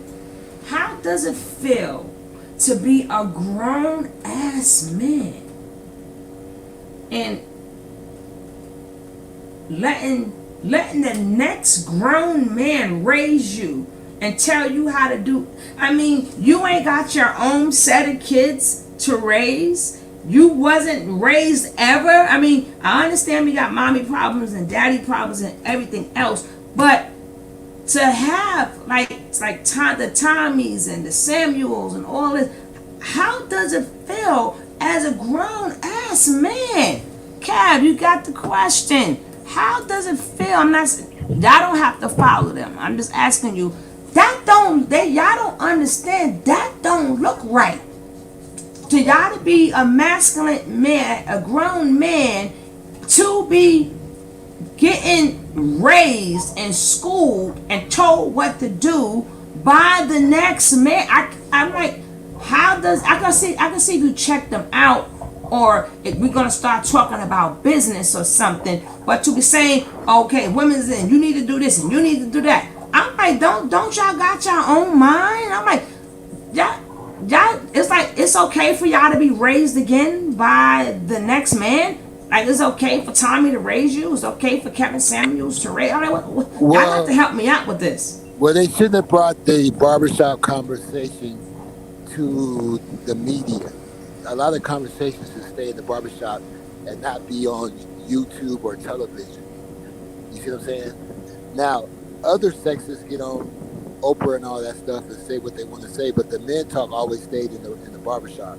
how does it feel to be a grown ass man and letting the next grown man raise you and tell you how to do? I mean, you ain't got your own set of kids to raise. You wasn't raised ever. I mean, I understand we got mommy problems and daddy problems and everything else, but to have the Tommies and the Samuels and all this, how does it feel as a grown ass man? Cav, you got the question. How does it feel? Y'all don't have to follow them. I'm just asking you. Y'all don't understand. That don't look right. To y'all to be a masculine man, a grown man, to be getting raised and schooled and told what to do by the next man. I'm like, how does I can see if you check them out, or if we're gonna start talking about business or something. But to be saying, okay, women's in, you need to do this and you need to do that. I'm like, don't y'all got your own mind? I'm like, y'all, it's like it's okay for y'all to be raised again by the next man. Like, it's okay for Tommy to raise you. It's okay for Kevin Samuels to raise. Y'all got to help me out with this. Well, they shouldn't have brought the barbershop conversation to the media. A lot of conversations should stay in the barbershop and not be on YouTube or television. You see what I'm saying? Now, other sexes get on Oprah and all that stuff and say what they want to say, but the men talk always stayed in the barbershop.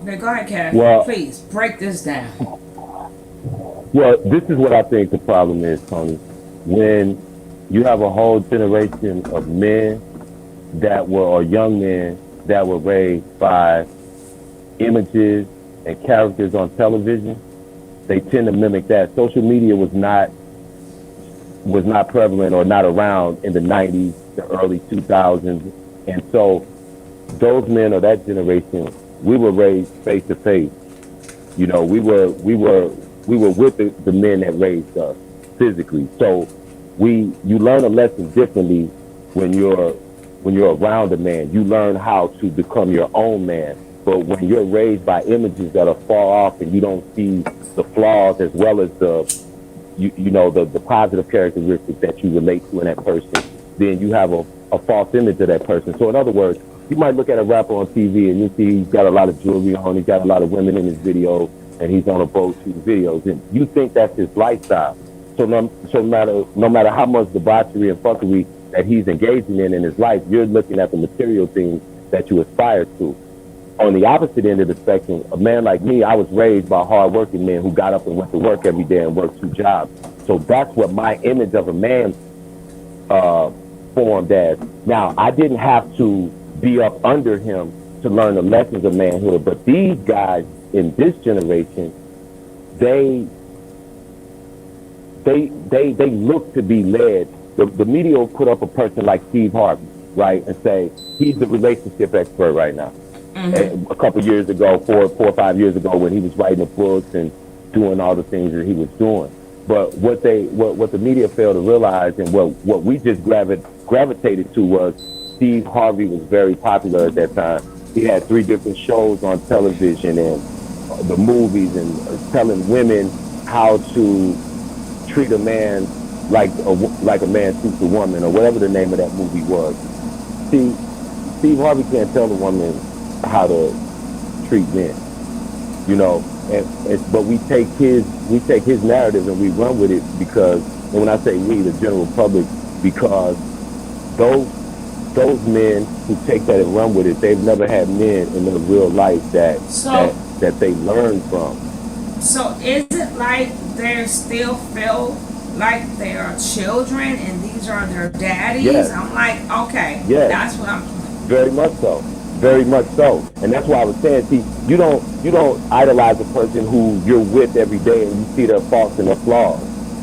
Now go ahead, Kev. Well, Please break this down. well, this is what I think the problem is, Tony. When you have a whole generation of men that were, or young men that were raised by images and characters on television, they tend to mimic that. Social media was not prevalent or not around in the 90s, the early 2000s, and so those men of that generation, we were raised face to face. We were with the men that raised us physically. So you learn a lesson differently when you're around a man. You learn how to become your own man. But when you're raised by images that are far off and you don't see the flaws as well as the positive characteristics that you relate to in that person, then you have a false image of that person. So in other words, you might look at a rapper on TV and you see he's got a lot of jewelry on, he's got a lot of women in his videos, and he's on a boat shooting videos, and you think that's his lifestyle. So no matter how much debauchery and fuckery that he's engaging in his life, you're looking at the material things that you aspire to. On the opposite end of the spectrum, a man like me, I was raised by hardworking men who got up and went to work every day and worked 2 jobs. So that's what my image of a man uh, formed as. Now, I didn't have to be up under him to learn the lessons of manhood, but these guys in this generation, they they look to be led. The media will put up a person like Steve Harvey, right, and say he's the relationship expert right now. And a couple years ago, 4 or 5 years ago, when he was writing the books and doing all the things that he was doing. But what the media failed to realize, and what we just gravitated to, was Steve Harvey was very popular at that time. He had 3 different shows on television and the movies, and telling women how to treat a man like a man treats a woman, or whatever the name of that movie was. See, Steve Harvey can't tell a woman how to treat men, you know. But we take his narrative and we run with it, because, and when I say we, the general public, because those men who take that and run with it, they've never had men in their real life that So, that they learn from. so is it like they still feel like they are children and these are their daddies? Yes, I'm like, okay, yes. that's what I'm. Very much so. Very much so. And that's why I was saying, see, you don't idolize a person who you're with every day and you see their faults and their flaws.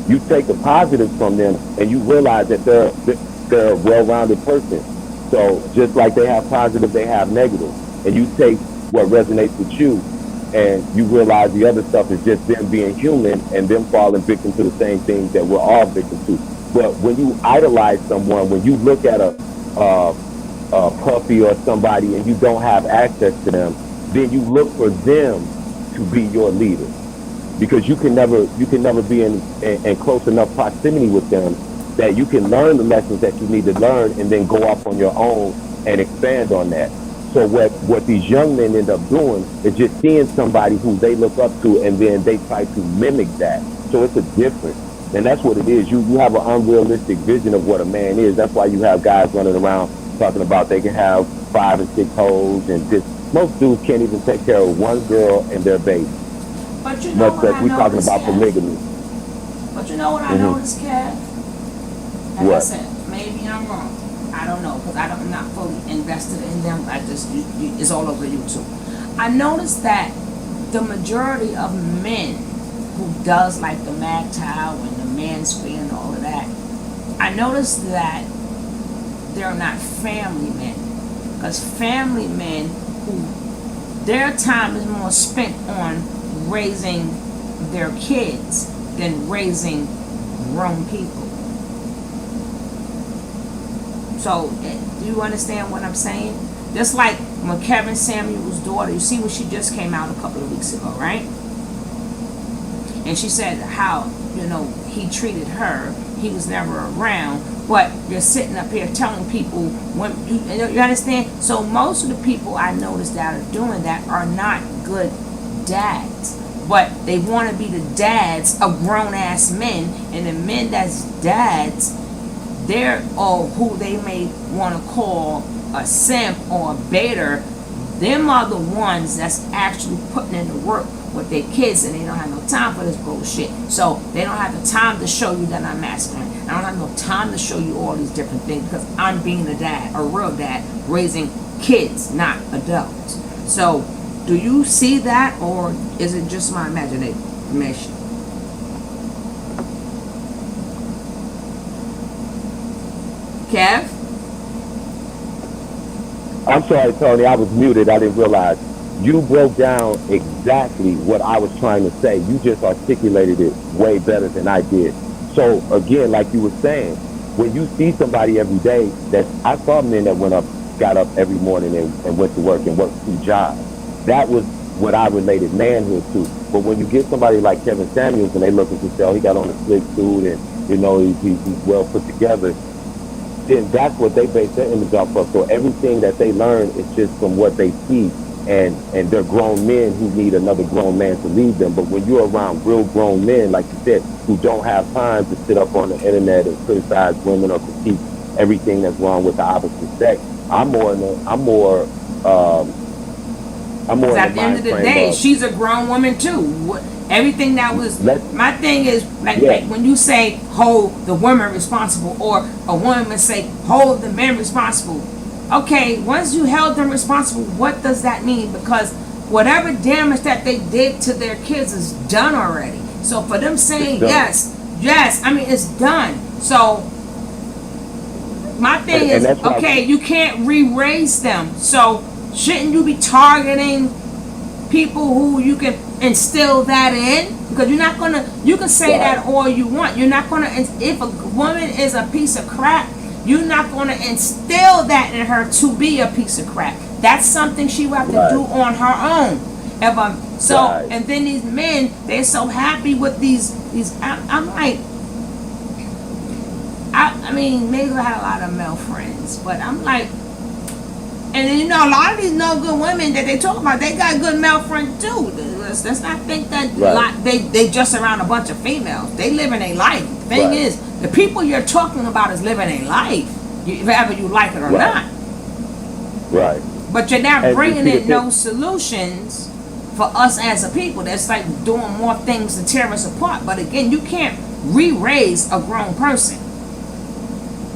You take the positives from them and you realize that they're a well-rounded person. So just like they have positive, they have negative. And you take what resonates with you and you realize the other stuff is just them being human and them falling victim to the same things that we're all victim to. But when you idolize someone, when you look at a puppy or somebody and you don't have access to them, then you look for them to be your leader, because you can never be in close enough proximity with them that you can learn the lessons that you need to learn and then go off on your own and expand on that. So what these young men end up doing is just seeing somebody who they look up to and then they try to mimic that. So it's a difference. And that's what it is. You have an unrealistic vision of what a man is. That's why you have guys running around talking about they can have 5 and 6 hoes, and just most dudes can't even take care of one girl and their baby. But you know Much what less I we talking noticed, about Kev? polygamy. But you know what I Hmm. noticed, Kev? Like I What? said, maybe I'm wrong. I don't know, because I'm not fully invested in them. I just, it's all over YouTube. I noticed that the majority of men who does like the mag towel and the manosphere and all of that, I noticed that they're not family men. Because family men who their time is more spent on raising their kids than raising grown people. So, do you understand what I'm saying? Just like when Kevin Samuel's daughter, you see when she just came out a couple of weeks ago, right? And she said how, he treated her. He was never around. But you're sitting up here telling people, when you understand? So most of the people I noticed that are doing that are not good dads. But they want to be the dads of grown-ass men. And the men that's dads, they're, or who they may want to call a simp or a baiter, them are the ones that's actually putting in the work with their kids, and they don't have no time for this bullshit. So they don't have the time to show you that I'm masculine. I don't have no time to show you all these different things because I'm being a dad, a real dad, raising kids, not adults. So do you see that, or is it just my imagination? Kev? I'm sorry, Tony. I was muted. I didn't realize. You broke down exactly what I was trying to say. You just articulated it way better than I did. So again, like you were saying, when you see somebody every day, that I saw men that got up every morning and went to work and worked 2 jobs. That was what I related manhood to. But when you get somebody like Kevin Samuels and they look at you, oh, he got on a slick suit and he's well put together, then that's what they base their image off of. So everything that they learn is just from what they see, and they're grown men who need another grown man to lead them. But when you're around real grown men, like you said, who don't have time to sit up on the internet and criticize women or critique everything that's wrong with the opposite sex, I'm more in Because at the the end mind of the frame day, of she's a grown woman too. Everything that was my thing is like yeah, when you say hold the women responsible, or a woman say hold the men responsible. Okay, once you held them responsible, what does that mean? Because whatever damage that they did to their kids is done already. So for them saying yes, I mean it's done. So my thing is, okay, you can't re-raise them. So shouldn't you be targeting people who you can instill that in? Because you're not gonna. You can say that all you want. You're not gonna. If a woman is a piece of crap, you're not gonna instill that in her to be a piece of crap. That's something she will have to do on her own. And then these men, they're so happy with these. I'm like, I mean, maybe I had a lot of male friends, but I'm like. And then, a lot of these no good women that they talk about, they got good male friends too. Let's not think that they just around a bunch of females. They living a life. Thing is, the people you're talking about is living a life, whether you like it or not. Right. But you're not bringing in no solutions for us as a people. That's like doing more things to tear us apart. But again, you can't re-raise a grown person.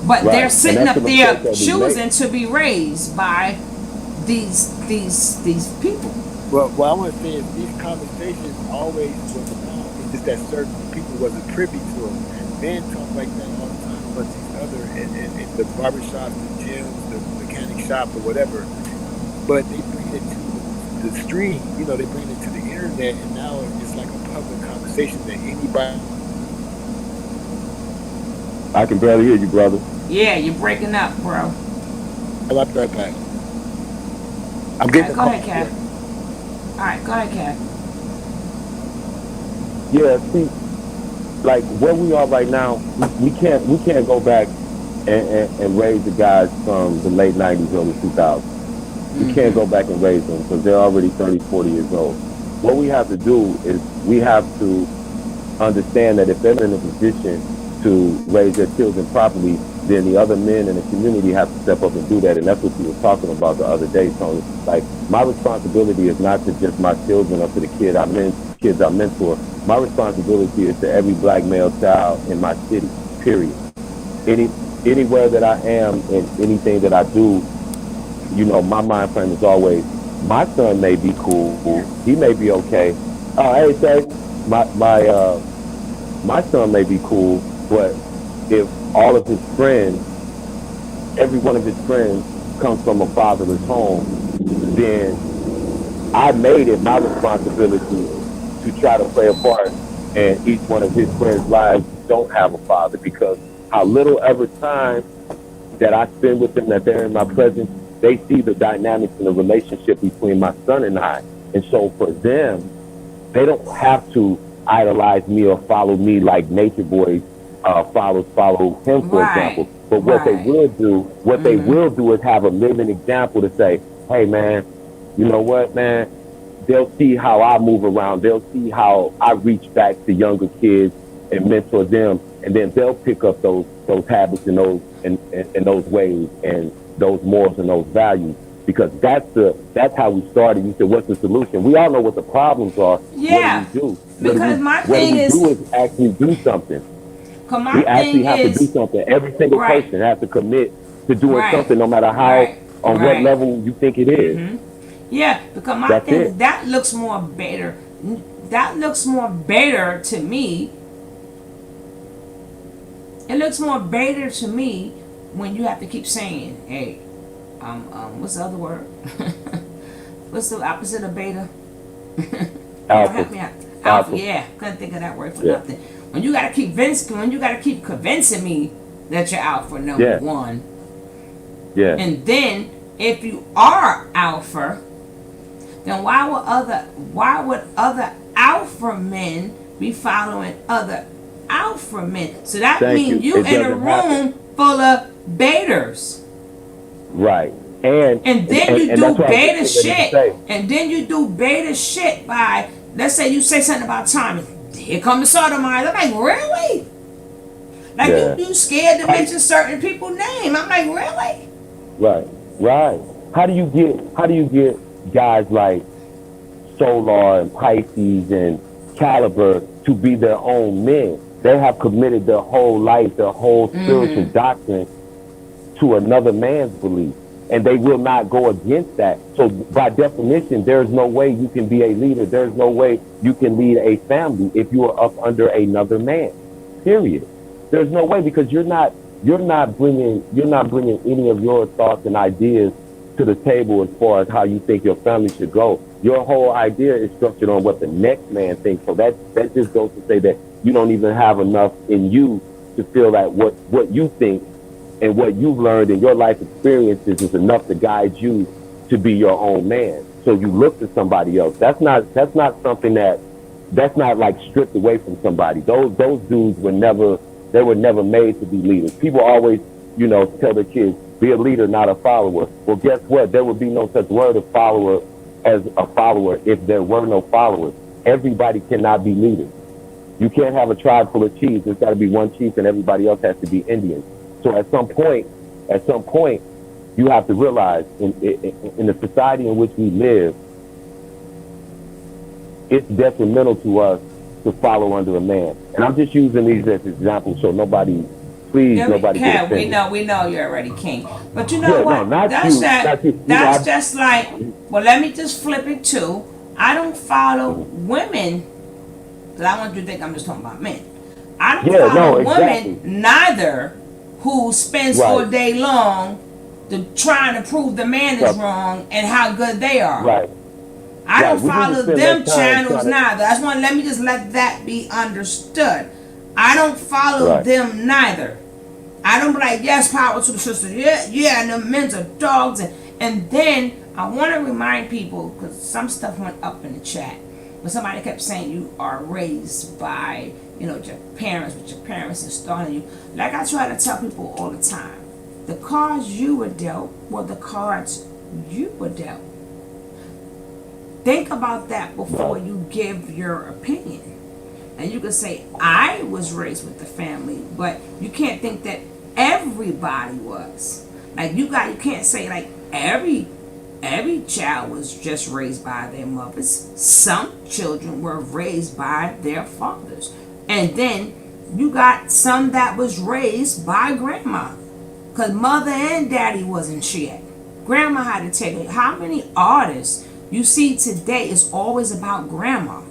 But they're sitting up there choosing to be raised by these people. Well, what I want to say is these conversations always was about. It's just that certain people wasn't privy to them. Men talk like that all the time about each other in the barbershops, the gyms, the mechanic shop, or whatever. But they bring it to the stream. They bring it to the internet, and now it's like a public conversation that anybody. I can barely hear you, brother. Yeah, you're breaking up, bro. I'll be right back. I'm getting go ahead, Kat. All right, go ahead, Kat. Yeah, see, like where we are right now, we can't go back and raise the guys from the late 90s, early 2000s. We can't go back and raise them because they're already 30, 40 years old. What we have to do is we have to understand that if they're in a position to raise their children properly, then the other men in the community have to step up and do that. And that's what you were talking about the other day, Tony. Like, my responsibility is not to just my children or to the kids I mentor. My responsibility is to every black male child in my city, period. Anywhere that I am and anything that I do, my mind frame is always, my son may be cool, he may be okay. Hey, say, my son may be cool, but if all of his friends, every one of his friends comes from a fatherless home, then I made it my responsibility to try to play a part in each one of his friends' lives who don't have a father, because how little ever time that I spend with them, that they're in my presence, they see the dynamics in the relationship between my son and I. And so for them, they don't have to idolize me or follow me like Nature Boy follow him, for example. But what they will do is have a living example to say, hey man, you know what, man? They'll see how I move around. They'll see how I reach back to younger kids and mentor them, and then they'll pick up those habits and those ways and those morals and those values. because that's how we started. You said, "What's the solution?" We all know what the problems are. What do we Yeah, do? because my What do thing we is, do is actually do something. cause my We actually thing have to do is, something. Every single right, person has to commit to doing right, something, no matter how right, on what right. level you think it is. Yeah, because my That's thing is it. that looks more better. That looks more better to me. It looks more better to me when you have to keep saying, "Hey, what's the other word? What's the opposite of beta? Y'all Alpha, help me out. Alpha. alpha. Yeah, couldn't think of that word for Yeah, nothing. When you gotta keep convincing me that you're alpha number yeah, one, yeah. and then if you are alpha, then why would other alpha men be following other alpha men? So that Thank means you. you It in a doesn't happen. room full of betas. Right. And And and, then and, you and do that's what I was beta just getting ready to shit. say. And then you do beta shit by, let's say you say something about Tommy. Here come the sodomizer. I'm like, really? Like Yeah. you scared to How do mention certain people's name. I'm like, really? Right. Right. How do you get guys like Solar and Pisces and Caliber to be their own men? They have committed their whole life, their whole spiritual doctrine to another man's belief. And they will not go against that. So by definition, there's no way you can be a leader. There's no way you can lead a family if you are up under another man. Period. There's no way, because you're not bringing any of your thoughts and ideas to the table as far as how you think your family should go. Your whole idea is structured on what the next man thinks. So that just goes to say that you don't even have enough in you to feel that what you think and what you've learned in your life experiences is enough to guide you to be your own man. So you look to somebody else. That's not something that's not like stripped away from somebody. Those dudes were never made to be leaders. People always, tell their kids, be a leader, not a follower. Well, guess what? There would be no such word of follower as a follower if there were no followers. Everybody cannot be leaders. You can't have a tribe full of chiefs. There's got to be one chief, and everybody else has to be Indians. So at some point, you have to realize in the society in which we live, it's detrimental to us to follow under a man. And I'm just using these as examples so Yeah, nobody get Kev, offended. we know you're already king. But you know Yeah, no, what? not That's you, that. not you. That's just like. Well, let me just flip it too. I don't follow women. Cause I want you to think I'm just talking about men. I don't Yeah, no, follow exactly. women neither who spends all Right, day long trying to prove the man is so- wrong and how good they are. right, I right. don't We need to follow spend them less time channels trying to. neither. I just want let me just let that be understood. I don't follow Right, them neither. I don't be like, yes, power to the sisters. Yeah, yeah, and the men's are dogs. And then I want to remind people, because some stuff went up in the chat, but somebody kept saying you are raised by, your parents, with your parents installing you. Like I try to tell people all the time, the cards you were dealt were the cards you were dealt. Think about that before right, you give your opinion. And you can say, I was raised with the family, but you can't think that everybody was. Like you can't say like every child was just raised by their mothers. Some children were raised by their fathers. And then you got some that was raised by grandma. Cause mother and daddy wasn't shit. Grandma had to take it. How many artists you see today is always about grandma?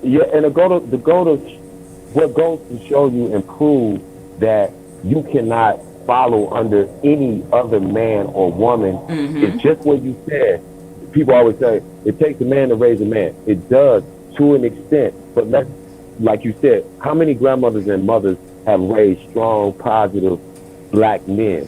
yeah. And what goes to show you and prove that you cannot follow under any other man or woman is just what you said. People always say it takes a man to raise a man. It does to an extent, but like you said, how many grandmothers and mothers have raised strong, positive black men?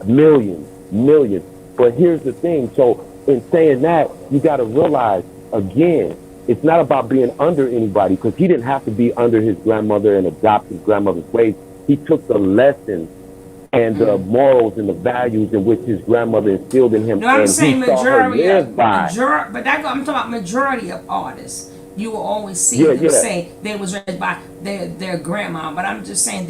Millions, millions. But here's the thing. So in saying that, you got to realize again, it's not about being under anybody, because he didn't have to be under his grandmother and adopt his grandmother's ways. He took the lessons and the morals and the values in which his grandmother instilled in him, No, I'm and saying he saw her majority live of by. I'm talking about majority of artists. You will always see Yeah, them yeah, say they was raised by their grandma, but I'm just saying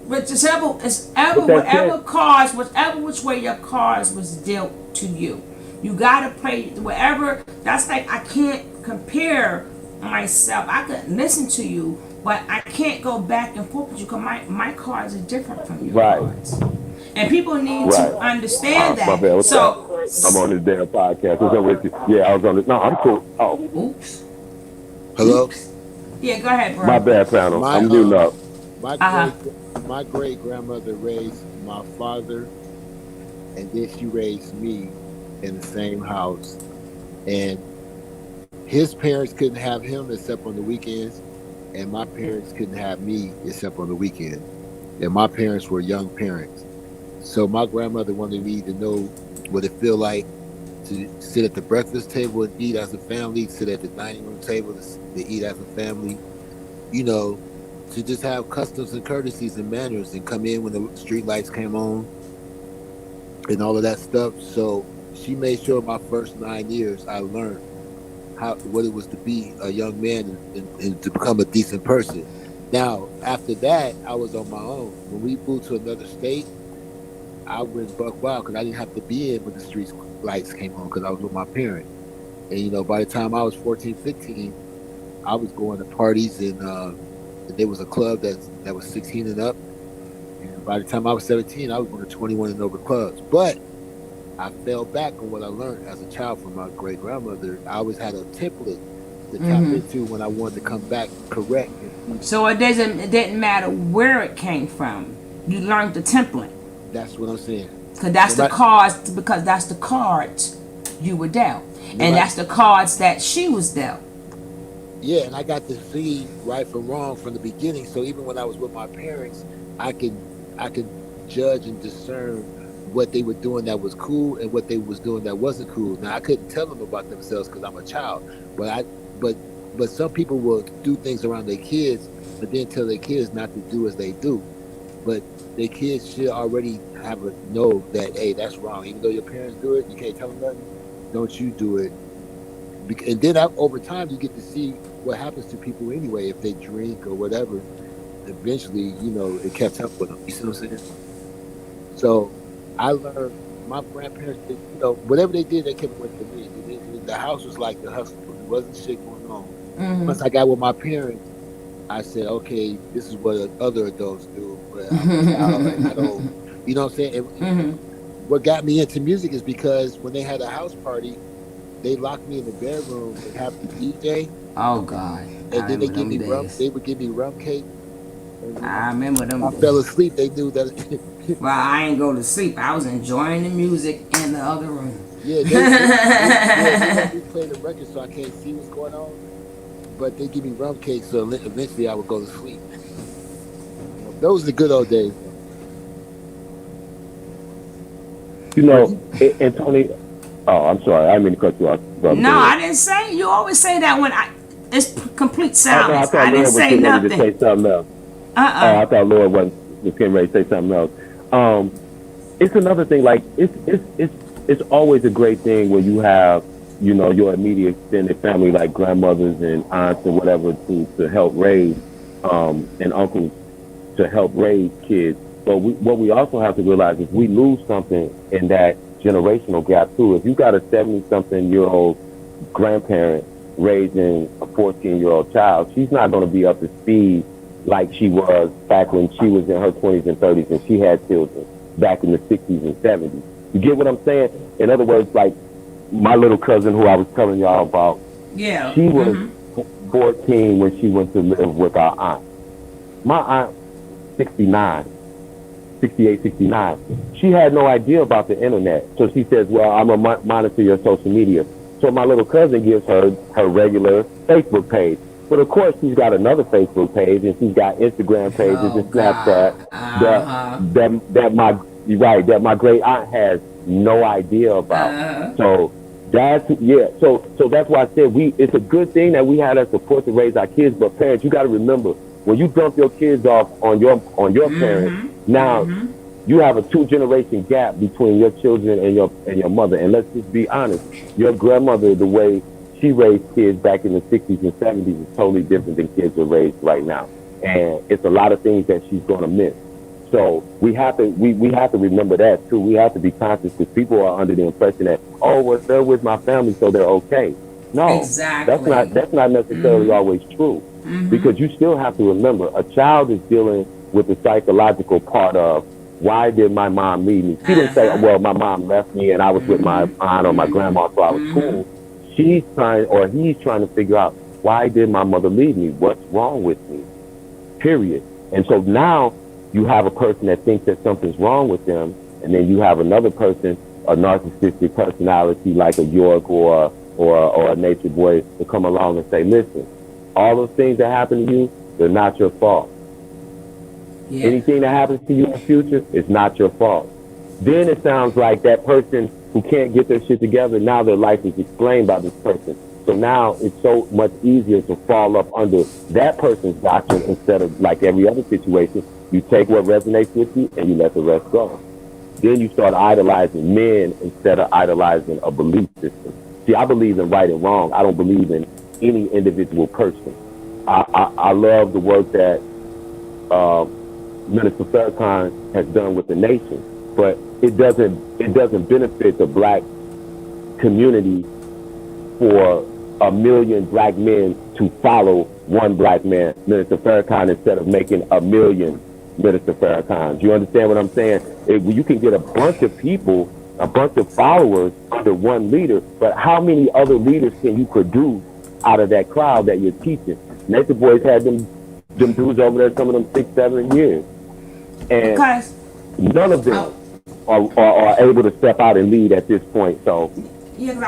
But it's ever But that's whatever it. cards, whatever which way your cards was dealt to you, you gotta play whatever. That's like I can't compare myself. I could listen to you, but I can't go back and forth with you because my cards are different from your Right, cards, and people need right. to understand My that. bad. What's up? So, I'm on this damn podcast. What's up with you? Yeah, I was on this. No, I'm cool. Oh, oops, Hello. oops. Yeah, go ahead, my bro. bad, panel. My I'm muting up. my Uh huh. great grandmother raised my father, and then she raised me in the same house. And his parents couldn't have him except on the weekends, and my parents couldn't have me except on the weekend. And my parents were young parents, so my grandmother wanted me to know what it feel like to sit at the breakfast table and eat as a family, sit at the dining room table to eat as a family, you know, to just have customs and courtesies and manners and come in when the street lights came on and all of that stuff. So she made sure my first 9 years I learned how what it was to be a young man and to become a decent person. Now, after that, I was on my own. When we moved to another state, I went buck wild because I didn't have to be in when the street lights came on because I was with my parents. And by the time I was 14, 15, I was going to parties and there was a club that was 16 and up. And by the time I was 17, I was going to 21 and over clubs. But I fell back on what I learned as a child from my great grandmother. I always had a template to tap into when I wanted to come back correct and see. So it didn't matter where it came from. You learned the template. That's what I'm saying. Because that's No the matter, cards. Because that's the cards you were dealt, no and matter, that's the cards that she was dealt. yeah, and I got to see right from wrong from the beginning. So even when I was with my parents, I can judge and discern what they were doing that was cool and what they was doing that wasn't cool. Now I couldn't tell them about themselves because I'm a child, but but but some people will do things around their kids, but then tell their kids not to do as they do. But their kids should already have a know that hey, that's wrong. Even though your parents do it, you can't tell them nothing. Don't you do it? And then over time, you get to see what happens to people anyway if they drink or whatever. Eventually, it catch up with them. You see what I'm saying? So I learned my grandparents did, whatever they did, they kept away from me. The house was like the hustle. There wasn't shit going on. Once I got with my parents, I said, okay, this is what other adults do, but I'm a child and I don't, you know what I'm saying? What got me into music is because when they had a house party, they locked me in the bedroom and have the DJ, Oh God, and I then they remember give them me rum. days. They would give me rum cake, and when I remember I them fell days. asleep, they knew that. Well, I ain't go to sleep. I was enjoying the music in the other room. Yeah, they let me play the record so I can't see what's going on, but they give me rum cake, so eventually I would go to sleep. Those are the good old days, though. You know, and Tony. Oh, I'm sorry. I didn't mean to cut you off, brother. No, Go I ahead. didn't say. You always say that when it's complete Oh no, I silence. I thought didn't Lord was say getting ready to nothing. say something else. Oh, Uh I thought Lord was getting ready to say something else. It's another thing. Like it's always a great thing when you have your immediate extended family like grandmothers and aunts and whatever to help raise and uncles to help raise kids. But what we also have to realize is we lose something in that generational gap too. If you got a 70-something-year-old grandparent raising a 14-year-old child, she's not going to be up to speed like she was back when she was in her 20s and 30s and she had children back in the 60s and 70s. You get what I'm saying? In other words, like my little cousin who I was telling y'all about, Yeah. she was 14 when she went to live with our aunt. My aunt, 69, 68, 69. She had no idea about the internet. So she says, well, I'm going to monitor your social media. So my little cousin gives her her regular Facebook page. But of course, she's got another Facebook page and she's got Instagram pages Oh and Snapchat God. that that my great aunt has no idea about. So so that's why I said it's a good thing that we had that support to raise our kids. But parents, you got to remember when you dump your kids off on your parents, now you have a 2-generation gap between your children and your mother. And let's just be honest, your grandmother, the way she raised kids back in the 60s and 70s is totally different than kids are raised right now. And it's a lot of things that she's going to miss. So we have to remember that too. We have to be conscious because people are under the impression that, oh, well, they're with my family, so they're okay. No, Exactly. that's not necessarily always true, because you still have to remember a child is dealing with the psychological part of, why did my mom leave me? She didn't say, Uh-huh. well, my mom left me and I was with my aunt or my grandma, so I was cool. She's trying, or he's trying to figure out, why did my mother leave me? What's wrong with me? Period. And so now you have a person that thinks that something's wrong with them, and then you have another person, a narcissistic personality like a York or a nature boy, to come along and say, listen, all those things that happen to you, they're not your fault. Yeah. Anything that happens to you in the future is not your fault. Then it sounds like that person who can't get their shit together, now their life is explained by this person. So now it's so much easier to fall up under that person's doctrine instead of, like every other situation, you take what resonates with you and you let the rest go. Then you start idolizing men instead of idolizing a belief system. See, I believe in right and wrong. I don't believe in any individual person. I love the work that Minister Farrakhan has done with the nation, but it doesn't benefit the black community for a million black men to follow one black man, Minister Farrakhan, instead of making a million Minister Farrakhan. Do you understand what I'm saying? You can get a bunch of people, a bunch of followers under one leader, but how many other leaders can you produce out of that crowd that you're teaching? Nature Boys had them dudes over there, some of them 6-7 years, and Because none of them are able to step out and lead at this point. So yeah, 'cause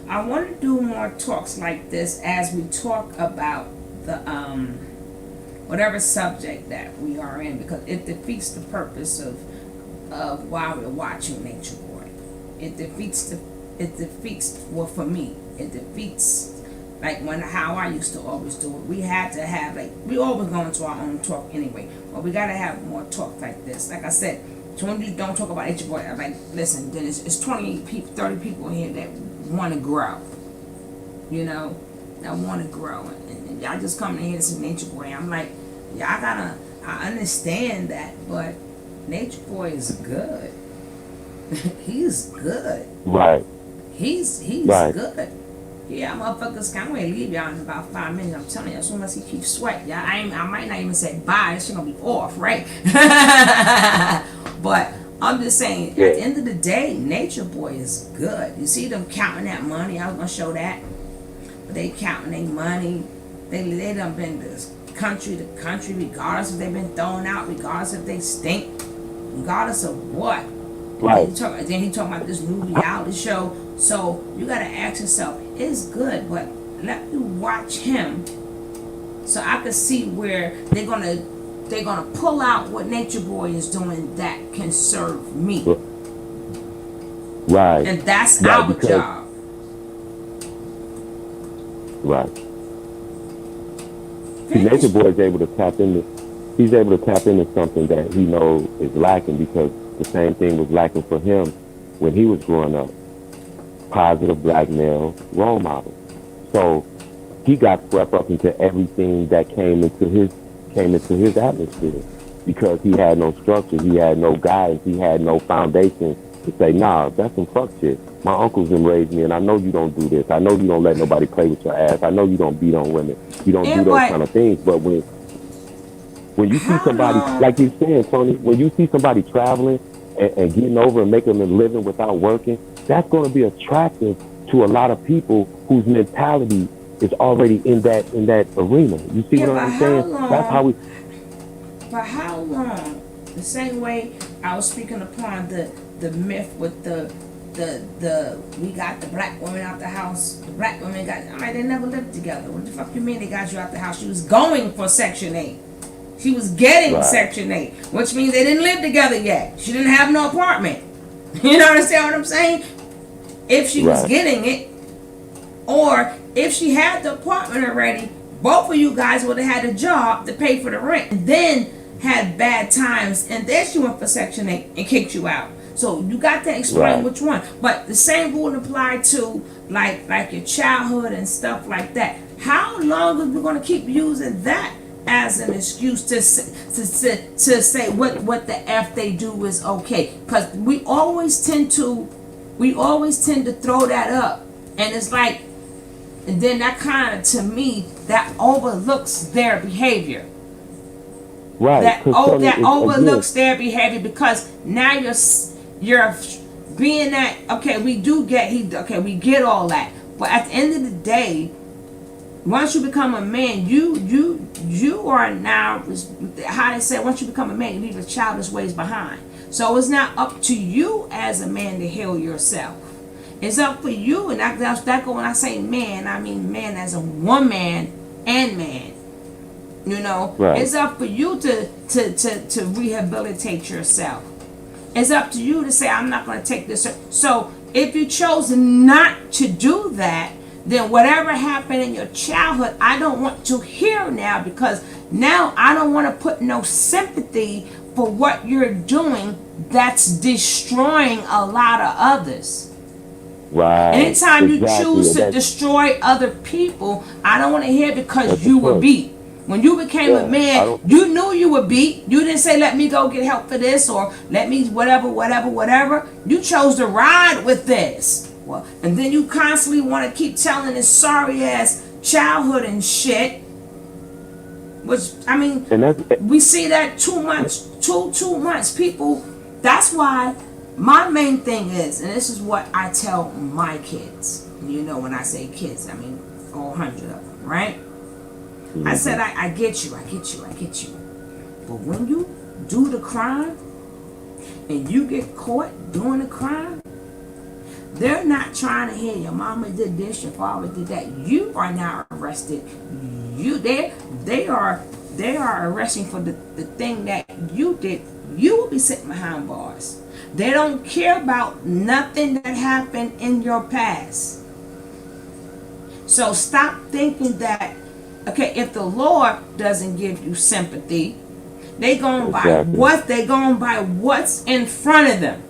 I wanna do more talks like this as we talk about the whatever subject that we are in, because it defeats the purpose of why we're watching Nature Boy. It defeats well, for me, it defeats like how I used to always do it. We had to have, like, we always go into our own talk anyway, but we gotta have more talk like this. Like I said, so when you don't talk about Nature Boy, I'm like, listen, then it's 20 people, 30 people here that want to grow, that want to grow, and y'all just coming in here to see Nature Boy. I'm like, I understand that, but Nature Boy is good. He's good. right, He's right. good. Yeah, motherfuckers can't wait to leave y'all in about 5 minutes. I'm telling you, as soon as he keeps sweating, y'all, I might not even say bye. This shit gonna be off, right? But I'm just saying, at the end of the day, Nature Boy is good. You see them counting that money. I was gonna show that, but they counting their money. They done been this country to country, regardless if they've been thrown out, regardless if they stink, regardless of what. Right. Then he talking about this new reality show. So you gotta ask yourself, it's good, but let me watch him so I can see where they're gonna pull out what Nature Boy is doing that can serve me. Right. And that's right, our job. Right. See, Nature Boy is able to tap into. He's able to tap into something that he knows is lacking, because the same thing was lacking for him when he was growing up. Positive black male role model. So he got swept up into everything that came into his atmosphere, because he had no structure, he had no guidance, he had no foundation to say, nah, that's some fuck shit. My uncles done raised me, and I know you don't do this. I know you don't let nobody play with your ass. I know you don't beat on women. You don't do those kind of things. But when you see somebody, like you're saying, Tony, when you see somebody traveling and getting over and making a living without working, that's going to be attractive to a lot of people whose mentality is already in that arena. You see what I'm saying? That's how we. For how long? The same way I was speaking upon the myth with the we got the black woman out the house. The black women got. I mean, they never lived together. What the fuck you mean they got you out the house? She was going for Section 8. She was getting Section 8, which means they didn't live together yet. She didn't have no apartment. You know what I'm saying? If she was getting it, or if she had the apartment already, both of you guys would have had a job to pay for the rent, and then had bad times, and then she went for Section 8 and kicked you out. So you got to explain which one. But the same would apply to like your childhood and stuff like that. How long are we going to keep using that as an excuse to say what the f they do is okay, because we always tend to throw that up, and it's like, and then that kind of, to me, that overlooks their behavior. Right. That overlooks their behavior, because now you're being that, okay, we get all that, but at the end of the day, once you become a man, you are now, how they say, once you become a man, you leave your childish ways behind. So it's not up to you as a man to heal yourself. It's up for you, and that's that. When I say man, I mean man as a woman and man. You know, right. It's up for you to rehabilitate yourself. It's up to you to say, I'm not going to take this. So if you chose not to do that, then whatever happened in your childhood, I don't want to hear now, because now I don't want to put no sympathy for what you're doing that's destroying a lot of others. Right. Anytime you choose to destroy other people, I don't want to hear because you were beat. When you became a man, you knew you were beat. You didn't say, let me go get help for this, or let me whatever. You chose to ride with this. Well, and then you constantly want to keep telling this sorry ass childhood and shit. Which, I mean, we see that too much. People, that's why my main thing is, and this is what I tell my kids. You know, when I say kids, I mean all 100 of them, right? Mm-hmm. I said, I get you. But when you do the crime and you get caught doing the crime, they're not trying to hear your mama did this, your father did that. You are now arrested. They are arresting for the thing that you did. You will be sitting behind bars. They don't care about nothing that happened in your past. So stop thinking that, okay, if the Lord doesn't give you sympathy, they going by what's in front of them.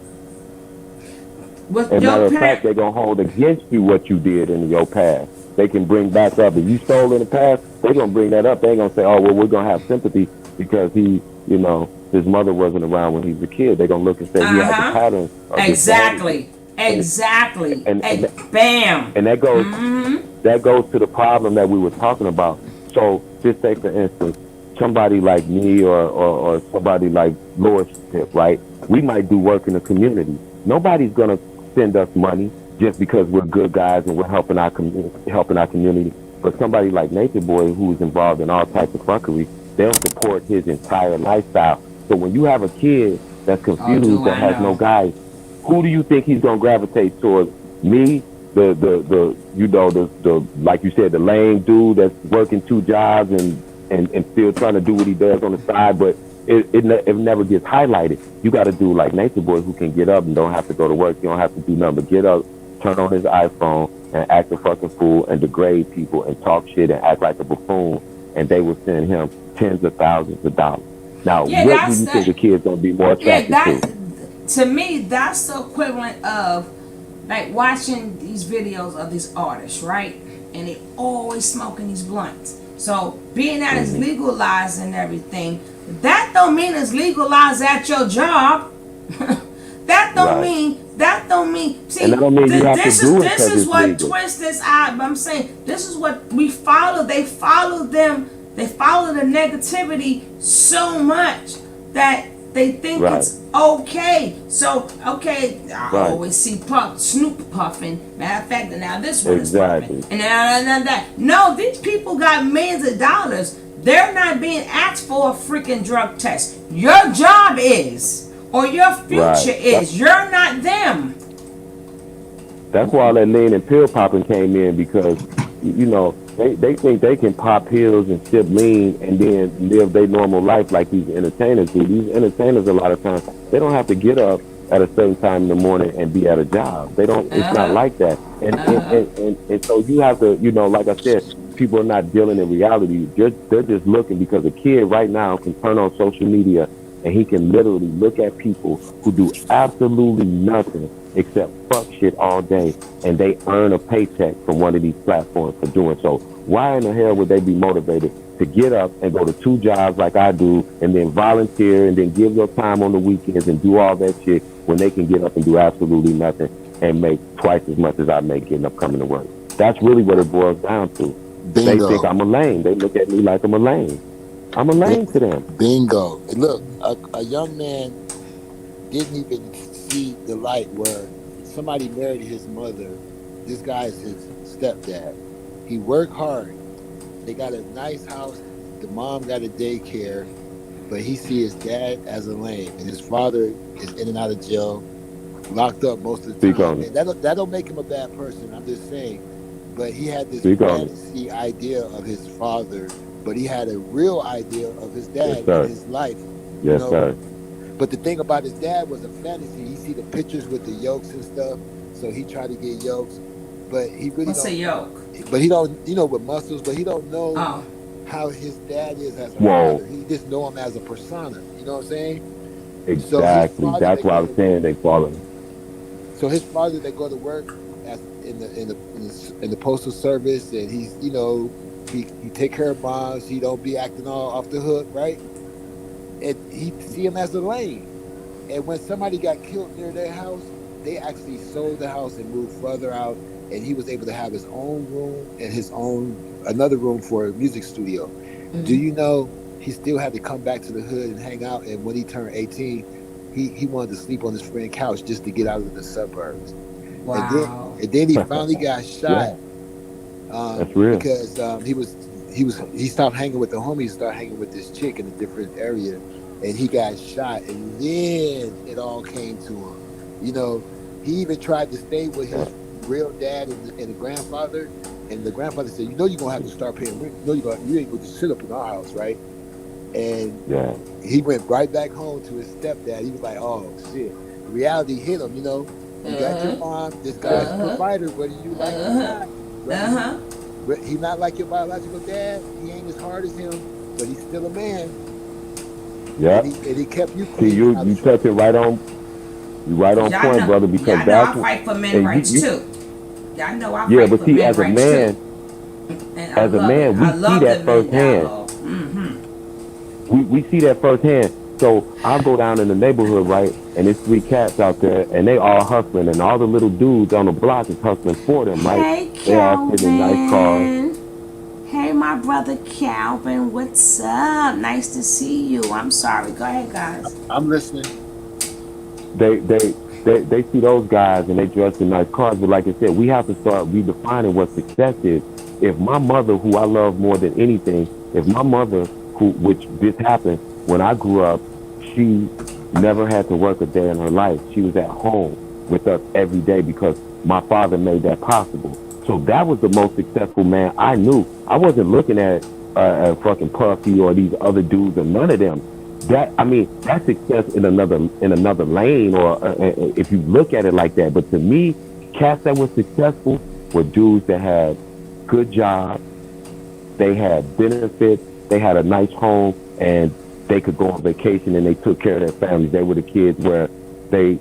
As a matter of fact, they're going to hold against you what you did in your past. They can bring back up. If you stole in the past, they're going to bring that up. They ain't going to say, oh, well, we're going to have sympathy because he, you know, his mother wasn't around when he was a kid. They're going to look and say he had the pattern. Exactly. And bam. And that goes to the problem that we were talking about. So just say, for instance, somebody like me or somebody like Lois, right? We might do work in the community. Nobody's going to send us money just because we're good guys and we're helping our community. But somebody like Nature Boy, who's involved in all types of fuckery, they'll support his entire lifestyle. So when you have a kid that's confused, that has no guide, who do you think he's going to gravitate towards? Me, the like you said, the lame dude that's working 2 jobs and still trying to do what he does on the side, but it never gets highlighted. You got to do like Nature Boy, who can get up and don't have to go to work. You don't have to do nothing but get up, turn on his iPhone, and act a fucking fool and degrade people and talk shit and act like a buffoon, and they will send him tens of thousands of dollars. Now, what do you think the kid's going to be more attracted to? To me, that's the equivalent of like watching these videos of these artists, right? And they always smoking these blunts. So being that it's legalized and everything, that don't mean it's legalized at your job. That don't mean. See, and that don't mean this is what twists this out. I'm saying this is what we follow. They follow them. They follow the negativity so much that they think it's okay. So, I always see Snoop puffing. Matter of fact, now this one is puffing. And now that. No, these people got millions of dollars. They're not being asked for a freaking drug test. Your job is, or your future is. You're not them. That's why all that lean and pill popping came in, because, you know, they think they can pop pills and sip lean and then live their normal life like these entertainers do. These entertainers, a lot of times, they don't have to get up at a certain time in the morning and be at a job. They don't. It's not like that. And so you have to, you know, like I said, people are not dealing in reality. They're just looking because a kid right now can turn on social media and he can literally look at people who do absolutely nothing except fuck shit all day, and they earn a paycheck from one of these platforms for doing so. Why in the hell would they be motivated to get up and go to two jobs like I do, and then volunteer, and then give your time on the weekends and do all that shit when they can get up and do absolutely nothing and make twice as much as I make getting up coming to work? That's really what it boils down to. They think Bingo. I'm a lame. They look at me like I'm a lame. I'm a lame to them. Bingo. Look, a young man didn't even see the light where somebody married his mother. This guy is his stepdad. He worked hard. They got a nice house. The mom got a daycare, but he see his dad as a lame, and his father is in and out of jail, locked up most of the Speak time. on it. And that don't make him a bad person. I'm just saying. But he had this Speak on it. fantasy idea of his father, but he had a real idea of his Yes, dad in sir. his life. You Yes, know, sir. but the thing about his dad was a fantasy. He see the pictures with the yolks and stuff, so he tried to get yolks, but he really What's a don't. yoke? But he don't, with muscles. But he don't know Oh, how his dad is as a Whoa. father. He just know him as a persona. You know what I'm saying? So his Exactly. father, That's they why I go was to saying they falling. so his father, they go to work as in the postal service, and he's he take care of moms. He don't be acting all off the hook, right? And he see him as a lane. And when somebody got killed near their house, they actually sold the house and moved further out. And he was able to have his own room and his own another room for a music studio. Do you know he still had to come back to the hood and hang out? And when he turned 18, he wanted to sleep on his friend's couch just to get out of the suburbs. And then wow. and then he finally got shot Yeah, that's real. because he stopped hanging with the homies, started hanging with this chick in a different area, and he got shot. And then it all came to him. He even tried to stay with Yeah, his real dad and the grandfather, and the grandfather said, you're gonna have to start paying rent. You ain't gonna just sit up in our house, right? And yeah, he went right back home to his stepdad. He was like, oh shit. Reality hit him, You got your mom. This guy's a provider, whether you like it or not. Whether he not like your biological dad, he ain't as hard as him, but he's still a man. yeah. And he kept you See, clean you out you of touch it trouble. right on. You right on Y'all point, know, brother. Because y'all know that's I what. fight for men And rights you too. Y'all know I yeah. fight But for see, men rights too. And I as a love it. man, I we see love the that men firsthand. dialogue. We see that firsthand. So I'll go down in the neighborhood, right? And there's three cats out there, and they all hustling, and all the little dudes on the block is hustling for them, right? Hey, They all sitting in nice cars. Calvin. Hey, my brother Calvin. What's up? Nice to see you. I'm sorry. Go ahead, guys. I'm listening. they they they see those guys and they dress in nice cars. But like I said, we have to start redefining what success is. If my mother, who I love more than anything, if my mother, who which this happened when I grew up, she never had to work a day in her life. She was at home with us every day because my father made that possible. So that was the most successful man I knew. I wasn't looking at fucking Puffy or these other dudes or none of them. That I mean, that's success in another lane, or if you look at it like that. But to me, cats that were successful were dudes that had good jobs, they had benefits, they had a nice home, and they could go on vacation and they took care of their families. They were the kids where they,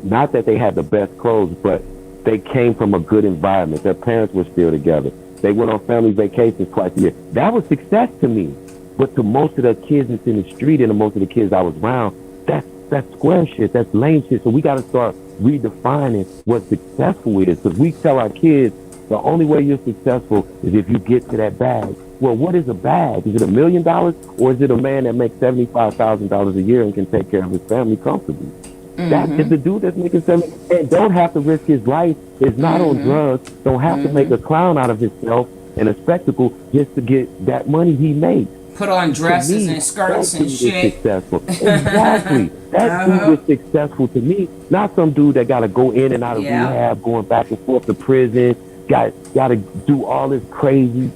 not that they had the best clothes, but they came from a good environment. Their parents were still together. They went on family vacations twice a year. That was success to me. But to most of the kids that's in the street and to most of the kids I was around, that's square shit. That's lame shit. So we got to start redefining what successful is. Because we tell our kids the only way you're successful is if you get to that bag. Well, what is a bag? Is it $1 million, or is it a man that makes $75,000 a year and can take care of his family comfortably? That is the dude that's making 70 and don't have to risk his life, is not on drugs, don't have to make a clown out of himself and a spectacle just to get that money he makes. Put on To dresses me, and skirts that and dude is shit. successful. Exactly. That dude is successful to me. Not some dude that got to go in and out of Yeah. rehab, going back and forth to prison, got to do all this crazy,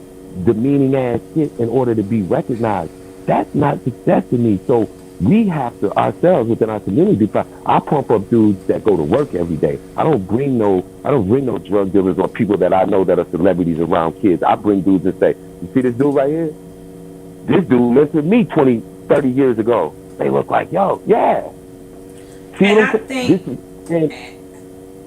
demeaning ass shit in order to be recognized. That's not success to me. So we have to ourselves within our community. I pump up dudes that go to work every day. I don't bring no drug dealers or people that I know that are celebrities around kids. I bring dudes and say, you see this dude right here? This dude lived with me 20, 30 years ago. They look like, yo, yeah. See And what I I'm saying? think, And,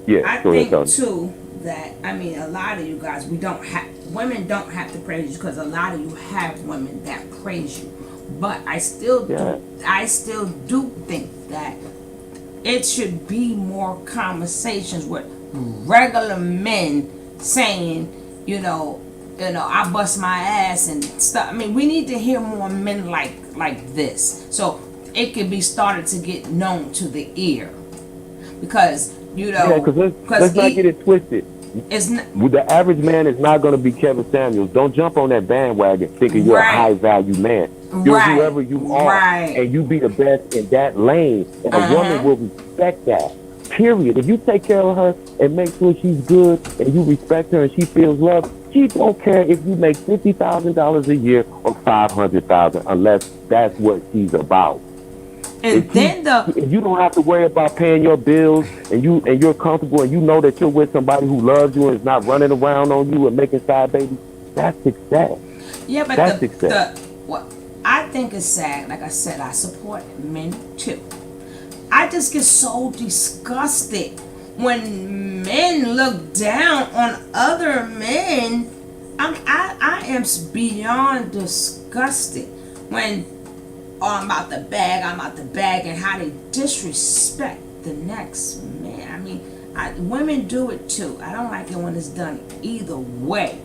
yeah, I go ahead, think Tony. too that I mean a lot of you guys we don't have women don't have to praise you because a lot of you have women that praise you, but Yeah. I still do think that it should be more conversations with regular men saying, I bust my ass and stuff. I mean, we need to hear more men like this, so it could be started to get known to the ear, because Yeah, because let's not get it twisted. it's not The average man is not going to be Kevin Samuels. Don't jump on that bandwagon thinking you're a right, high value man. You're right, whoever you are, right. and you be the best in that lane, and a Uh woman huh. will respect that. Period. If you take care of her and make sure she's good, and you respect her and she feels loved, she don't care if you make $50,000 a year or 500,000, unless that's what she's about. And then If you don't have to worry about paying your bills, and you're comfortable, and you know that you're with somebody who loves you and is not running around on you and making side babies, that's success. yeah, but That's success. the what I think is sad. Like I said, I support men too. I just get so disgusted when men look down on other men. I am beyond disgusted when I'm about the bag, and how they disrespect the next man. I mean, women do it too. I don't like it when it's done either way.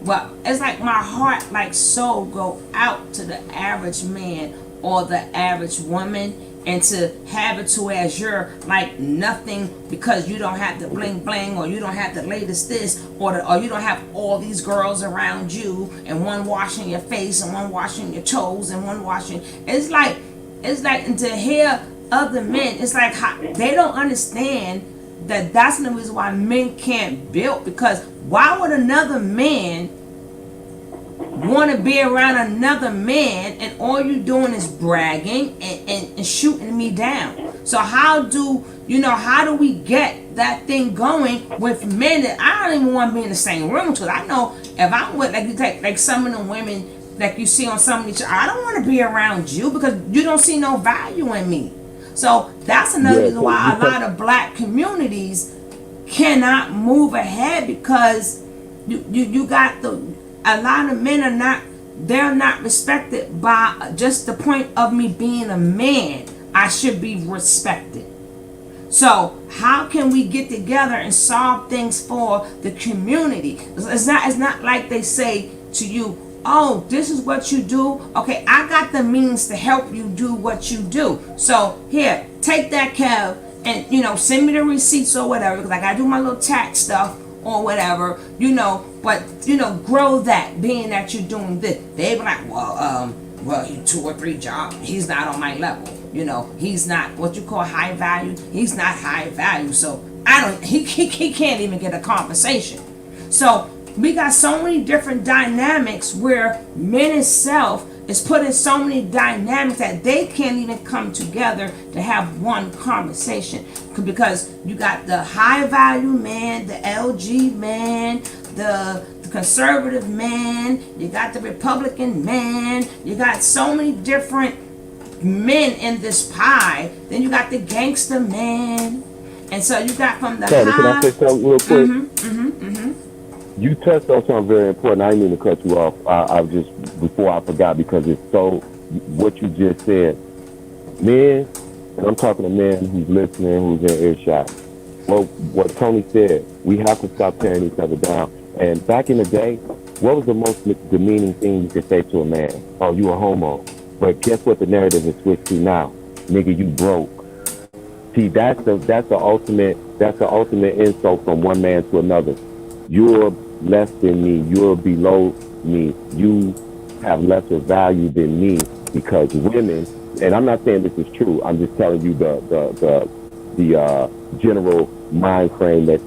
But it's like my heart, like soul, go out to the average man or the average woman, and to have it to as you're like nothing because you don't have the bling bling, or you don't have the latest this, or you don't have all these girls around you, and one washing your face and one washing your toes and one washing. It's like and to hear other men, it's like they don't understand that that's the reason why men can't build, because why would another man want to be around another man and all you doing is bragging and shooting me down? So how do we get that thing going with men that I don't even want to be in the same room with? I know if I'm with, like, you take like some of the women like you see on some of these, I don't want to be around you because you don't see no value in me. So that's another Yeah, reason so why a lot of black communities cannot move ahead, because you got a lot of men are not, they're not respected by just the point of me being a man. I should be respected. So how can we get together and solve things for the community? It's not like they say to you, oh, this is what you do. Okay, I got the means to help you do what you do. So here, take that, Kev, and send me the receipts or whatever, because I gotta do my little tax stuff or whatever, but grow that, being that you're doing this. They be like, well, he 2 or 3 jobs. He's not on my level. He's not what you call high value. He's not high value. So he can't even get a conversation. So we got so many different dynamics where men itself is put in so many dynamics that they can't even come together to have one conversation, because you got the high value man, the LG man, the conservative man, you got the Republican man, you got so many different men in this pie. Then you got the gangster man, and so you got from the Tony, can I high. say something real quick? You touched on something very important. I didn't mean to cut you off. I was just, before I forgot, because it's so, what you just said. Men, and I'm talking to men who's listening, who's in earshot. Well, what Tony said, we have to stop tearing each other down. And back in the day, what was the most demeaning thing you could say to a man? Oh, you a homo. But guess what the narrative is switched to now? Nigga, you broke. See, that's the ultimate insult from one man to another. You're less than me. You're below me. You have lesser value than me, because women. And I'm not saying this is true. I'm just telling you the general mind frame that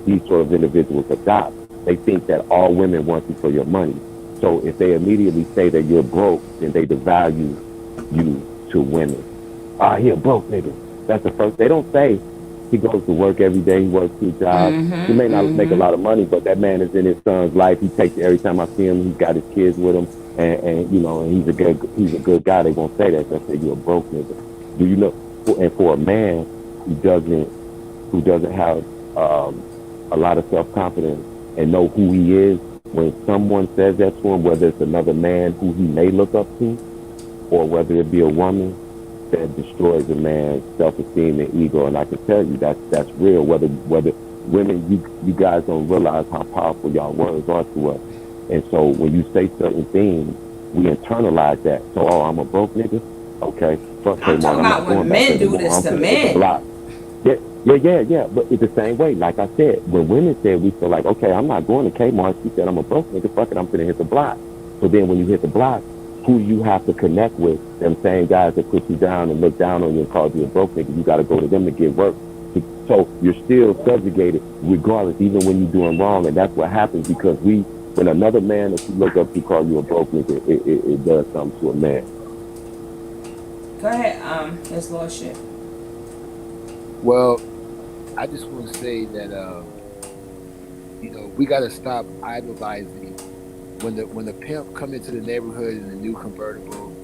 these sort of individuals adopt. They think that all women want you for your money. So if they immediately say that you're broke, then they devalue you to women. Ah, he a broke nigga. That's the first. They don't say He goes to work every day. He works 2 jobs. He may Mm-hmm. not make a Mm-hmm. lot of money, but that man is in his son's life. He takes every time I see him. He's got his kids with him, and and he's a good guy. They won't say that. They'll say you're a broke nigga. Do you know? And for a man who doesn't who doesn't have a lot of self confidence and know who he is, when someone says that to him, whether it's another man who he may look up to, or whether it be a woman, that destroys a man's self esteem and ego. And I can tell you that's real. Whether women, you guys don't realize how powerful y'all words are to us. And so when you say certain things, we internalize that. So, oh, I'm a broke nigga. Okay, fuck I'm Kmart. talking I'm about not going when back men there no do more. this I'm to finna hit the men. block. Yeah, yeah. But it's the same way. Like I said, when women said, we feel like, okay, I'm not going to Kmart. She said, I'm a broke nigga. Fuck it, I'm finna hit the block. So then when you hit the block, who you have to connect with, them same guys that put you down and look down on you and call you a broke nigga, you got to go to them to get work. So you're still subjugated regardless, even when you're doing wrong. And that's what happens because when another man that you look up to call you a broke nigga, it does something to a man. Go ahead, His Lordship. Well, I just want to say that we got to stop idolizing when the pimp come into the neighborhood in a new convertible.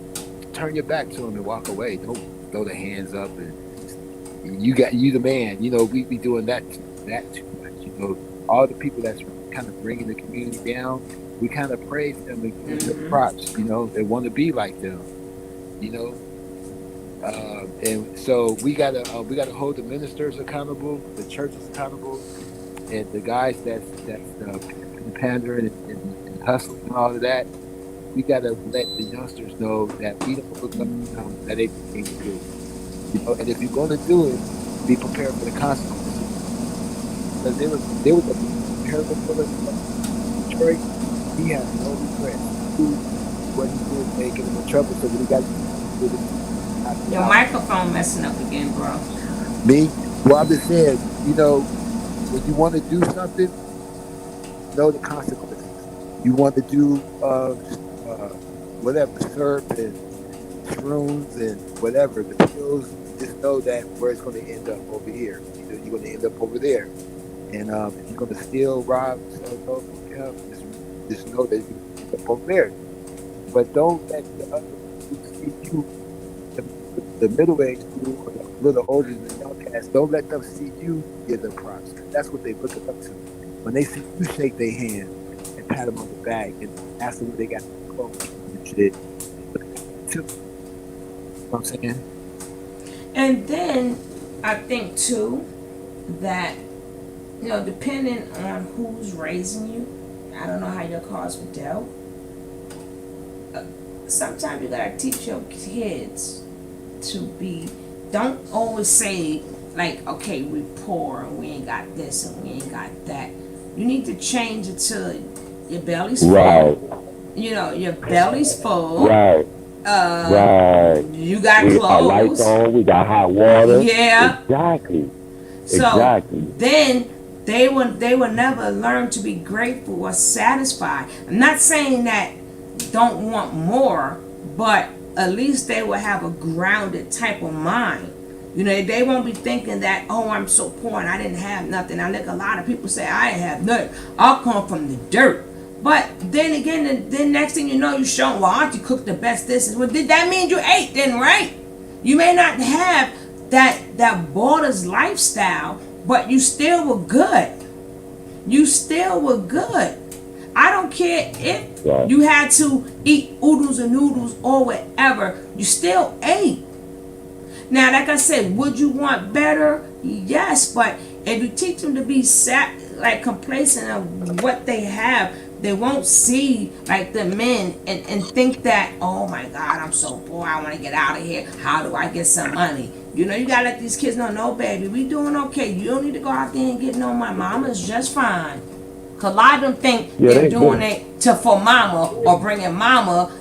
Turn your back to him and walk away. Don't throw the hands up and you the man. We be doing that too much. All the people that's kind of bringing the community down, we kind of praise them and give them props. They want to be like them. You know, and so we gotta hold the ministers accountable, the churches accountable, and the guys that's pimping and pandering and hustling and all of that. We gotta let the youngsters know that we don't look up to them, that ain't the thing to do. And if you're gonna do it, be prepared for the consequences. Because there was a parallel killer in Detroit. He had no regrets. He knew what he did may get him in trouble. So when he got to knock him Your out, microphone messing up again, bro. me, well, I'm just saying, when you want to do something, know the consequences. You want to do uh, whatever, syrup and shrooms and whatever, the pills, just know that where it's going to end up over here. You're going to end up over there. And if you're going to steal, rob, sell dope, or pimp, just know that you're going to end up over there. But don't let the other dudes see you, the middle-aged dude or the little older than the young cats, don't let them see you give them props. Because that's what they're looking up to. When they see you shake their hand and pat them on the back and ask them where they got their clothes from and shit, look at that too. You know what I'm saying? And then I think too that depending on who's raising you, I don't know how your cards were dealt. Sometimes you gotta teach your kids to be. Don't always say like, okay, we poor and we ain't got this and we ain't got that. You need to change it to your belly's Right, full. Your belly's full. right, right. You got We our lights clothes. on. We got hot water. Yeah. Exactly, So exactly. then they will never learn to be grateful or satisfied. I'm not saying that don't want more, but at least they will have a grounded type of mind. They won't be thinking that, oh, I'm so poor and I didn't have nothing. I look, a lot of people say I didn't have nothing. I'll come from the dirt. But then again, then next thing you know, you show, well, auntie cooked the best this. Well, did that mean you ate then, right? You may not have that borders lifestyle, but you still were good. You still were good. I don't care if Right. you had to eat oodles and noodles or whatever. You still ate. Now, like I said, would you want better? Yes, but if you teach them to be complacent of what they have, they won't see like the men and think that, oh my God, I'm so poor, I want to get out of here. How do I get some money? You gotta let these kids know, no, baby, we doing okay. You don't need to go out there and get no money. Mama's just fine. Cause a lot of them think Yeah, they're they doing it for mama or bringing mama,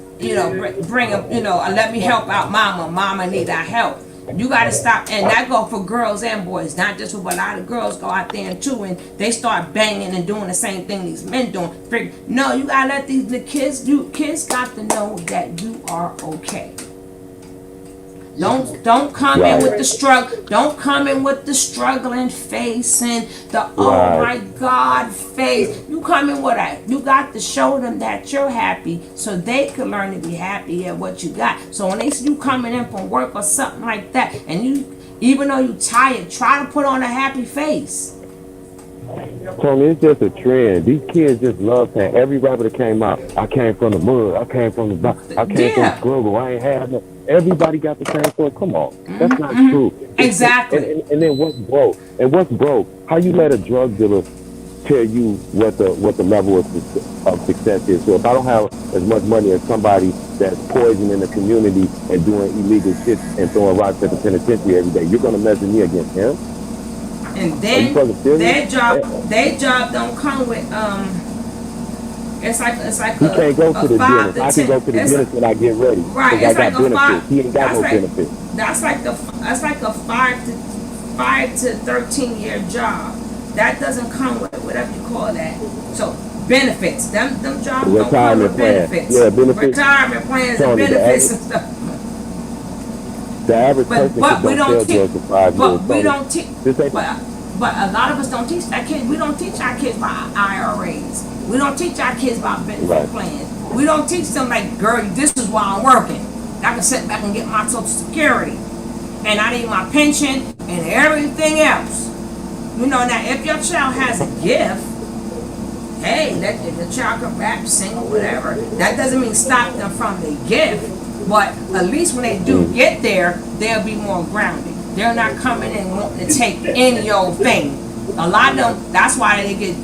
bring them, let me help out mama. Mama need our help. You got to stop, and that go for girls and boys, not just for a lot of girls go out there too, and they start banging and doing the same thing these men doing. No, you gotta let the kids got to know that you are okay. Don't come in Right. with the struggle. Don't come in with the struggling face and the oh Right. my God face. You come in with a. You got to show them that you're happy, so they can learn to be happy at what you got. So when they see you coming in from work or something like that, and you, even though you tired, try to put on a happy face. Tony, it's just a trend. These kids just love saying every rapper that came out, I came from the mud, I came from I came from the Yeah, struggle, I ain't had no. Everybody got the same story. Come on, that's not true. exactly. And then what's broke? And what's broke? How you let a drug dealer tell you what the level of success is? So if I don't have as much money as somebody that's poisoning the community and doing illegal shit and throwing rocks at the penitentiary every day, you're gonna measure me against him? And Are you then fucking serious? their job don't come with it's like He can't go to a the 5 dentist. to I can 10. go to the It's dentist when I get ready right. because I It's like got a benefits. He five. ain't got no benefits. That's like a 5 to 13 year job. That doesn't come with whatever you call that. So benefits. Them jobs don't come Retirement with plan. benefits. Yeah, benefits. Retirement plans and Tony, benefits and stuff. the average But person but we don't don't sell teach. drugs for 5 years. But we Tony, don't teach. this ain't But a lot of us don't teach our kids. We don't teach our kids about IRAs. We don't teach our kids about benefit right. plans. We don't teach them like, girl, this is why I'm working. I can sit back and get my social security, and I need my pension and everything else. You know, now if your child has a gift, hey, let the child can rap, sing, or whatever. That doesn't mean stop them from the gift. But at least when they do get there, they'll be more grounded. They're not coming in wanting to take any old thing. A lot of them, that's why they get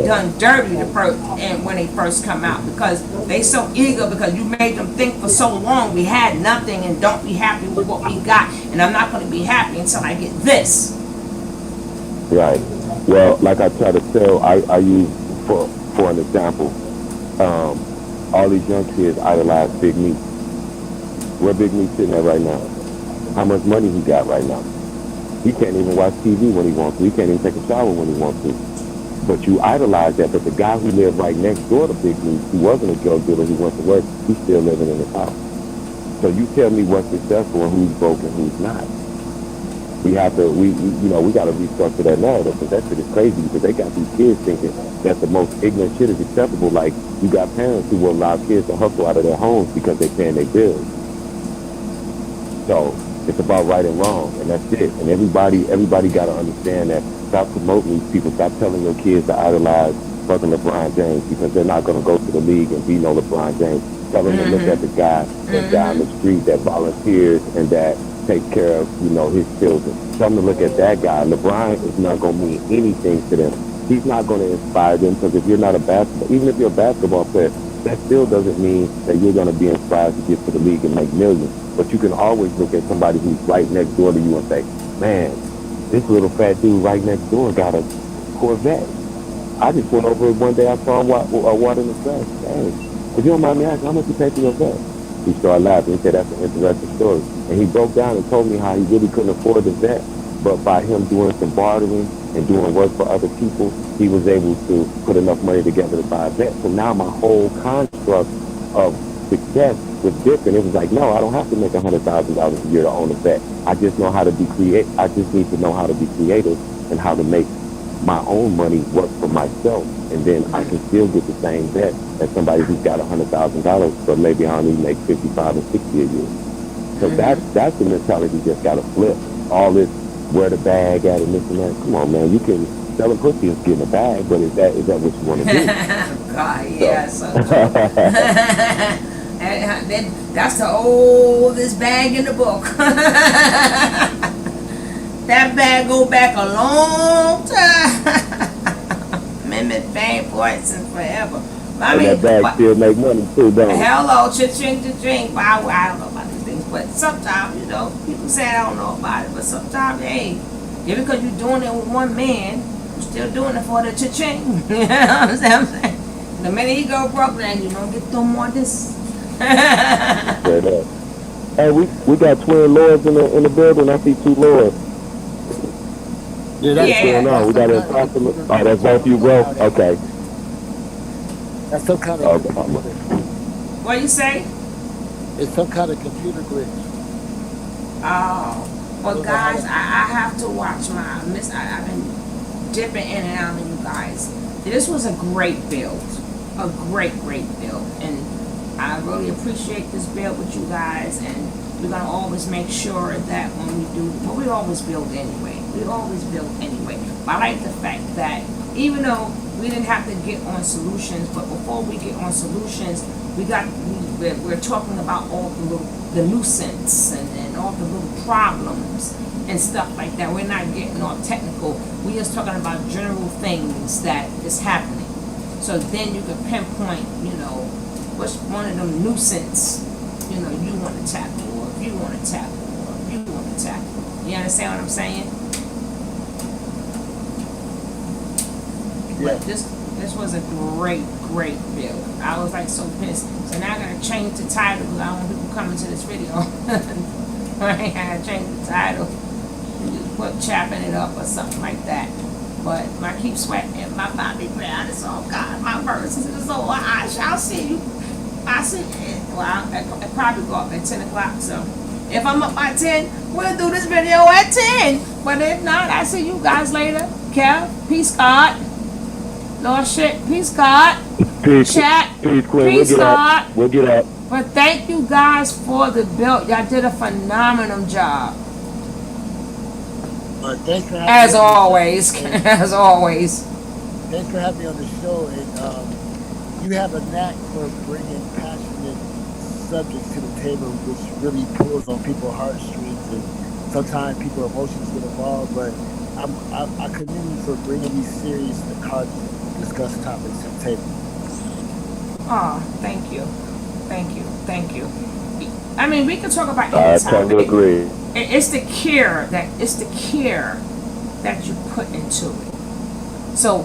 done dirty and when they first come out, because they so eager, because you made them think for so long we had nothing and don't be happy with what we got, and I'm not going to be happy until I get this. Right. Well, like I try to tell, I use for an example, all these young kids idolize Big Meat. Where Big Meat sitting at right now? How much money he got right now? He can't even watch TV when he wants to. He can't even take a shower when he wants to. But you idolize that. But the guy who lived right next door to Big Meat, who wasn't a drug dealer, he went to work, he's still living in his house. So you tell me what's successful and who's broke and who's not. We have to, we got to restructure that narrative, because that shit is crazy, because they got these kids thinking that the most ignorant shit is acceptable. Like, you got parents who will allow kids to hustle out of their homes because they paying their bills. So it's about right and wrong, and that's it. And everybody got to understand that. Stop promoting these people. Stop telling your kids to idolize fucking LeBron James, because they're not going to go to the league and be no LeBron James. Tell them to look at the guy that's down the street that volunteers and that takes care of, his children. Tell them to look at that guy. LeBron is not going to mean anything to them. He's not going to inspire them, because if you're not even if you're a basketball player, that still doesn't mean that you're going to be inspired to get to the league and make millions. But you can always look at somebody who's right next door to you and say, man, this little fat dude right next door got a Corvette. I just went over it one day. I saw him watering the grass. Dang, if you don't mind me asking, how much you pay for your vet? He started laughing. He said, that's an interesting story. And he broke down and told me how he really couldn't afford the vet, but by him doing some bartering and doing work for other people, he was able to put enough money together to buy a vet. So now my whole construct of success was different. It was like, no, I don't have to make $100,000 a year to own a vet. I just know how to be I just need to know how to be creative and how to make my own money work for myself, and then I can still get the same vet as somebody who's got $100,000, but maybe I only make 55 or 60 a year. So that's the mentality you just got to flip. All this where the bag at and this and that. Come on, man, you can sell a pussy and get in a bag, but is that what you want to do? God, yeah, so true. That's the oldest bag in the book. That bag go back a long time. Minute Bang points and forever. I mean, that bag still make money too, don't it? Hello, ching to drink. I don't know about these things, but sometimes, people say I don't know about it, but sometimes, hey, just because you're doing it with one man, you're still doing it for the cha-ching. You know what I'm saying? The minute you go broke, then you don't get no more of this. Hey, we got twin lords in the building. I see two lords. Yeah, that's Yeah. What's going on? We got an approximate. Oh, that's both you, bro. Okay. That's some kind of What you say? it's some kind of computer glitch. Oh, I well, don't know how guys, that. I have to watch my miss. I've been dipping in and out of you guys. This was a great build, a great build, and I really appreciate this build with you guys. And we're gonna always make sure that when we do, well, we always build anyway. We always build anyway. But I like the fact that even though we didn't have to get on solutions, but before we get on solutions, we're talking about all the nuisance and all the little problems and stuff like that. We're not getting all technical. We're just talking about general things that is happening. So then you can pinpoint, what's one of them nuisance, you want to tackle, or if you want to tackle, or if you want to tackle. You understand what I'm saying? Yeah. But this was a great build. I was like so pissed. So now I gotta change the title because I don't want people coming to this video. Right? I gotta change the title and just put chopping it up or something like that. But I keep sweating, my body ground is all God, my verses is so I shall see you. I see it. Well, it probably go up at 10 o'clock. So if I'm up by 10, we'll do this video at 10. But if not, I see you guys later. Kev, peace God. Lord shit, peace God. Peace, Chat, peace, Queen. peace God. We'll get up. But thank you guys for the build. Y'all did a phenomenal job. Thanks for having me As on the always. show. And As always. thanks for having me on the show. And you have a knack for bringing passionate subjects to the table, which really pulls on people's heartstrings. And sometimes people's emotions get involved. But I commend you for bringing these serious and hard to discuss topics to the table. Oh, thank you. Thank you. I mean, we can talk about I any totally topic. agree. It's the care that you put into it. So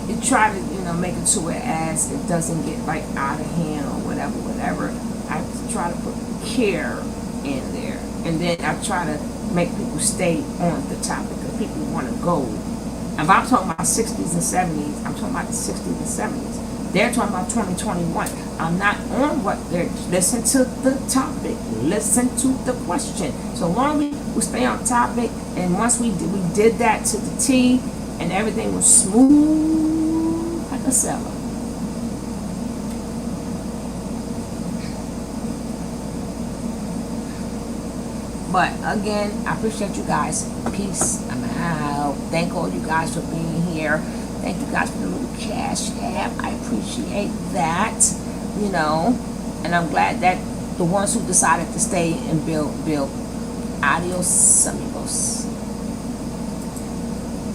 you try to make it to it as it doesn't get like out of hand or whatever. I try to put care in there, and then I try to make people stay on the topic because people want to go. And if I'm talking about 60s and 70s, I'm talking about the 60s and 70s. They're talking about 2021. I'm not on what they're. Listen to the topic. Listen to the question. So long as we stay on topic, and once we did that to the T, and everything was smooth like a sailor. But again, I appreciate you guys. Peace. I'm out. Thank all you guys for being here. Thank you guys for the little cash app. I appreciate that. And I'm glad that the ones who decided to stay and build. Adios, amigos.